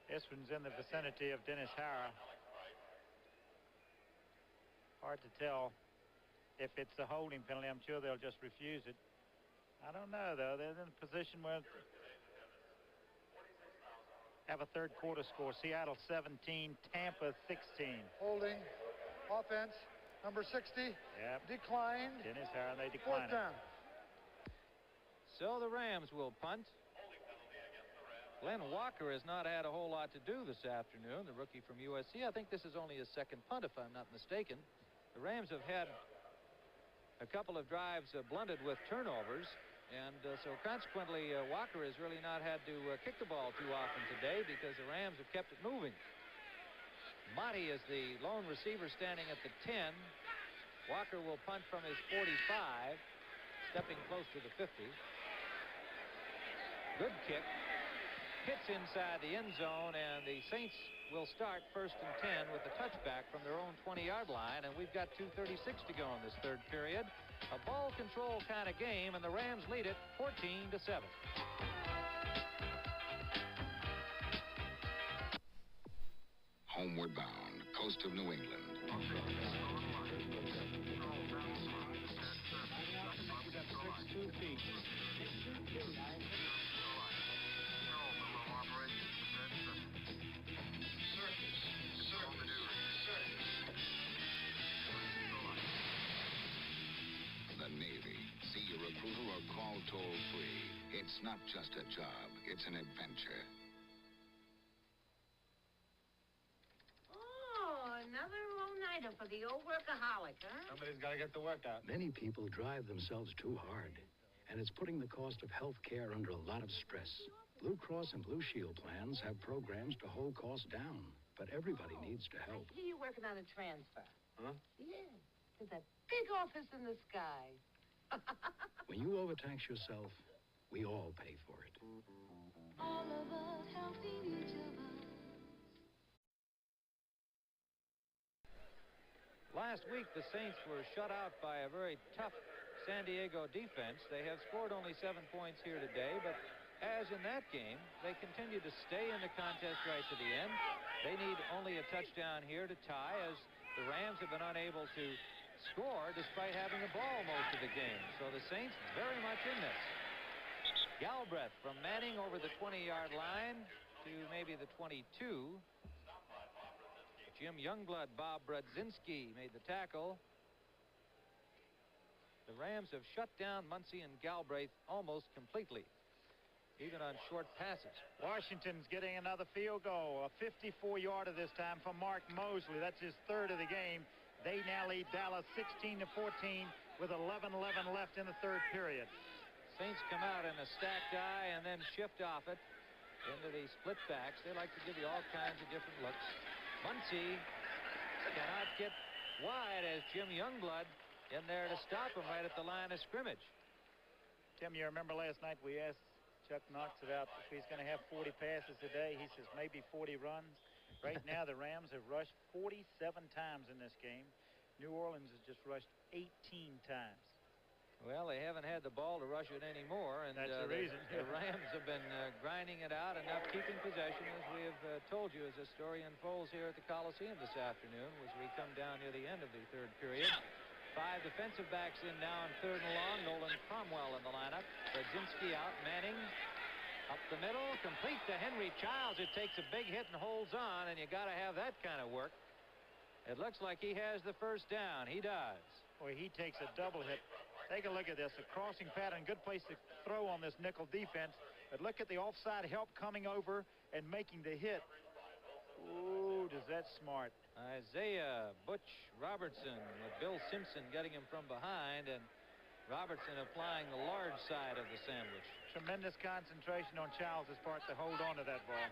This one's in the vicinity of Dennis Hara. Hard to tell if it's a holding penalty. I'm sure they'll just refuse it. I don't know, though. They're in a position where have a third quarter score. Seattle 17, Tampa 16. Holding. Offense. Number 60. Yep. Declined. Dennis Hara, they declined. 4th down. So the Rams will punt. Glenn Walker has not had a whole lot to do this afternoon, the rookie from USC. I think this is only his 2nd punt, if I'm not mistaken. The Rams have had a couple of drives blunted with turnovers, and so consequently Walker has really not had to kick the ball too often today because the Rams have kept it moving. Monty is the lone receiver standing at the 10. Walker will punt from his 45, stepping close to the 50. Good kick. Hits inside the end zone, and the Saints will start 1st and 10 with a touchback from their own 20-yard line, and we've got 2:36 to go in this third period. A ball control kind of game, and the Rams lead it 14-7. Homeward bound, coast of New England. The Navy. See your recruiter or call toll-free. It's not just a job, it's an adventure. Another all-nighter for the old workaholic, huh? Somebody's got to get the work out. Many people drive themselves too hard, and it's putting the cost of health care under a lot of stress. Blue Cross and Blue Shield plans have programs to hold costs down, but everybody needs to help. I hear you're working on a transfer. Huh? Yeah, to that big office in the sky. When you overtax yourself, we all pay for it. All of us helping each other. Last week, the Saints were shut out by a very tough San Diego defense. They have scored only 7 points here today, but as in that game, they continue to stay in the contest right to the end. They need only a touchdown here to tie, as the Rams have been unable to score despite having the ball most of the game. So the Saints very much in this. Galbraith from Manning over the 20-yard line to maybe the 22. Jim Youngblood, Bob Brodzinski made the tackle. The Rams have shut down Muncie and Galbraith almost completely, even on short passes. Washington's getting another field goal, a 54-yarder this time for Mark Mosley. That's his 3rd of the game. They now lead Dallas 16-14 with 11:11 left in the third period. Saints come out in a stacked eye and then shift off it into the split backs. They like to give you all kinds of different looks. Muncie cannot get wide as Jim Youngblood in there to stop him right at the line of scrimmage. Tim, you remember last night we asked Chuck Knox about if he's going to have 40 passes today. He says maybe 40 runs. Right now, the Rams have rushed 47 times in this game. New Orleans has just rushed 18 times. Well, they haven't had the ball to rush it anymore, and that's the reason. The Rams have been grinding it out enough, keeping possession, as we have told you as the story unfolds here at the Coliseum this afternoon, as we come down near the end of the third period. 5 defensive backs in now in third and long. Nolan Cromwell in the lineup. Brzezinski out. Manning up the middle. Complete to Henry Childs. It takes a big hit and holds on, and you got to have that kind of work. It looks like he has the first down. He does. Boy, he takes a double hit. Take a look at this. A crossing pattern. Good place to throw on this nickel defense. But look at the offside help coming over and making the hit. Ooh, does that smart. Isaiah Butch Robertson with Bill Simpson getting him from behind, and Robertson applying the large side of the sandwich. Tremendous concentration on Childs' part to hold on to that ball.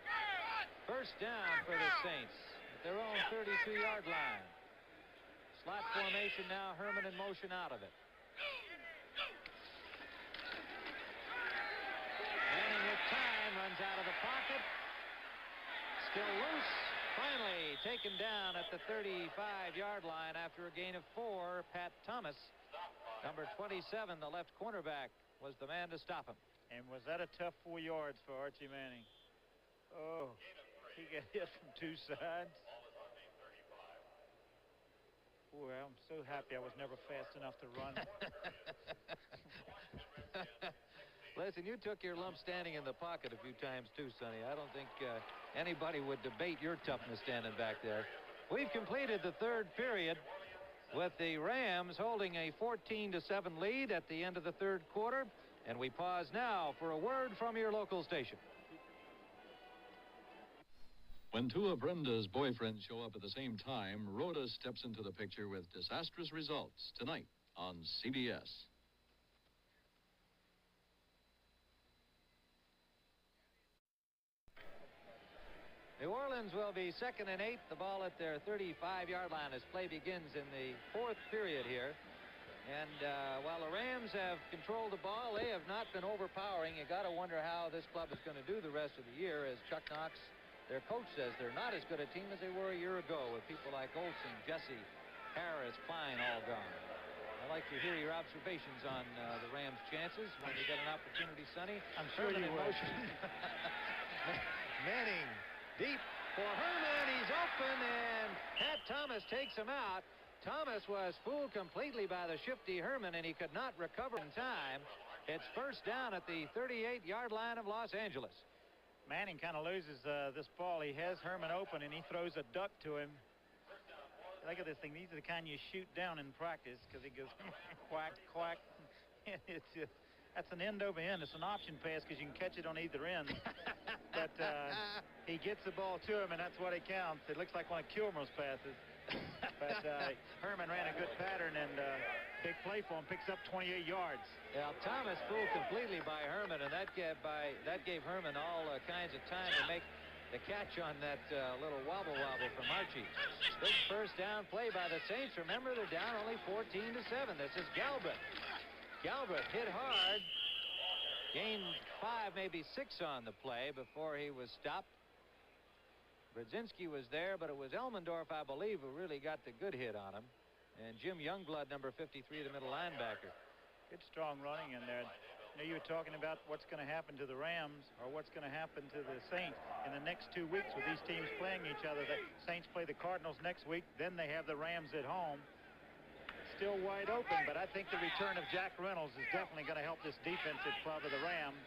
First down for the Saints at their own 32-yard line. Slot formation now. Herman in motion out of it. Manning with time runs out of the pocket. Still loose. Finally taken down at the 35-yard line after a gain of 4. Pat Thomas, number 27, the left cornerback, was the man to stop him. And was that a tough 4 yards for Archie Manning? Oh, he got hit from 2 sides. Boy, I'm so happy I was never fast enough to run. Listen, you took your lump standing in the pocket a few times too, Sonny. I don't think anybody would debate your toughness standing back there. We've completed the third period with the Rams holding a 14-7 lead at the end of the third quarter. And we pause now for a word from your local station. When 2 of Brenda's boyfriends show up at the same time, Rhoda steps into the picture with disastrous results tonight on CBS. New Orleans will be 2nd and 8. The ball at their 35-yard line as play begins in the fourth period here. And while the Rams have controlled the ball, they have not been overpowering. You got to wonder how this club is going to do the rest of the year, as Chuck Knox, their coach, says they're not as good a team as they were a year ago, with people like Olsen, Jesse, Harris, Klein all gone. I'd like to hear your observations on the Rams' chances when you get an opportunity, Sonny. I'm sure you will. Manning deep for Herman. He's open, and Pat Thomas takes him out. Thomas was fooled completely by the shifty Herman, and he could not recover in time. It's first down at the 38-yard line of Los Angeles. Manning kind of loses this ball. He has Herman open, and he throws a duck to him. Look at this thing. These are the kind you shoot down in practice, because he goes quack, quack. That's an end over end. It's an option pass because you can catch it on either end. But he gets the ball to him, and that's what it counts. It looks like one of Kilmer's passes. But Herman ran a good pattern, and big play for him, picks up 28 yards. Yeah, Thomas fooled completely by Herman, and that gave Herman all kinds of time to make the catch on that little wobble from Archie. Big first down play by the Saints. Remember, they're down only 14-7. This is Galbraith. Galbraith hit hard. Gained 5, maybe 6 on the play before he was stopped. Brzezinski was there, but it was Elmendorf, I believe, who really got the good hit on him. And Jim Youngblood, number 53, the middle linebacker. Good strong running in there. You know, you were talking about what's going to happen to the Rams or what's going to happen to the Saints in the next 2 weeks with these teams playing each other. The Saints play the Cardinals next week, then they have the Rams at home. Still wide open, but I think the return of Jack Reynolds is definitely going to help this defensive club of the Rams.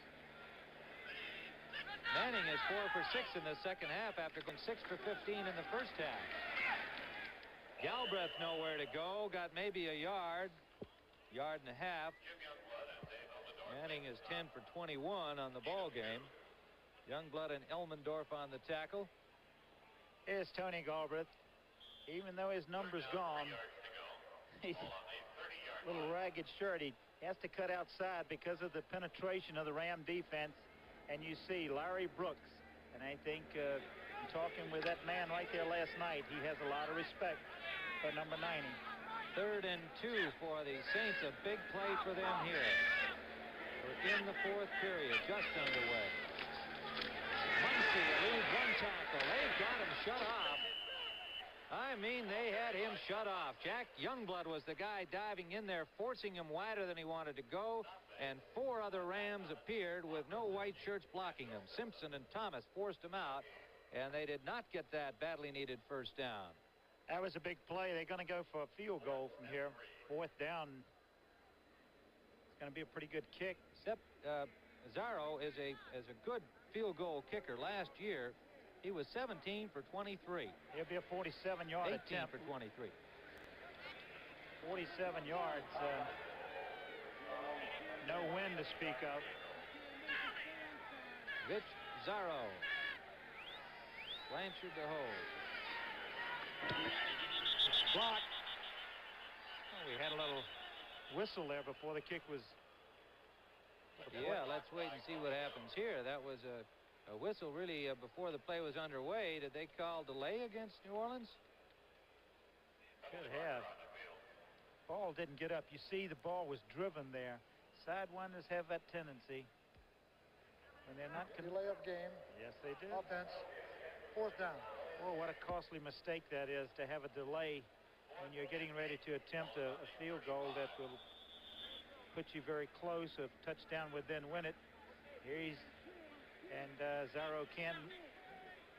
Manning is 4 for 6 in the second half after going 6 for 15 in the first half. Galbraith nowhere to go, got maybe a yard and a half. Manning is 10 for 21 on the ball game. Youngblood and Elmendorf on the tackle. Here's Tony Galbraith. Even though his number's gone, he's a little ragged shirt. He has to cut outside because of the penetration of the Ram defense. And you see Larry Brooks. And I think talking with that man right there last night, he has a lot of respect for number 90. 3rd and 2 for the Saints. A big play for them here. We're in the fourth period, just underway. Muncie leads one tackle. They've got him shut off. I mean, they had him shut off. Jack Youngblood was the guy diving in there, forcing him wider than he wanted to go, and 4 other Rams appeared with no white shirts blocking them. Simpson and Thomas forced him out, and they did not get that badly needed first down. That was a big play. They're going to go for a field goal from here. 4th down. It's going to be a pretty good kick. Except Zarro is a good field goal kicker. Last year, he was 17 for 23. He'll be a 47-yard 18 attempt. for 23. 47 yards. No wind to speak of. Rich Zarro. Blanchard to hold. Block. Oh, we had a little whistle there before the kick was. Yeah, let's wait and see what happens here. That was a whistle really before the play was underway. Did they call delay against New Orleans? Could have. Ball didn't get up. You see the ball was driven there. Sidewinders have that tendency. When they're not delay of game. Yes, they do. Offense. 4th down. Oh, what a costly mistake that is to have a delay when you're getting ready to attempt a field goal that will put you very close. A touchdown would then win it. Here he's and Zarro can.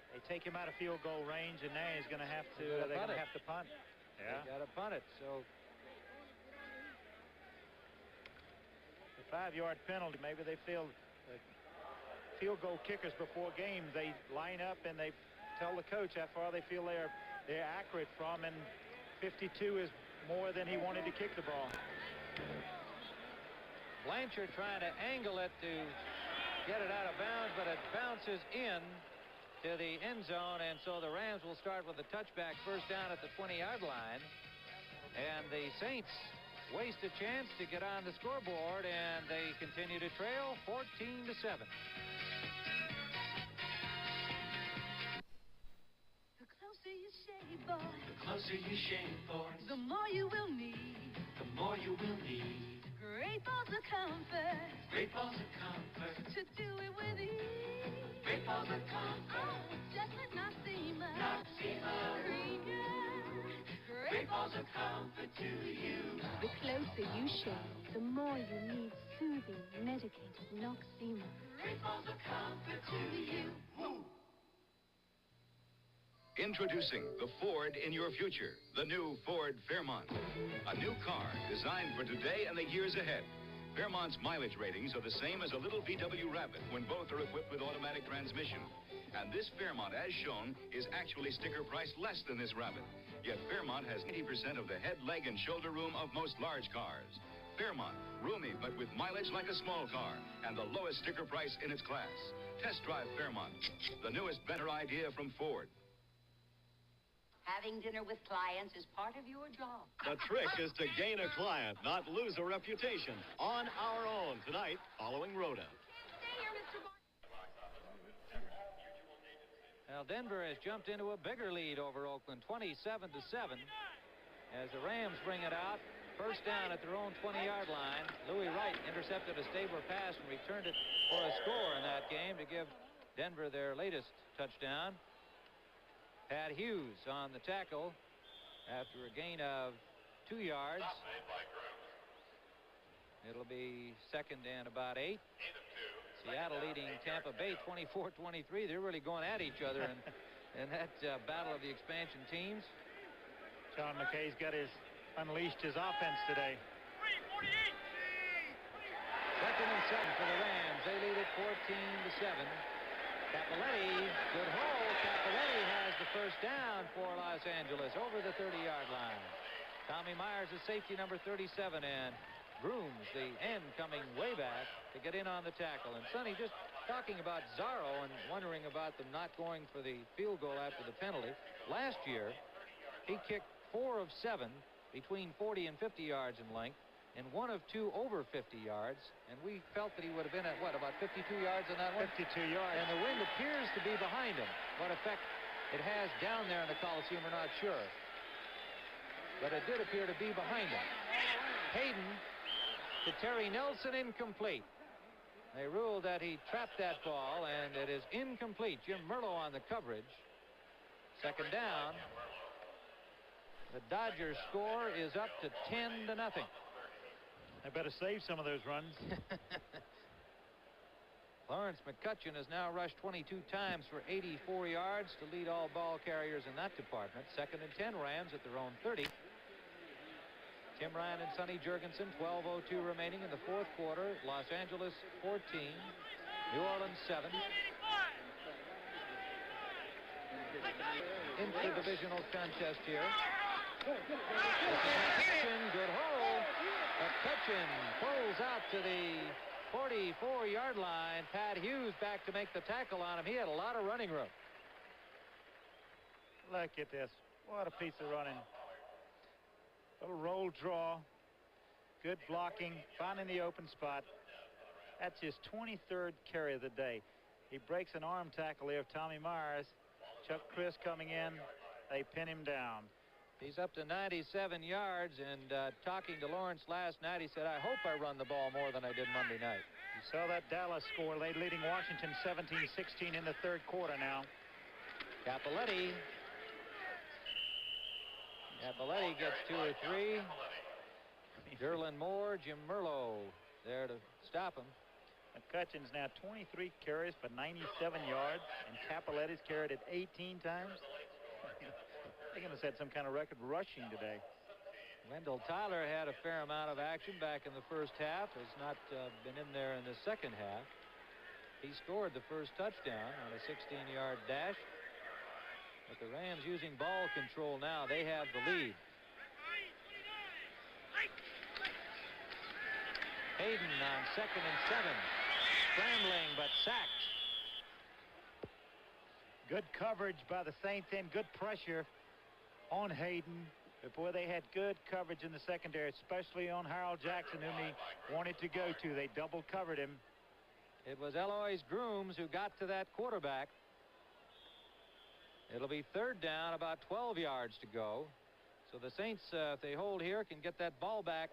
They take him out of field goal range, and now he's going to have to. They're going to have to punt. Yeah, they got to punt it. So the 5-yard penalty. Maybe they feel field goal kickers before games. They line up and they tell the coach how far they feel they're accurate from, and 52 is more than he wanted to kick the ball. Blanchard trying to angle it to get it out of bounds, but it bounces in to the end zone, and so the Rams will start with a touchback first down at the 20-yard line, and the Saints waste a chance to get on the scoreboard, and they continue to trail 14-7. The closer you shave, boys, the more you will need. The more you will need. Great balls of comfort. Great balls of comfort. To do it with ease. Great balls of comfort. Oh, just let Noxzema. Noxzema. Great balls of comfort to you. The closer you shave, the more you need soothing, medicated Noxzema. Great balls of comfort to you. Woo. Introducing the Ford in your future, the new Ford Fairmont. A new car designed for today and the years ahead. Fairmont's mileage ratings are the same as a little VW Rapid when both are equipped with automatic transmission. And this Fairmont, as shown, is actually sticker priced less than this Rapid. Yet Fairmont has 80% of the head, leg, and shoulder room of most large cars. Fairmont, roomy but with mileage like a small car, and the lowest sticker price in its class. Test drive Fairmont, the newest, better idea from Ford. Having dinner with clients is part of your job. The trick is to gain a client, not lose a reputation. On Our Own tonight, following Rhoda. Well, Denver has jumped into a bigger lead over Oakland, 27-7, as the Rams bring it out. First down at their own 20-yard line. Louis Wright intercepted a Stabler pass and returned it for a score in that game to give Denver their latest touchdown. Pat Hughes on the tackle after a gain of 2 yards. It'll be 2nd and about 8. Seattle leading Tampa Bay 24-23. They're really going at each other in that battle of the expansion teams. John McKay's unleashed his offense today. 2nd and 7 for the Rams. They lead it 14-7. Cappelletti, good hold. Cappelletti has the first down for Los Angeles over the 30-yard line. Tommy Myers is safety number 37, and Grooms, the end, coming way back to get in on the tackle. And Sonny, just talking about Zarro and wondering about them not going for the field goal after the penalty. Last year, he kicked 4 of 7 between 40 and 50 yards in length, and 1 of 2 over 50 yards, and we felt that he would have been at, what, about 52 yards on that one? 52 yards. And the wind appears to be behind him. What effect it has down there in the Coliseum, we're not sure. But it did appear to be behind him. Hayden to Terry Nelson, incomplete. They ruled that he trapped that ball, and it is incomplete. Jim Merlo on the coverage. Second down. The Dodgers score is up to 10-0. They better save some of those runs. Lawrence McCutcheon has now rushed 22 times for 84 yards to lead all ball carriers in that department. 2nd and 10, Rams at their own 30. Tim Ryan and Sonny Jurgensen, 12:02 remaining in the fourth quarter. Los Angeles 14, New Orleans 7. Interdivisional contest here. McCutcheon, good hole. McCutcheon pulls out to the 44-yard line. Pat Hughes back to make the tackle on him. He had a lot of running room. Look at this. What a piece of running. Little roll draw. Good blocking. Finding the open spot. That's his 23rd carry of the day. He breaks an arm tackle there of Tommy Myers. Chuck Chris coming in. They pin him down. He's up to 97 yards, and talking to Lawrence last night, he said, I hope I run the ball more than I did Monday night. You saw that Dallas score, leading Washington 17-16 in the third quarter now. Cappelletti gets 2 or 3. Derlin Moore, Jim Merlo there to stop him. McCutcheon's now 23 carries for 97 yards, and Cappelletti's carried it 18 times. They're going to set some kind of record rushing today. Wendell Tyler had a fair amount of action back in the first half. Has not been in there in the second half. He scored the first touchdown on a 16-yard dash. But the Rams using ball control now. They have the lead. Hayden on 2nd and 7. Scrambling, but sacked. Good coverage by the Saints and good pressure on Hayden. But boy, they had good coverage in the secondary, especially on Harold Jackson, whom he wanted to go to. They double covered him. It was Eloise Grooms who got to that quarterback. It'll be 3rd down, about 12 yards to go. So the Saints, if they hold here, can get that ball back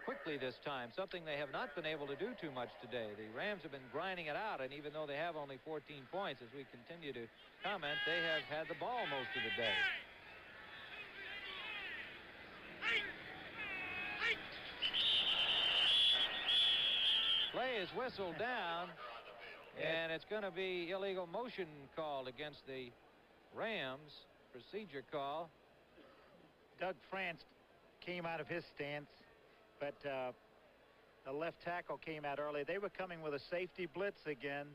quickly this time, something they have not been able to do too much today. The Rams have been grinding it out, and even though they have only 14 points, as we continue to comment, they have had the ball most of the day. Play is whistled down, and it's going to be illegal motion called against the Rams. Procedure call. Doug France came out of his stance, but the left tackle came out early. They were coming with a safety blitz again.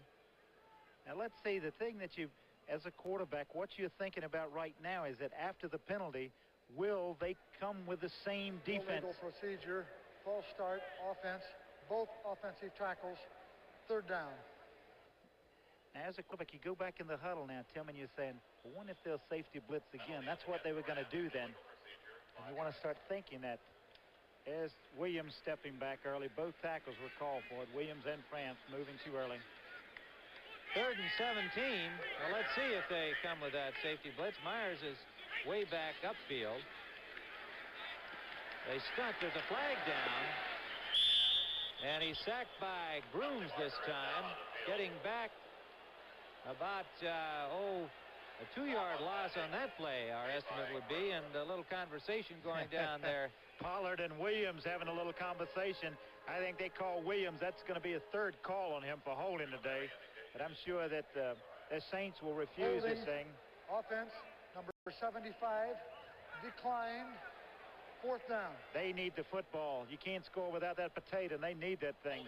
Now let's see, the thing that you, as a quarterback, what you're thinking about right now is that after the penalty, will they come with the same defense? Illegal procedure, false start, offense, both offensive tackles, 3rd down. Now, as a quarterback, you go back in the huddle now, Tim, and you're saying, well, what if they'll safety blitz again? That's what they were going to do then. And you want to start thinking that. As Williams stepping back early, both tackles were called for it. Williams and France moving too early. 3rd and 17. Well, let's see if they come with that safety blitz. Myers is way back upfield. They stunt. There's a flag down. And he's sacked by Grooms this time, getting back about, a 2-yard loss on that play, our estimate would be, and a little conversation going down there. Pollard and Williams having a little conversation. I think they call Williams. That's going to be a 3rd call on him for holding today. But I'm sure that the Saints will refuse this thing. Offense, number 75, declined. 4th down. They need the football. You can't score without that potato, and they need that thing.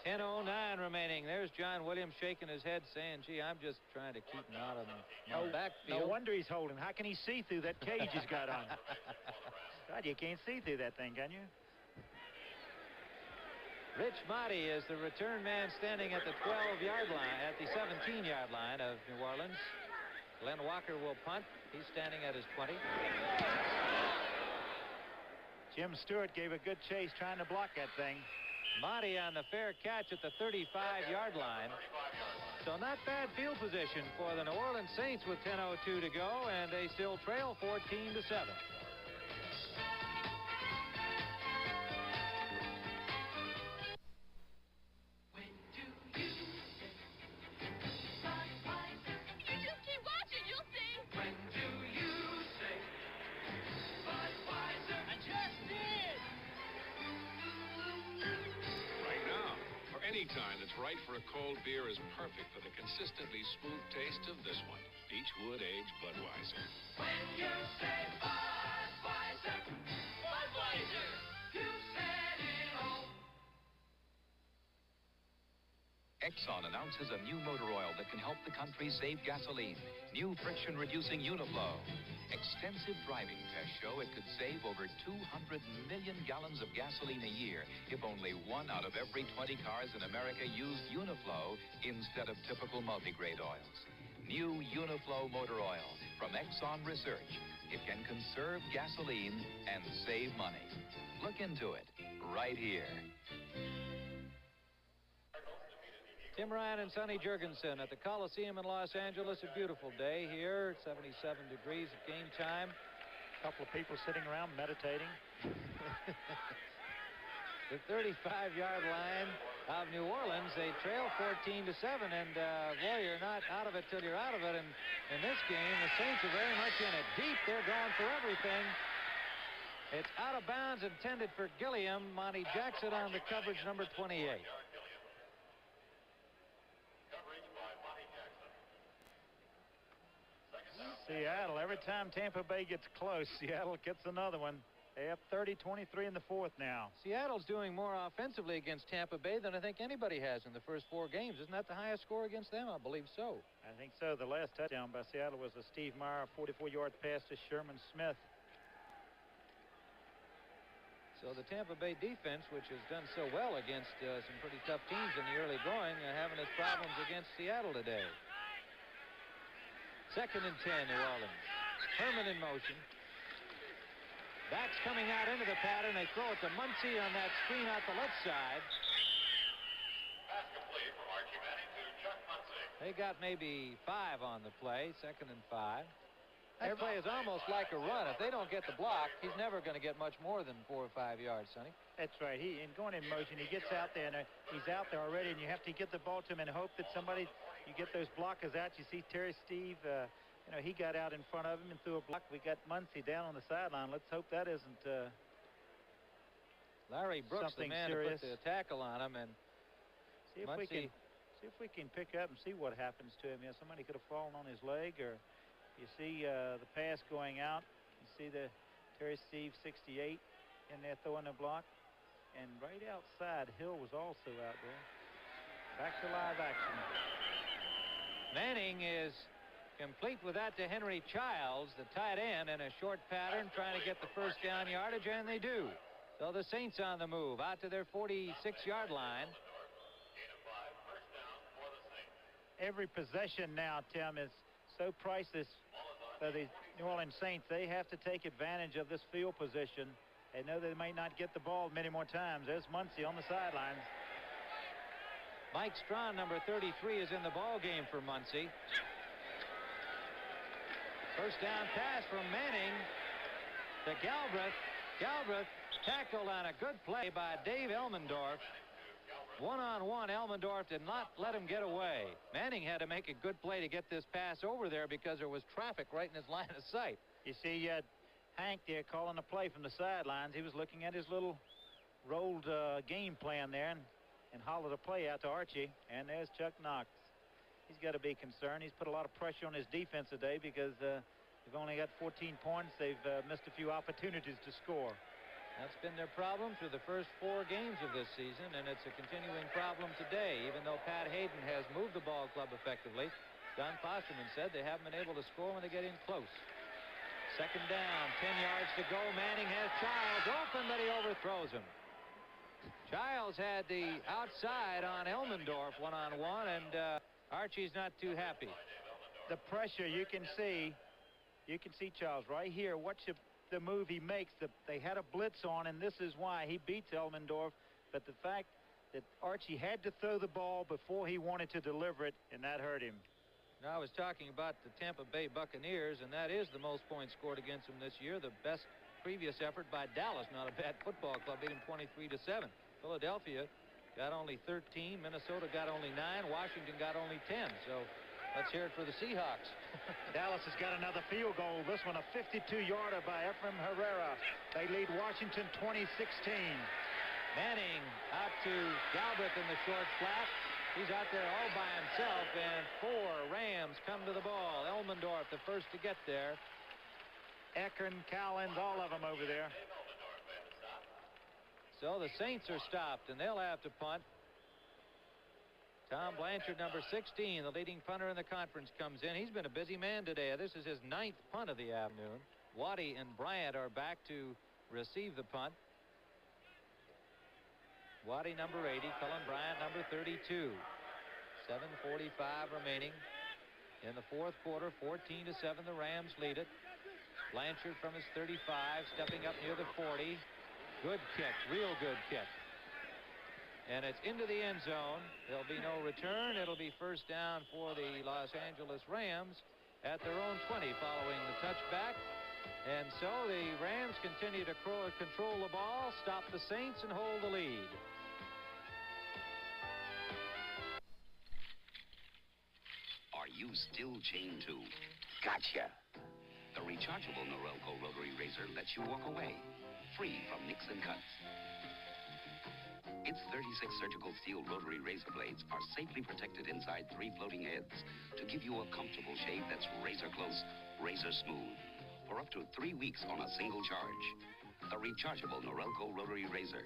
10:09 remaining. There's John Williams shaking his head saying, gee, I'm just trying to keep him out of the backfield. No wonder he's holding. How can he see through that cage he's got on? God, you can't see through that thing, can you? Rich Motti is the return man standing at the 12-yard line, at the 17-yard line of New Orleans. Glenn Walker will punt. He's standing at his 20. Jim Stewart gave a good chase trying to block that thing. Motti on the fair catch at the 35-yard line. So not bad field position for the New Orleans Saints with 10:02 to go, and they still trail 14-7. time that's right for a cold beer is perfect for the consistently smooth taste of this one. Beechwood Aged Budweiser. When you say Budweiser, Budweiser, you said it all. Exxon announces a new motor oil that can help the country save gasoline. New friction-reducing Uniflow. Extensive driving tests show it could save over 200 million gallons of gasoline a year if only 1 out of every 20 cars in America used Uniflow instead of typical multigrade oils. New Uniflow motor oil from Exxon Research. It can conserve gasoline and save money. Look into it right here. Tim Ryan and Sonny Jurgensen at the Coliseum in Los Angeles. A beautiful day here, 77 degrees at game time. A couple of people sitting around meditating. The 35-yard line of New Orleans, they trail 14-7, and boy, you're not out of it till you're out of it. And in this game, the Saints are very much in it. Deep, they're going for everything. It's out of bounds, intended for Gilliam. Monty Jackson on the coverage, number 28. Seattle, every time Tampa Bay gets close, Seattle gets another one. They have 30-23 in the fourth now. Seattle's doing more offensively against Tampa Bay than I think anybody has in the first 4 games. Isn't that the highest score against them? I believe so. I think so. The last touchdown by Seattle was a Steve Meyer 44-yard pass to Sherman Smith. So the Tampa Bay defense, which has done so well against some pretty tough teams in the early going, having its problems against Seattle today. 2nd and 10, New Orleans. Herman in motion. Backs coming out into the pattern. They throw it to Muncy on that screen out the left side. Pass complete from Archie Manning to Chuck Muncy. They got maybe 5 on the play, 2nd and 5. That play is almost like a run. If they don't get the block, he's never going to get much more than 4 or 5 yards, Sonny. That's right. In going in motion, he gets out there, and he's out there already, and you have to get the ball to him and hope that somebody, you get those blockers out. You see Terry Steve, you know, he got out in front of him and threw a block. We got Muncy down on the sideline. Let's hope that isn't Larry Brooks, the man serious. who put the tackle on him, and see if we can pick up and see what happens to him. You know, somebody could have fallen on his leg, or you see the pass going out. You see the Terry Steve 68 in there throwing the block, and right outside Hill was also out there. Back to live action. Manning is complete with that to Henry Childs, the tight end, in a short pattern, trying to get the first down yardage, and they do. So the Saints on the move out to their 46-yard line. Every possession now, Tim, is so priceless for the New Orleans Saints. They have to take advantage of this field position. They know they may not get the ball many more times. There's Muncy on the sidelines. Mike Strawn, number 33, is in the ball game for Muncy. First down pass from Manning to Galbraith. Galbraith tackled on a good play by Dave Elmendorf. One-on-one, Elmendorf did not let him get away. Manning had to make a good play to get this pass over there because there was traffic right in his line of sight. You see Hank there calling the play from the sidelines. He was looking at his little rolled game plan there and hollered a play out to Archie. And there's Chuck Knox. He's got to be concerned. He's put a lot of pressure on his defense today because they've only got 14 points. They've missed a few opportunities to score. That's been their problem through the first 4 games of this season, and it's a continuing problem today, even though Pat Hayden has moved the ball club effectively. Don Fosterman said they haven't been able to score when they get in close. 2nd down, 10 yards to go. Manning has Childs open, but he overthrows him. Childs had the outside on Elmendorf one-on-one, and Archie's not too happy. The pressure you can see Childs right here. Watch the move he makes. They had a blitz on, and this is why he beats Elmendorf. But the fact that Archie had to throw the ball before he wanted to deliver it, and that hurt him. Now, I was talking about the Tampa Bay Buccaneers, and that is the most points scored against them this year. The best previous effort by Dallas, not a bad football club, beat them 23-7. Philadelphia got only 13. Minnesota got only 9. Washington got only 10. So let's hear it for the Seahawks. Dallas has got another field goal. This one a 52-yarder by Efraim Herrera. They lead Washington 20-16. Manning out to Galbraith in the short flat. He's out there all by himself, and 4 Rams come to the ball. Elmendorf the first to get there. Eckern, Cowens, all of them over there. So the Saints are stopped, and they'll have to punt. Tom Blanchard, number 16, the leading punter in the conference, comes in. He's been a busy man today. This is his 9th punt of the afternoon. Waddy and Bryant are back to receive the punt. Waddy, number 80. Cullen Bryant, number 32. 7:45 remaining in the fourth quarter. 14-7, the Rams lead it. Blanchard from his 35, stepping up near the 40. Good kick, real good kick. And it's into the end zone. There'll be no return. It'll be first down for the Los Angeles Rams at their own 20 following the touchback. And so the Rams continue to control the ball, stop the Saints, and hold the lead. Are you still chained to? Gotcha. The rechargeable Norelco rotary razor lets you walk away, free from nicks and cuts. Its 36 surgical steel rotary razor blades are safely protected inside 3 floating heads to give you a comfortable shave that's razor close, razor smooth, for up to 3 weeks on a single charge. The rechargeable Norelco rotary razor.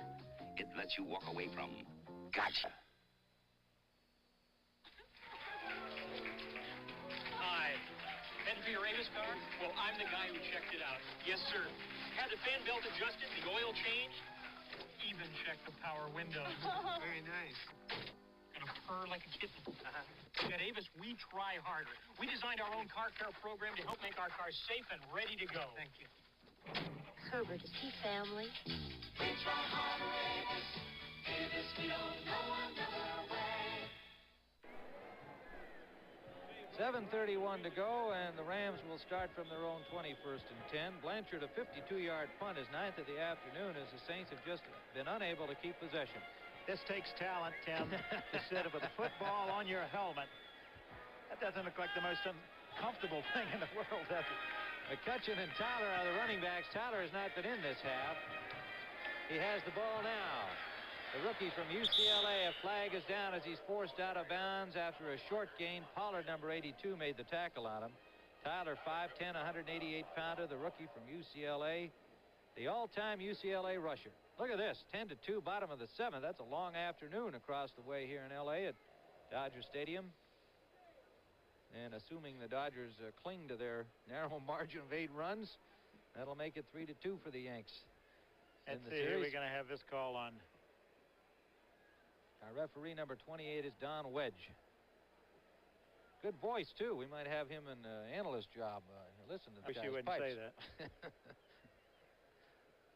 It lets you walk away from gotcha. Hi. Heading for your Avis car? Well, I'm the guy who checked it out. Yes, sir. Had the fan belt adjusted, the oil changed, even checked the power windows. Very nice. Gonna purr like a kitten. At Avis, we try harder. We designed our own car care program to help make our cars safe and ready to go. Thank you. Herbert, is he family? We try harder, Avis. Avis, we don't know another way. 7:31 to go, and the Rams will start from their own 20, 1st and 10. Blanchard, a 52-yard punt, his 9th of the afternoon, as the Saints have just been unable to keep possession. This takes talent, Tim, to set up a football on your helmet. That doesn't look like the most uncomfortable thing in the world, does it? McCutcheon and Tyler are the running backs. Tyler has not been in this half. He has the ball now. The rookie from UCLA, a flag is down as he's forced out of bounds after a short gain. Pollard, number 82, made the tackle on him. Tyler, 5'10", 188-pounder, the rookie from UCLA, the all-time UCLA rusher. Look at this, 10-2, bottom of the 7th. That's a long afternoon across the way here in L.A. at Dodger Stadium. And assuming the Dodgers cling to their narrow margin of 8 runs, that'll make it 3-2 for the Yanks. Let's see who we're going to have this call on. Our referee, number 28, is Don Wedge. Good voice, too. We might have him in an analyst job. Listen to the Wish you wouldn't say that.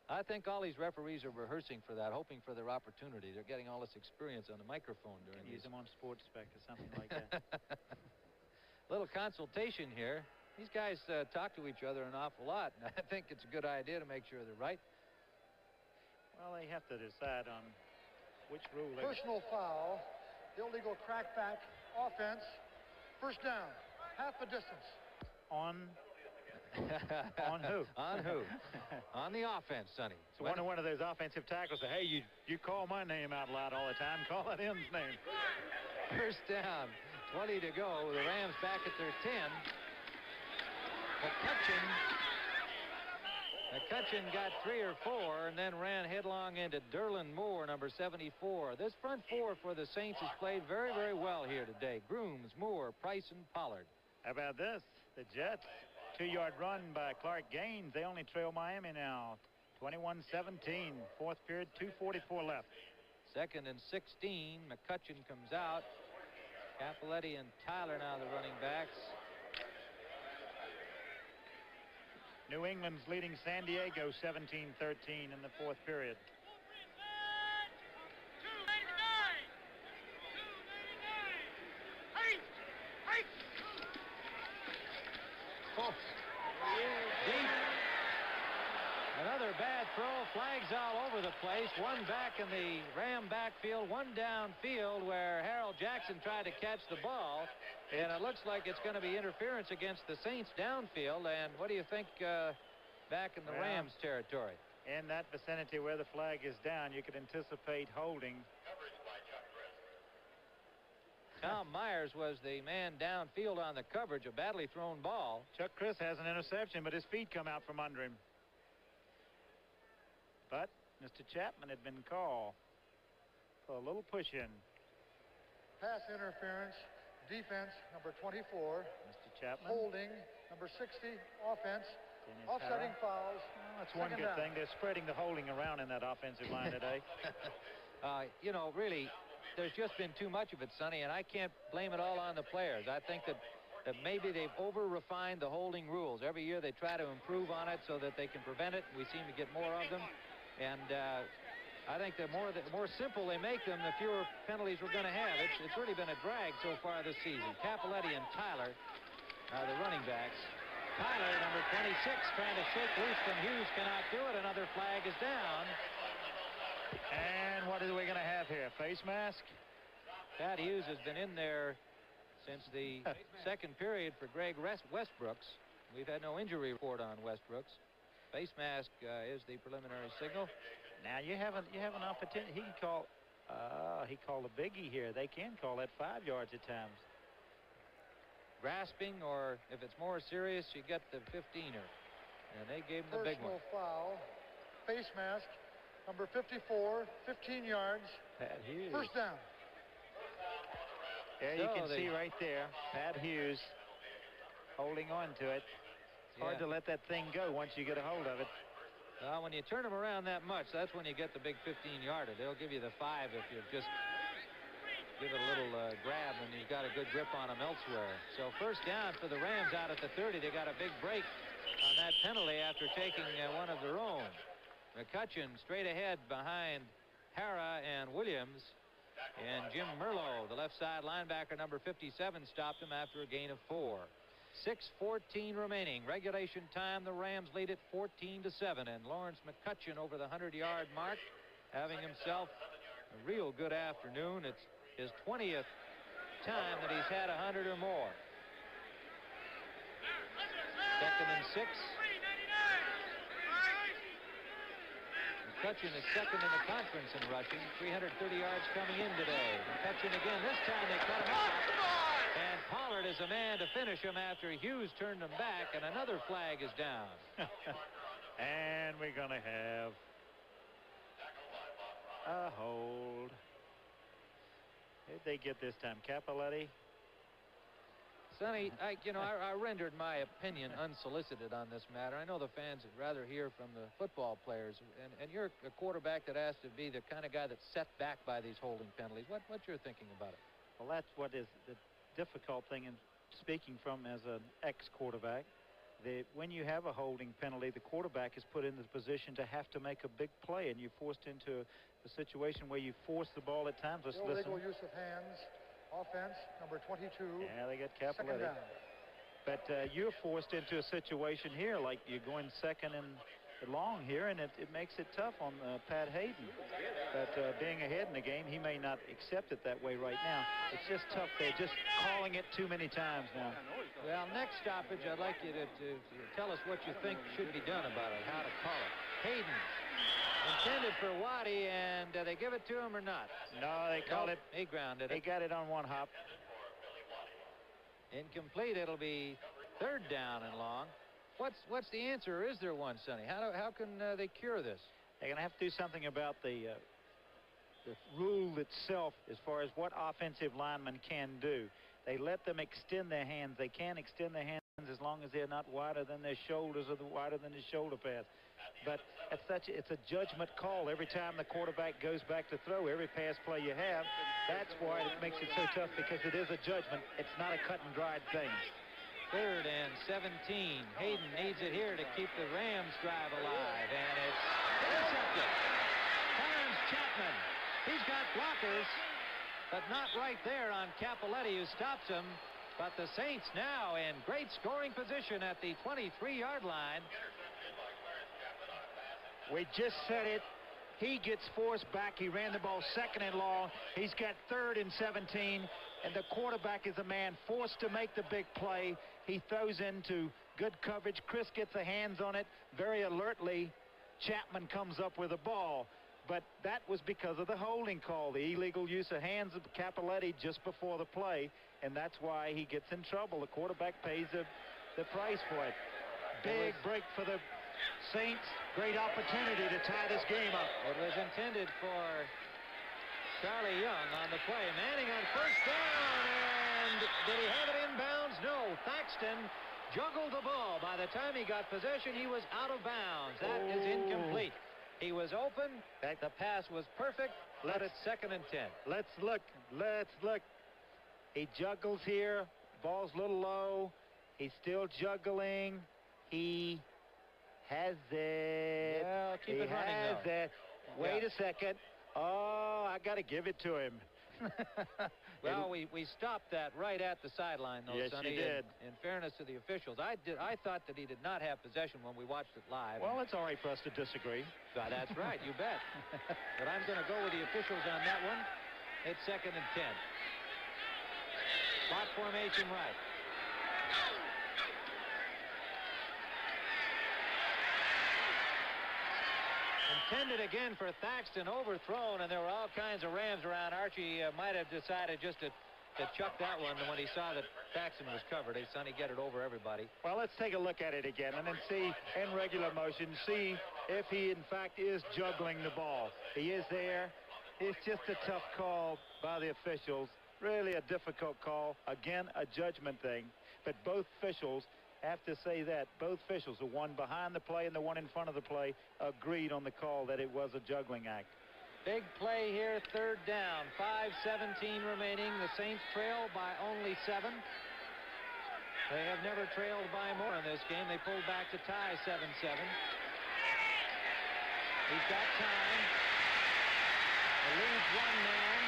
I think all these referees are rehearsing for that, hoping for their opportunity. They're getting all this experience on the microphone during Use them on Sports Spec or something like that. Little consultation here. These guys talk to each other an awful lot, and I think it's a good idea to make sure they're right. Well, they have to decide on which rule they... Personal foul, illegal crackback offense, first down, half the distance. On who? On who? On the offense, Sonny. It's one of those offensive tackles. Hey, you call my name out loud all the time. Call that end's name. First down, 20 to go. The Rams back at their 10. McCutcheon got 3 or 4 and then ran headlong into Derlin Moore, number 74. This front four for the Saints has played very, very well here today. Grooms, Moore, Price, and Pollard. How about this? The Jets, 2-yard run by Clark Gaines. They only trail Miami now, 21-17. Fourth period, 2:44 left. 2nd and 16. McCutcheon comes out. Capoletti and Tyler now the running backs. New England's leading San Diego 17-13 in the fourth period. Oh. Deep. Another bad throw. Flags all over the place. One back in the Ram backfield, one downfield where Harold Jackson tried to catch the ball. And it looks like it's going to be interference against the Saints downfield. And what do you think back in the Rams territory? in that vicinity where the flag is down, you could anticipate holding. Tom Myers was the man downfield on the coverage, a badly thrown ball. Chuck Chris has an interception, but his feet come out from under him. But Mr. Chapman had been called for a little push in. Pass interference, defense, number 24. Mr. Chapman. Holding, number 60, offense. Offsetting fouls. Well, that's one good thing. They're spreading the holding around in that offensive line today. You know, really, there's just been too much of it, Sonny, and I can't blame it all on the players. I think that maybe they've over-refined the holding rules. Every year they try to improve on it so that they can prevent it. We seem to get more of them. And I think the more simple they make them, the fewer penalties we're going to have. It's really been a drag so far this season. Capoletti and Tyler are the running backs. Tyler, number 26, trying to shake loose from Hughes, cannot do it. Another flag is down. And what are we going to have here? Face mask? Pat Hughes has been in there since the second period for Greg Westbrooks. We've had no injury report on Westbrooks. Face mask is the preliminary signal. Now you have an opportunity. He can call. He called a biggie here. They can call that 5 yards at times. Grasping, or if it's more serious, you get the 15er. And they gave him the big one. Personal foul. Face mask. Number 54, 15 yards. Pat Hughes. First down. Yeah, you can see right there, Pat Hughes holding on to it. It's hard to let that thing go once you get a hold of it. Well, when you turn them around that much, that's when you get the big 15-yarder. They'll give you the 5 if you just give it a little grab and you've got a good grip on them elsewhere. So first down for the Rams out at the 30. They got a big break on that penalty after taking one of their own. McCutcheon straight ahead behind Hara and Williams. And Jim Merlo, the left side linebacker, number 57, stopped him after a gain of 4. 6:14 remaining. Regulation time. The Rams lead it 14-7. And Lawrence McCutcheon over the 100-yard mark, having himself a real good afternoon. It's his 20th time that he's had 100 or more. Second and 6. McCutcheon is second in the conference in rushing. 330 yards coming in today. McCutcheon again. This time they cut him off. And Pollard is a man to finish him after Hughes turned him back, and another flag is down. And we're going to have a hold. Who'd they get this time? Capoletti? Sonny, I rendered my opinion unsolicited on this matter. I know the fans would rather hear from the football players, and you're a quarterback that has to be the kind of guy that's set back by these holding penalties. What's your thinking about it? Well, that's what is the difficult thing in speaking from as an ex-quarterback. When you have a holding penalty, the quarterback is put in the position to have to make a big play, and you're forced into a situation where you force the ball at times. Let's listen. Illegal use of hands. Offense, number 22. Yeah, they got Capoletti. But you're forced into a situation here, like you're going second and long here, and it makes it tough on Pat Hayden. But being ahead in the game, he may not accept it that way right now. It's just tough. They're just calling it too many times now. Well, next stoppage, I'd like you to tell us what you think should be done about it, how to call it. Hayden. Intended for Waddy, and they give it to him or not? No, they called it. He grounded it. He got it on one hop. Incomplete. It'll be third down and long. What's the answer, or is there one, Sonny? How can they cure this? They're going to have to do something about the rule itself as far as what offensive linemen can do. They let them extend their hands. They can extend their hands as long as they're not wider than their shoulders or wider than the shoulder pads. But it's a judgment call every time the quarterback goes back to throw. Every pass play you have, that's why it makes it so tough, because it is a judgment. It's not a cut and dried thing. Third and 17. Hayden needs it here to keep the Rams drive alive, and it's intercepted. Clarence Chapman. He's got blockers, but not right there on Capoletti, who stops him. But the Saints now in great scoring position at the 23-yard line. We just said it. He gets forced back. He ran the ball second and long. He's got third and 17, and the quarterback is a man forced to make the big play. He throws into good coverage. Chris gets a hands on it very alertly, Chapman comes up with a ball. But that was because of the holding call, the illegal use of hands of Cappelletti just before the play, and that's why he gets in trouble. The quarterback pays the price for it. Big break for the Saints. Great opportunity to tie this game up. It was intended for Charlie Young on the play. Manning on first down, and did he have it inbounds? No. Thaxton juggled the ball. By the time he got possession, he was out of bounds. That is incomplete. He was open. The pass was perfect. But it's 2nd and 10. Let's look. He juggles here. Ball's a little low. He's still juggling. He has it. Well, keep it running, has it. Wait a second. Oh, I got to give it to him. Well, we stopped that right at the sideline, though, yes, Sonny. You did. In fairness to the officials, I thought that he did not have possession when we watched it live. Well, it's all right for us to disagree. That's right, you bet. But I'm going to go with the officials on that one. It's 2nd and 10. Slot formation right. Intended again for Thaxton, overthrown, and there were all kinds of Rams around. Archie might have decided just to chuck that one when he saw that Thaxton was covered. Hey, Sonny, get it over everybody. Well, let's take a look at it again and then see in regular motion, see if he in fact is juggling the ball. He is there. It's just a tough call by the officials. Really a difficult call. Again, a judgment thing. But both officials have to say that. Both officials, the one behind the play and the one in front of the play, agreed on the call that it was a juggling act. Big play here, 3rd down. 5:17 remaining. The Saints trail by only 7. They have never trailed by more in this game. They pulled back to tie 7-7. He's got time. He leaves one man.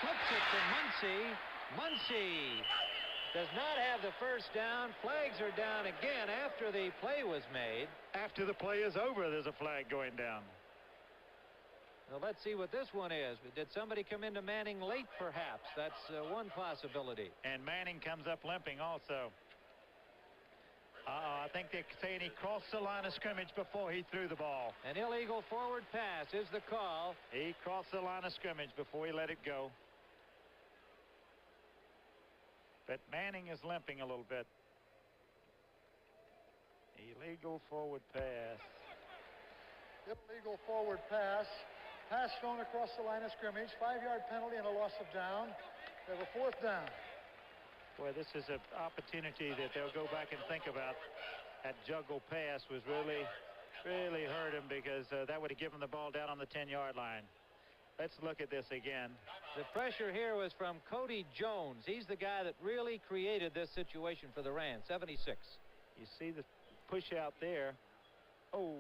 Flips it to Muncy. Muncy does not have the first down. Flags are down again after the play was made. After the play is over, there's a flag going down. Well, let's see what this one is. Did somebody come into Manning late, perhaps? That's one possibility. And Manning comes up limping also. I think they're saying he crossed the line of scrimmage before he threw the ball. An illegal forward pass is the call. He crossed the line of scrimmage before he let it go. But Manning is limping a little bit. Illegal forward pass. Illegal forward pass. Pass thrown across the line of scrimmage. 5-yard penalty and a loss of down. They have a 4th down. Boy, this is an opportunity that they'll go back and think about. That juggle pass was really hurt him because that would have given the ball down on the 10-yard line. Let's look at this again. The pressure here was from Cody Jones. He's the guy that really created this situation for the Rams. 76. You see the push out there. Oh.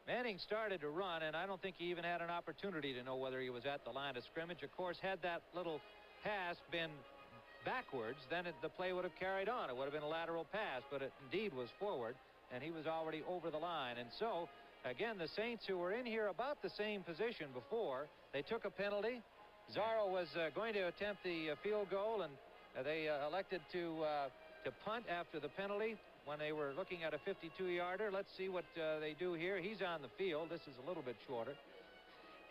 Manning started to run, and I don't think he even had an opportunity to know whether he was at the line of scrimmage. Of course, had that little pass been backwards, then the play would have carried on. It would have been a lateral pass, but it indeed was forward, and he was already over the line. And so, again, the Saints, who were in here about the same position before, they took a penalty. Zarro was going to attempt the field goal, and they elected to punt after the penalty when they were looking at a 52-yarder. Let's see what they do here. He's on the field. This is a little bit shorter.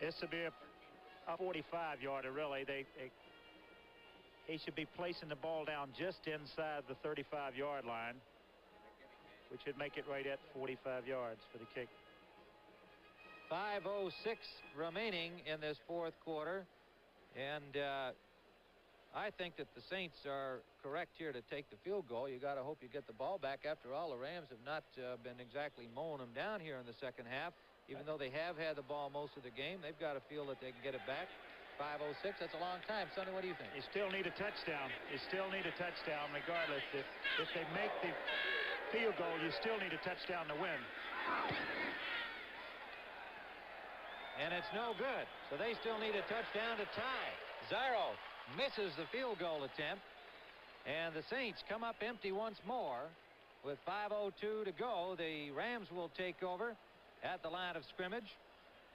This would be a 45-yarder, really. He should be placing the ball down just inside the 35-yard line, which would make it right at 45 yards for the kick. 5:06 remaining in this 4th quarter, and I think that the Saints are correct here to take the field goal. You got to hope you get the ball back. After all, the Rams have not been exactly mowing them down here in the second half. Even though they have had the ball most of the game, they've got to feel that they can get it back. 5:06, that's a long time. Sonny, what do you think? You still need a touchdown. You still need a touchdown regardless. If they make the field goal, you still need a touchdown to win. And it's no good. So they still need a touchdown to tie. Zarro misses the field goal attempt. And the Saints come up empty once more. With 5:02 to go, the Rams will take over at the line of scrimmage.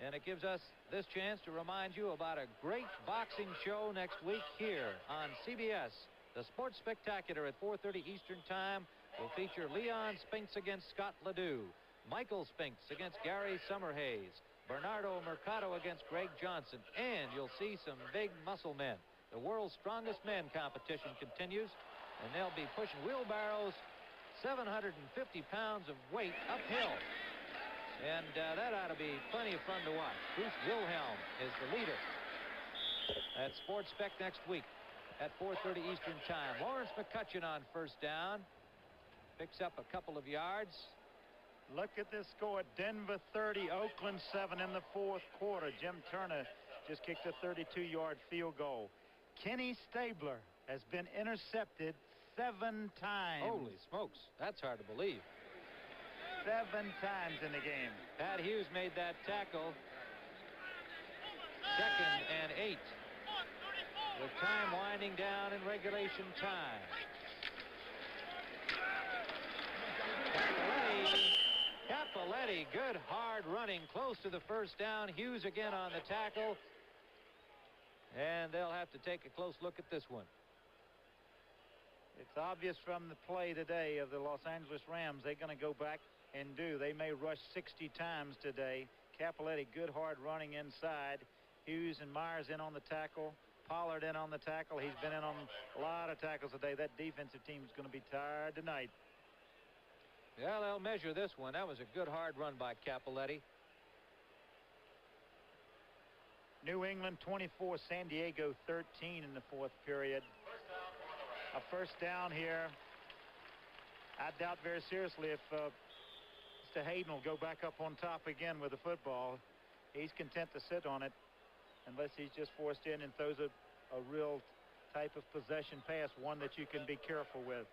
And it gives us this chance to remind you about a great boxing show next week here on CBS. The Sports Spectacular at 4:30 Eastern Time will feature Leon Spinks against Scott Ledoux. Michael Spinks against Gary Summerhays. Bernardo Mercado against Greg Johnson. And you'll see some big muscle men. The world's strongest men competition continues, and they'll be pushing wheelbarrows, 750 pounds of weight uphill. And that ought to be plenty of fun to watch. Bruce Wilhelm is the leader. At Sports Spec next week at 4:30 Eastern Time. Lawrence McCutcheon on first down. Picks up a couple of yards. Look at this score. Denver 30, Oakland 7 in the fourth quarter. Jim Turner just kicked a 32-yard field goal. Kenny Stabler has been intercepted 7 times. Holy smokes. That's hard to believe. 7 times in the game. Pat Hughes made that tackle. 2nd and 8. With time winding down in regulation time. Capoletti, good hard running, close to the first down. Hughes again on the tackle. And they'll have to take a close look at this one. It's obvious from the play today of the Los Angeles Rams, they're going to go back and do. They may rush 60 times today. Capoletti, good hard running inside. Hughes and Myers in on the tackle. Pollard in on the tackle. He's been in on a lot of tackles today. That defensive team is going to be tired tonight. Yeah, they'll measure this one. That was a good hard run by Capoletti. New England 24, San Diego 13 in the fourth period. A first down here. I doubt very seriously if Mr. Hayden will go back up on top again with the football. He's content to sit on it unless he's just forced in and throws a real type of possession pass, one that you can be careful with.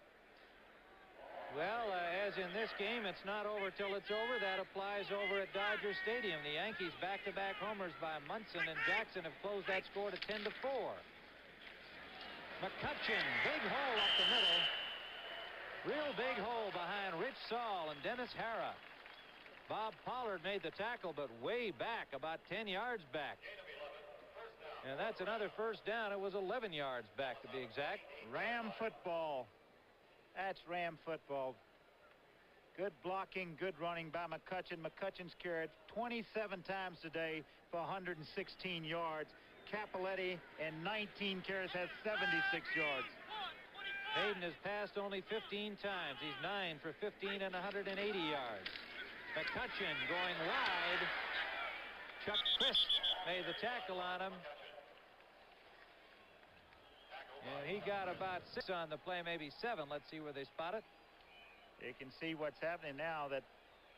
Well, as in this game, it's not over till it's over. That applies over at Dodger Stadium. The Yankees back-to-back homers by Munson and Jackson have closed that score to 10-4. McCutcheon, big hole up the middle. Real big hole behind Rich Saul and Dennis Hara. Bob Pollard made the tackle, but way back, about 10 yards back. And that's another first down. It was 11 yards back, to be exact. Ram football. That's Ram football. Good blocking, good running by McCutcheon. McCutcheon's carried 27 times today for 116 yards. Capoletti in 19 carries has 76 yards. Hayden has passed only 15 times. He's 9 for 15 and 180 yards. McCutcheon going wide. Chuck Crisp made the tackle on him. And he got about 6 on the play, maybe 7. Let's see where they spot it. You can see what's happening now, that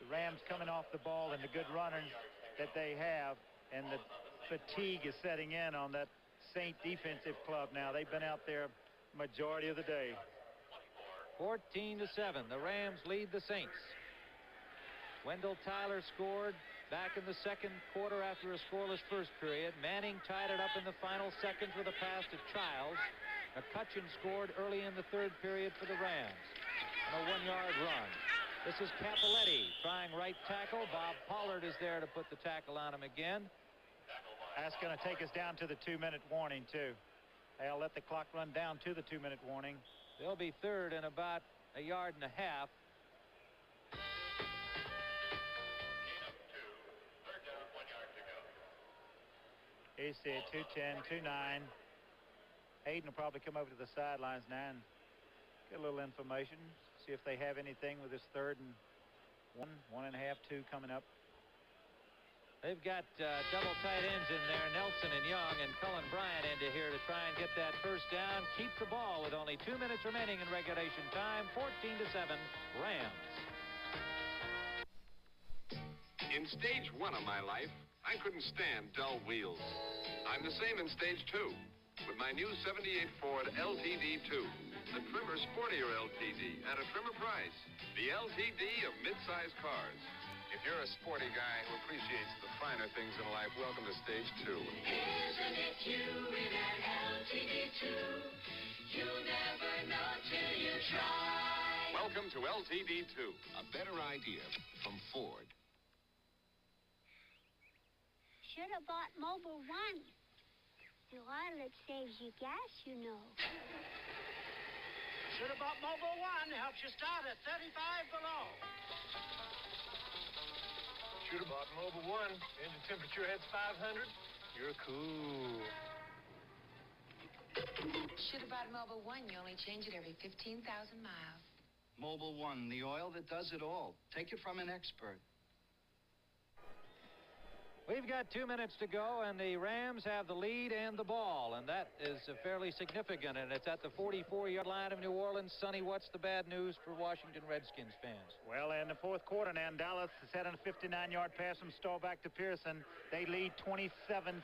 the Rams coming off the ball and the good runners that they have, and the fatigue is setting in on that Saint defensive club now. They've been out there majority of the day. 14-7. The Rams lead the Saints. Wendell Tyler scored back in the second quarter after a scoreless first period. Manning tied it up in the final seconds with a pass to Childs. McCutcheon scored early in the third period for the Rams on a 1-yard run. This is Capoletti trying right tackle. Bob Pollard is there to put the tackle on him again. That's going to take us down to the 2-minute warning, too. I'll let the clock run down to the 2-minute warning. They'll be third and about 1.5 yards. He's at 2:10, 2:9. Hayden will probably come over to the sidelines now and get a little information, see if they have anything with this 3rd and 1, 1.5, 2 coming up. They've got double tight ends in there, Nelson and Young, and Cullen Bryant into here to try and get that first down. Keep the ball with only 2 minutes remaining in regulation time. 14-7, Rams. In stage 1 of my life, I couldn't stand dull wheels. I'm the same in stage 2 with my new 78 Ford LTD2. The trimmer, sportier LTD at a trimmer price. The LTD of mid-size cars. If you're a sporty guy who appreciates the finer things in life, welcome to stage 2. Isn't it you in an LTD2? You'll never know till you try. Welcome to LTD2. A better idea from Ford. Should have bought Mobil 1. The oil, it saves you gas, you know. Should have bought Mobil 1. Helps you start at 35 below. Should have bought Mobile One. Engine temperature heads 500. You're cool. Should have bought Mobile One. You only change it every 15,000 miles. Mobile One, the oil that does it all. Take it from an expert. We've got 2 minutes to go, and the Rams have the lead and the ball, and that is fairly significant, and it's at the 44-yard line of New Orleans. Sonny, what's the bad news for Washington Redskins fans? Well, in the fourth quarter now, Dallas has had a 59-yard pass from Staubach to Pearson. They lead 27-16.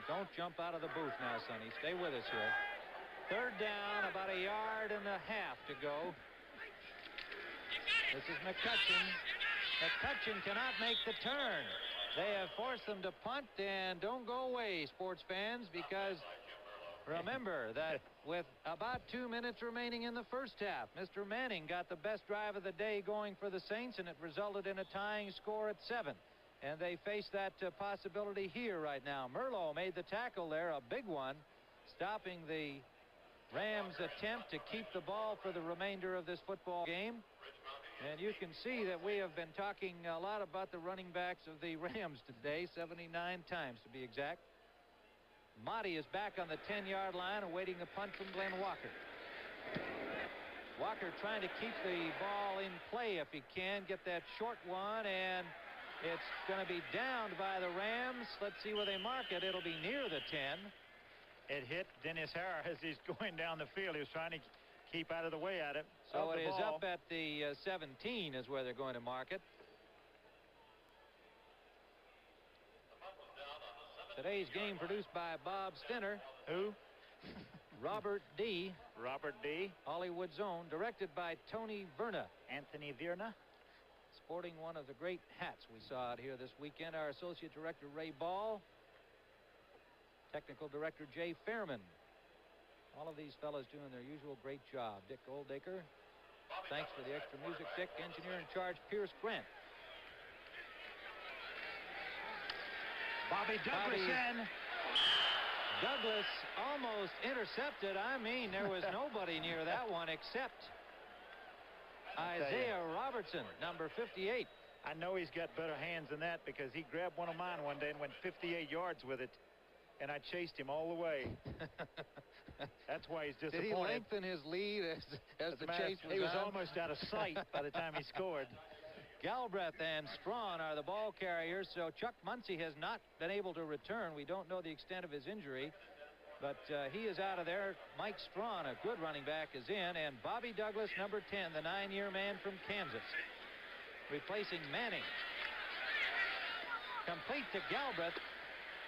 Don't jump out of the booth now, Sonny. Stay with us here. Third down, about 1.5 yards to go. This is McCutcheon. McCutcheon cannot make the turn. They have forced them to punt, and don't go away, sports fans, because remember that with about 2 minutes remaining in the first half, Mr. Manning got the best drive of the day going for the Saints, and it resulted in a tying score at 7. And they face that possibility here right now. Merlo made the tackle there, a big one, stopping the Rams' attempt to keep the ball for the remainder of this football game. And you can see that we have been talking a lot about the running backs of the Rams today, 79 times to be exact. Motti is back on the 10-yard line awaiting the punt from Glenn Walker. Walker trying to keep the ball in play if he can, get that short one, and it's going to be downed by the Rams. Let's see where they mark it. It'll be near the 10. It hit Dennis Harris as he's going down the field. He was trying to keep out of the way at it. So it is up at the 17 is where they're going to mark it. Today's game produced by Bob Stinner. Who? Robert D. Robert D. Hollywood's own. Directed by Tony Verna. Anthony Vierna. Sporting one of the great hats we saw out here this weekend. Our Associate Director Ray Ball. Technical Director Jay Fairman. All of these fellas doing their usual great job. Dick Goldacre. Thanks for the extra music, Dick. Engineer in charge, Pierce Grant. Bobby Douglas in. Douglas almost intercepted. I mean, there was nobody near that one except Isaiah Robertson, number 58. I know he's got better hands than that because he grabbed one of mine one day and went 58 yards with it. And I chased him all the way. That's why he's disappointed. Did he lengthen his lead as the chase was on? He was almost out of sight by the time he scored. Galbraith and Strawn are the ball carriers, so Chuck Muncie has not been able to return. We don't know the extent of his injury, but he is out of there. Mike Strawn, a good running back, is in, and Bobby Douglas, number 10, the 9-year man from Kansas, replacing Manning. Complete to Galbraith.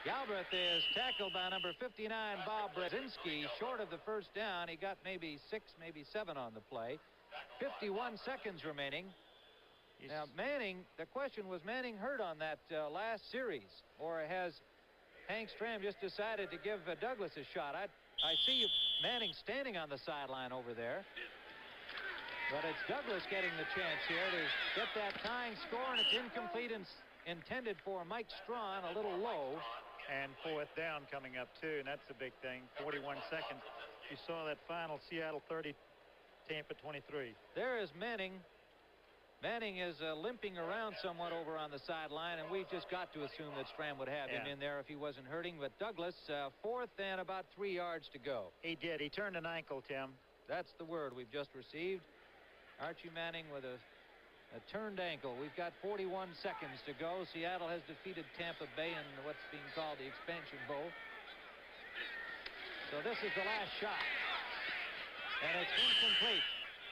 Galbraith is tackled by number 59, Bob Brzezinski, short of the first down. He got maybe 6, maybe 7 on the play. 51 seconds remaining. Now, Manning, the question was Manning hurt on that last series, or has Hank Stram just decided to give Douglas a shot? I see Manning standing on the sideline over there. But it's Douglas getting the chance here to get that tying score, and it's incomplete and intended for Mike Strawn, a little low. And fourth down coming up, too, and that's a big thing. 41 seconds. You saw that final Seattle 30, Tampa 23. There is Manning. Manning is limping around somewhat over on the sideline, and we've just got to assume that Stram would have him in there if he wasn't hurting. But Douglas, fourth and about 3 yards to go. He did. He turned an ankle, Tim. That's the word we've just received. Archie Manning with a turned ankle. We've got 41 seconds to go. Seattle has defeated Tampa Bay in what's being called the Expansion Bowl. So this is the last shot. And it's incomplete.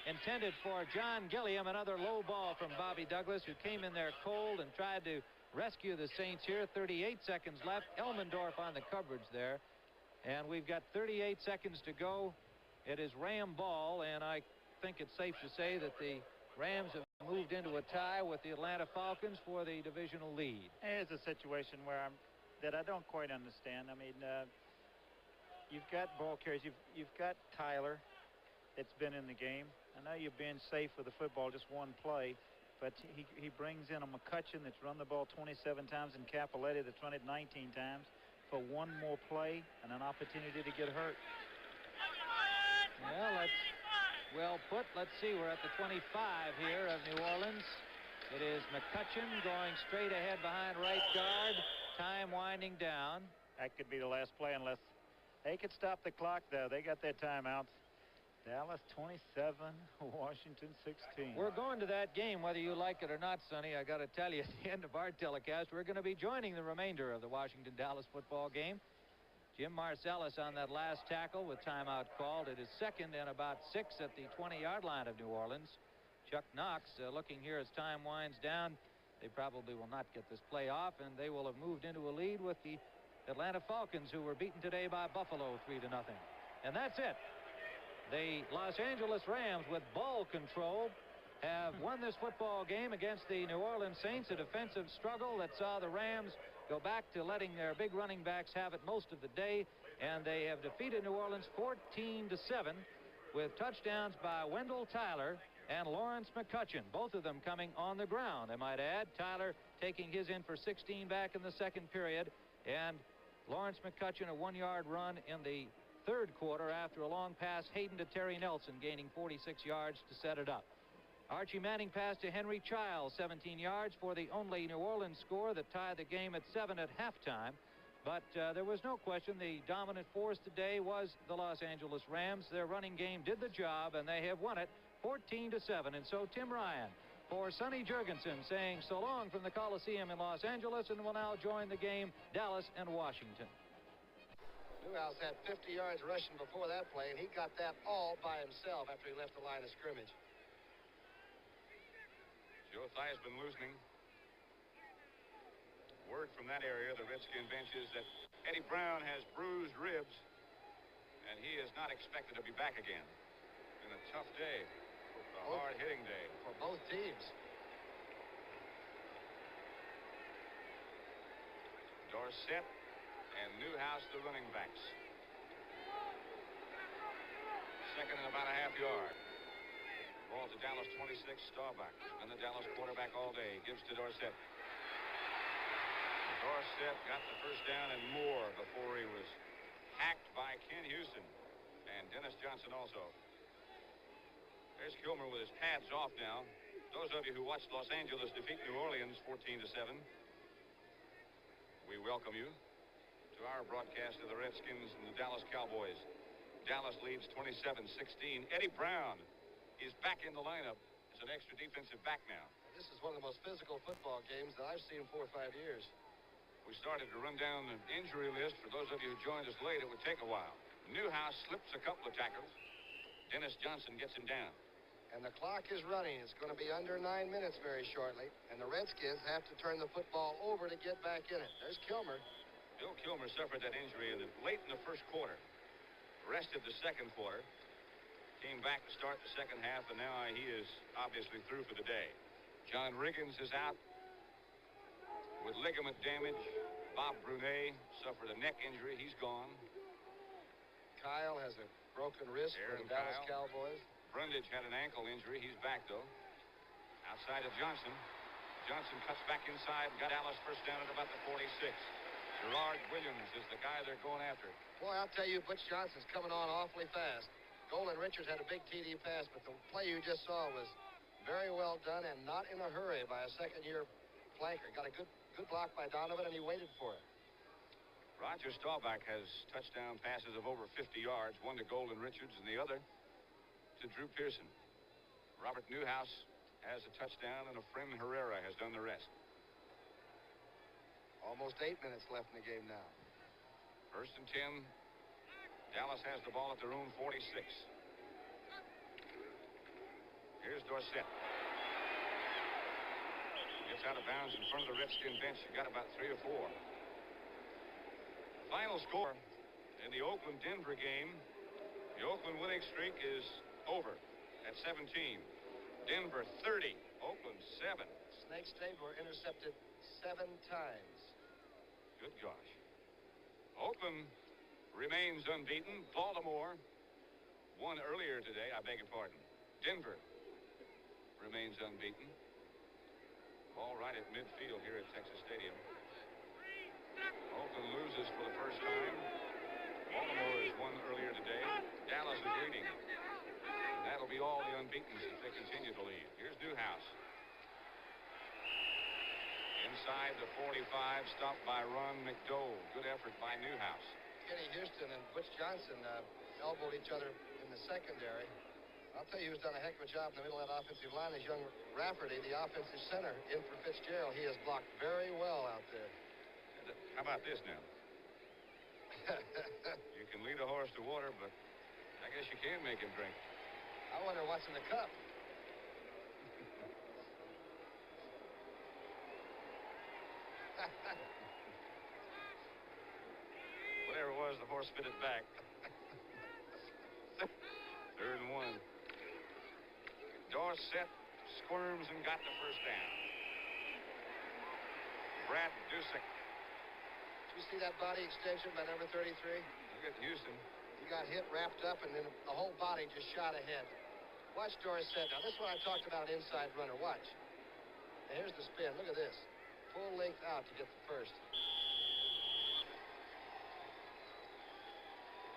Intended for John Gilliam, another low ball from Bobby Douglas, who came in there cold and tried to rescue the Saints here. 38 seconds left. Elmendorf on the coverage there. And we've got 38 seconds to go. It is Ram ball, and I think it's safe to say that the Rams have moved into a tie with the Atlanta Falcons for the divisional lead. It's a situation where I don't quite understand. I mean, you've got ball carriers. You've got Tyler that's been in the game. I know you're being safe with the football, just one play, but he brings in a McCutcheon that's run the ball 27 times and Capoletti that's run it 19 times for one more play and an opportunity to get hurt. Well, that's well put. Let's see. We're at the 25 here of New Orleans. It is McCutcheon going straight ahead behind right guard. Time winding down. That could be the last play unless they could stop the clock, though. They got their timeouts. Dallas 27, Washington 16. We're going to that game whether you like it or not, Sonny. I got to tell you, at the end of our telecast, we're going to be joining the remainder of the Washington-Dallas football game. Jim Marcellus on that last tackle with timeout called. It is second and about 6 at the 20-yard line of New Orleans. Chuck Knox looking here as time winds down. They probably will not get this play off, and they will have moved into a lead with the Atlanta Falcons, who were beaten today by Buffalo 3-0. And that's it. The Los Angeles Rams, with ball control, have won this football game against the New Orleans Saints. A defensive struggle that saw the Rams go back to letting their big running backs have it most of the day, and they have defeated New Orleans 14-7 with touchdowns by Wendell Tyler and Lawrence McCutcheon, both of them coming on the ground, I might add. Tyler taking his in for 16 back in the second period, and Lawrence McCutcheon a 1-yard run in the third quarter after a long pass. Hayden to Terry Nelson, gaining 46 yards to set it up. Archie Manning passed to Henry Childs, 17 yards for the only New Orleans score that tied the game at 7 at halftime. But there was no question the dominant force today was the Los Angeles Rams. Their running game did the job, and they have won it 14-7. And so Tim Ryan for Sonny Jurgensen saying so long from the Coliseum in Los Angeles, and will now join the game, Dallas and Washington. Newhouse had 50 yards rushing before that play, and he got that all by himself after he left the line of scrimmage. Joe Theismann loosening. Word from that area, the Redskin bench, is that Eddie Brown has bruised ribs, and he is not expected to be back again. Been a tough day, a hard-hitting day for both teams. Dorsett and Newhouse, the running backs. Second and about a half yard. Ball to Dallas 26, Staubach. And the Dallas quarterback all day. Gives to Dorsett. Dorsett got the first down and more before he was hacked by Ken Houston. And Dennis Johnson also. There's Kilmer with his pads off now. Those of you who watched Los Angeles defeat New Orleans 14-7, we welcome you to our broadcast of the Redskins and the Dallas Cowboys. Dallas leads 27-16. Eddie Brown is back in the lineup as an extra defensive back now. This is one of the most physical football games that I've seen in 4 or 5 years. We started to run down the injury list. For those of you who joined us late, it would take a while. Newhouse slips a couple of tackles. Dennis Johnson gets him down. And the clock is running. It's going to be under 9 minutes very shortly. And the Redskins have to turn the football over to get back in it. There's Kilmer. Bill Kilmer suffered that injury late in the first quarter. Rested the second quarter. Came back to start the second half, and now he is obviously through for the day. John Riggins is out with ligament damage. Bob Brunet suffered a neck injury. He's gone. Kyle has a broken wrist for the Dallas Cowboys. Brundage had an ankle injury. He's back, though. Outside of Johnson. Johnson cuts back inside and got Dallas first down at about the 46. Gerard Williams is the guy they're going after. Boy, I'll tell you, Butch Johnson's coming on awfully fast. Golan Richards had a big TD pass, but the play you just saw was very well done and not in a hurry by a second-year flanker. Got a good block by Donovan, and he waited for it. Roger Staubach has touchdown passes of over 50 yards, one to Golan Richards and the other to Drew Pearson. Robert Newhouse has a touchdown, and Efrem Herrera has done the rest. Almost 8 minutes left in the game now. First and 10. Dallas has the ball at their own 46. Here's Dorsett. Gets out of bounds in front of the Redskin bench. He got about 3 or 4. Final score in the Oakland-Denver game. The Oakland winning streak is over at 17. Denver 30. Oakland 7. Snake State were intercepted 7 times. Good gosh. Oakland remains unbeaten. Baltimore won earlier today. I beg your pardon. Denver remains unbeaten. Ball right at midfield here at Texas Stadium. Oakland loses for the first time. Baltimore has won earlier today. Dallas is leading. And that'll be all the unbeatens if they continue to lead. Here's Newhouse. Inside the 45, stopped by Ron McDowell. Good effort by Newhouse. Kenny Houston and Butch Johnson elbowed each other in the secondary. I'll tell you who's done a heck of a job in the middle of that offensive line is young Rafferty, the offensive center, in for Fitzgerald. He has blocked very well out there. How about this now? You can lead a horse to water, but I guess you can make him drink. I wonder what's in the cup. Whatever it was, the horse spit it back. 3rd and 1. Dorsett squirms and got the first down. Brad Dusick. Did you see that body extension by number 33? Look at Houston. He got hit, wrapped up, and then the whole body just shot ahead. Watch Dorsett. Now, this is what I talked about, an inside runner. Watch. And here's the spin. Look at this. Full length out to get the first.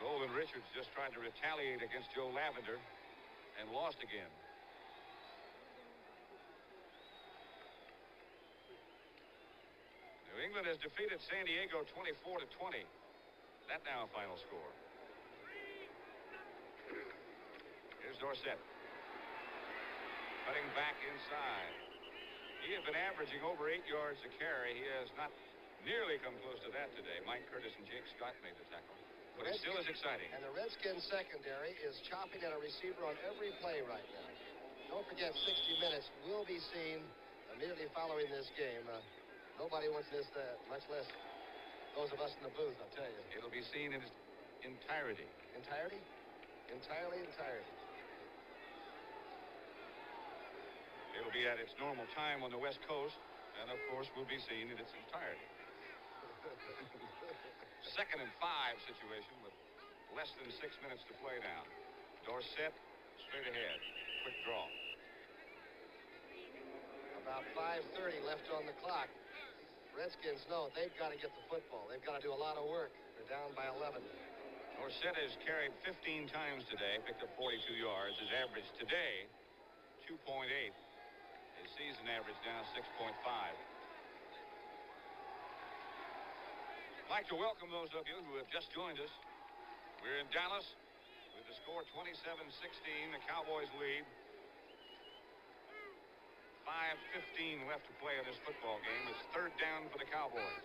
Golden Richards just tried to retaliate against Joe Lavender and lost again. New England has defeated San Diego 24-20. That now a final score. Here's Dorsett. Cutting back inside. He had been averaging over 8 yards a carry. He has not nearly come close to that today. Mike Curtis and Jake Scott made the tackle. But it still is exciting. And the Redskins secondary is chopping at a receiver on every play right now. Don't forget, 60 Minutes will be seen immediately following this game. Nobody wants this, much less those of us in the booth, I'll tell you. It'll be seen in its entirety. Entirety? Entirely entirety. It'll be at its normal time on the West Coast, and of course will be seen in its entirety. 2nd and 5 situation with less than 6 minutes to play now. Dorsett straight ahead. Quick draw. About 5:30 left on the clock. Redskins know they've got to get the football. They've got to do a lot of work. They're down by 11. Dorsett has carried 15 times today, picked up 42 yards. His average today, 2.8. His season average now 6.5. I'd like to welcome those of you who have just joined us. We're in Dallas with the score 27-16. The Cowboys lead. 5:15 left to play in this football game. It's 3rd down for the Cowboys.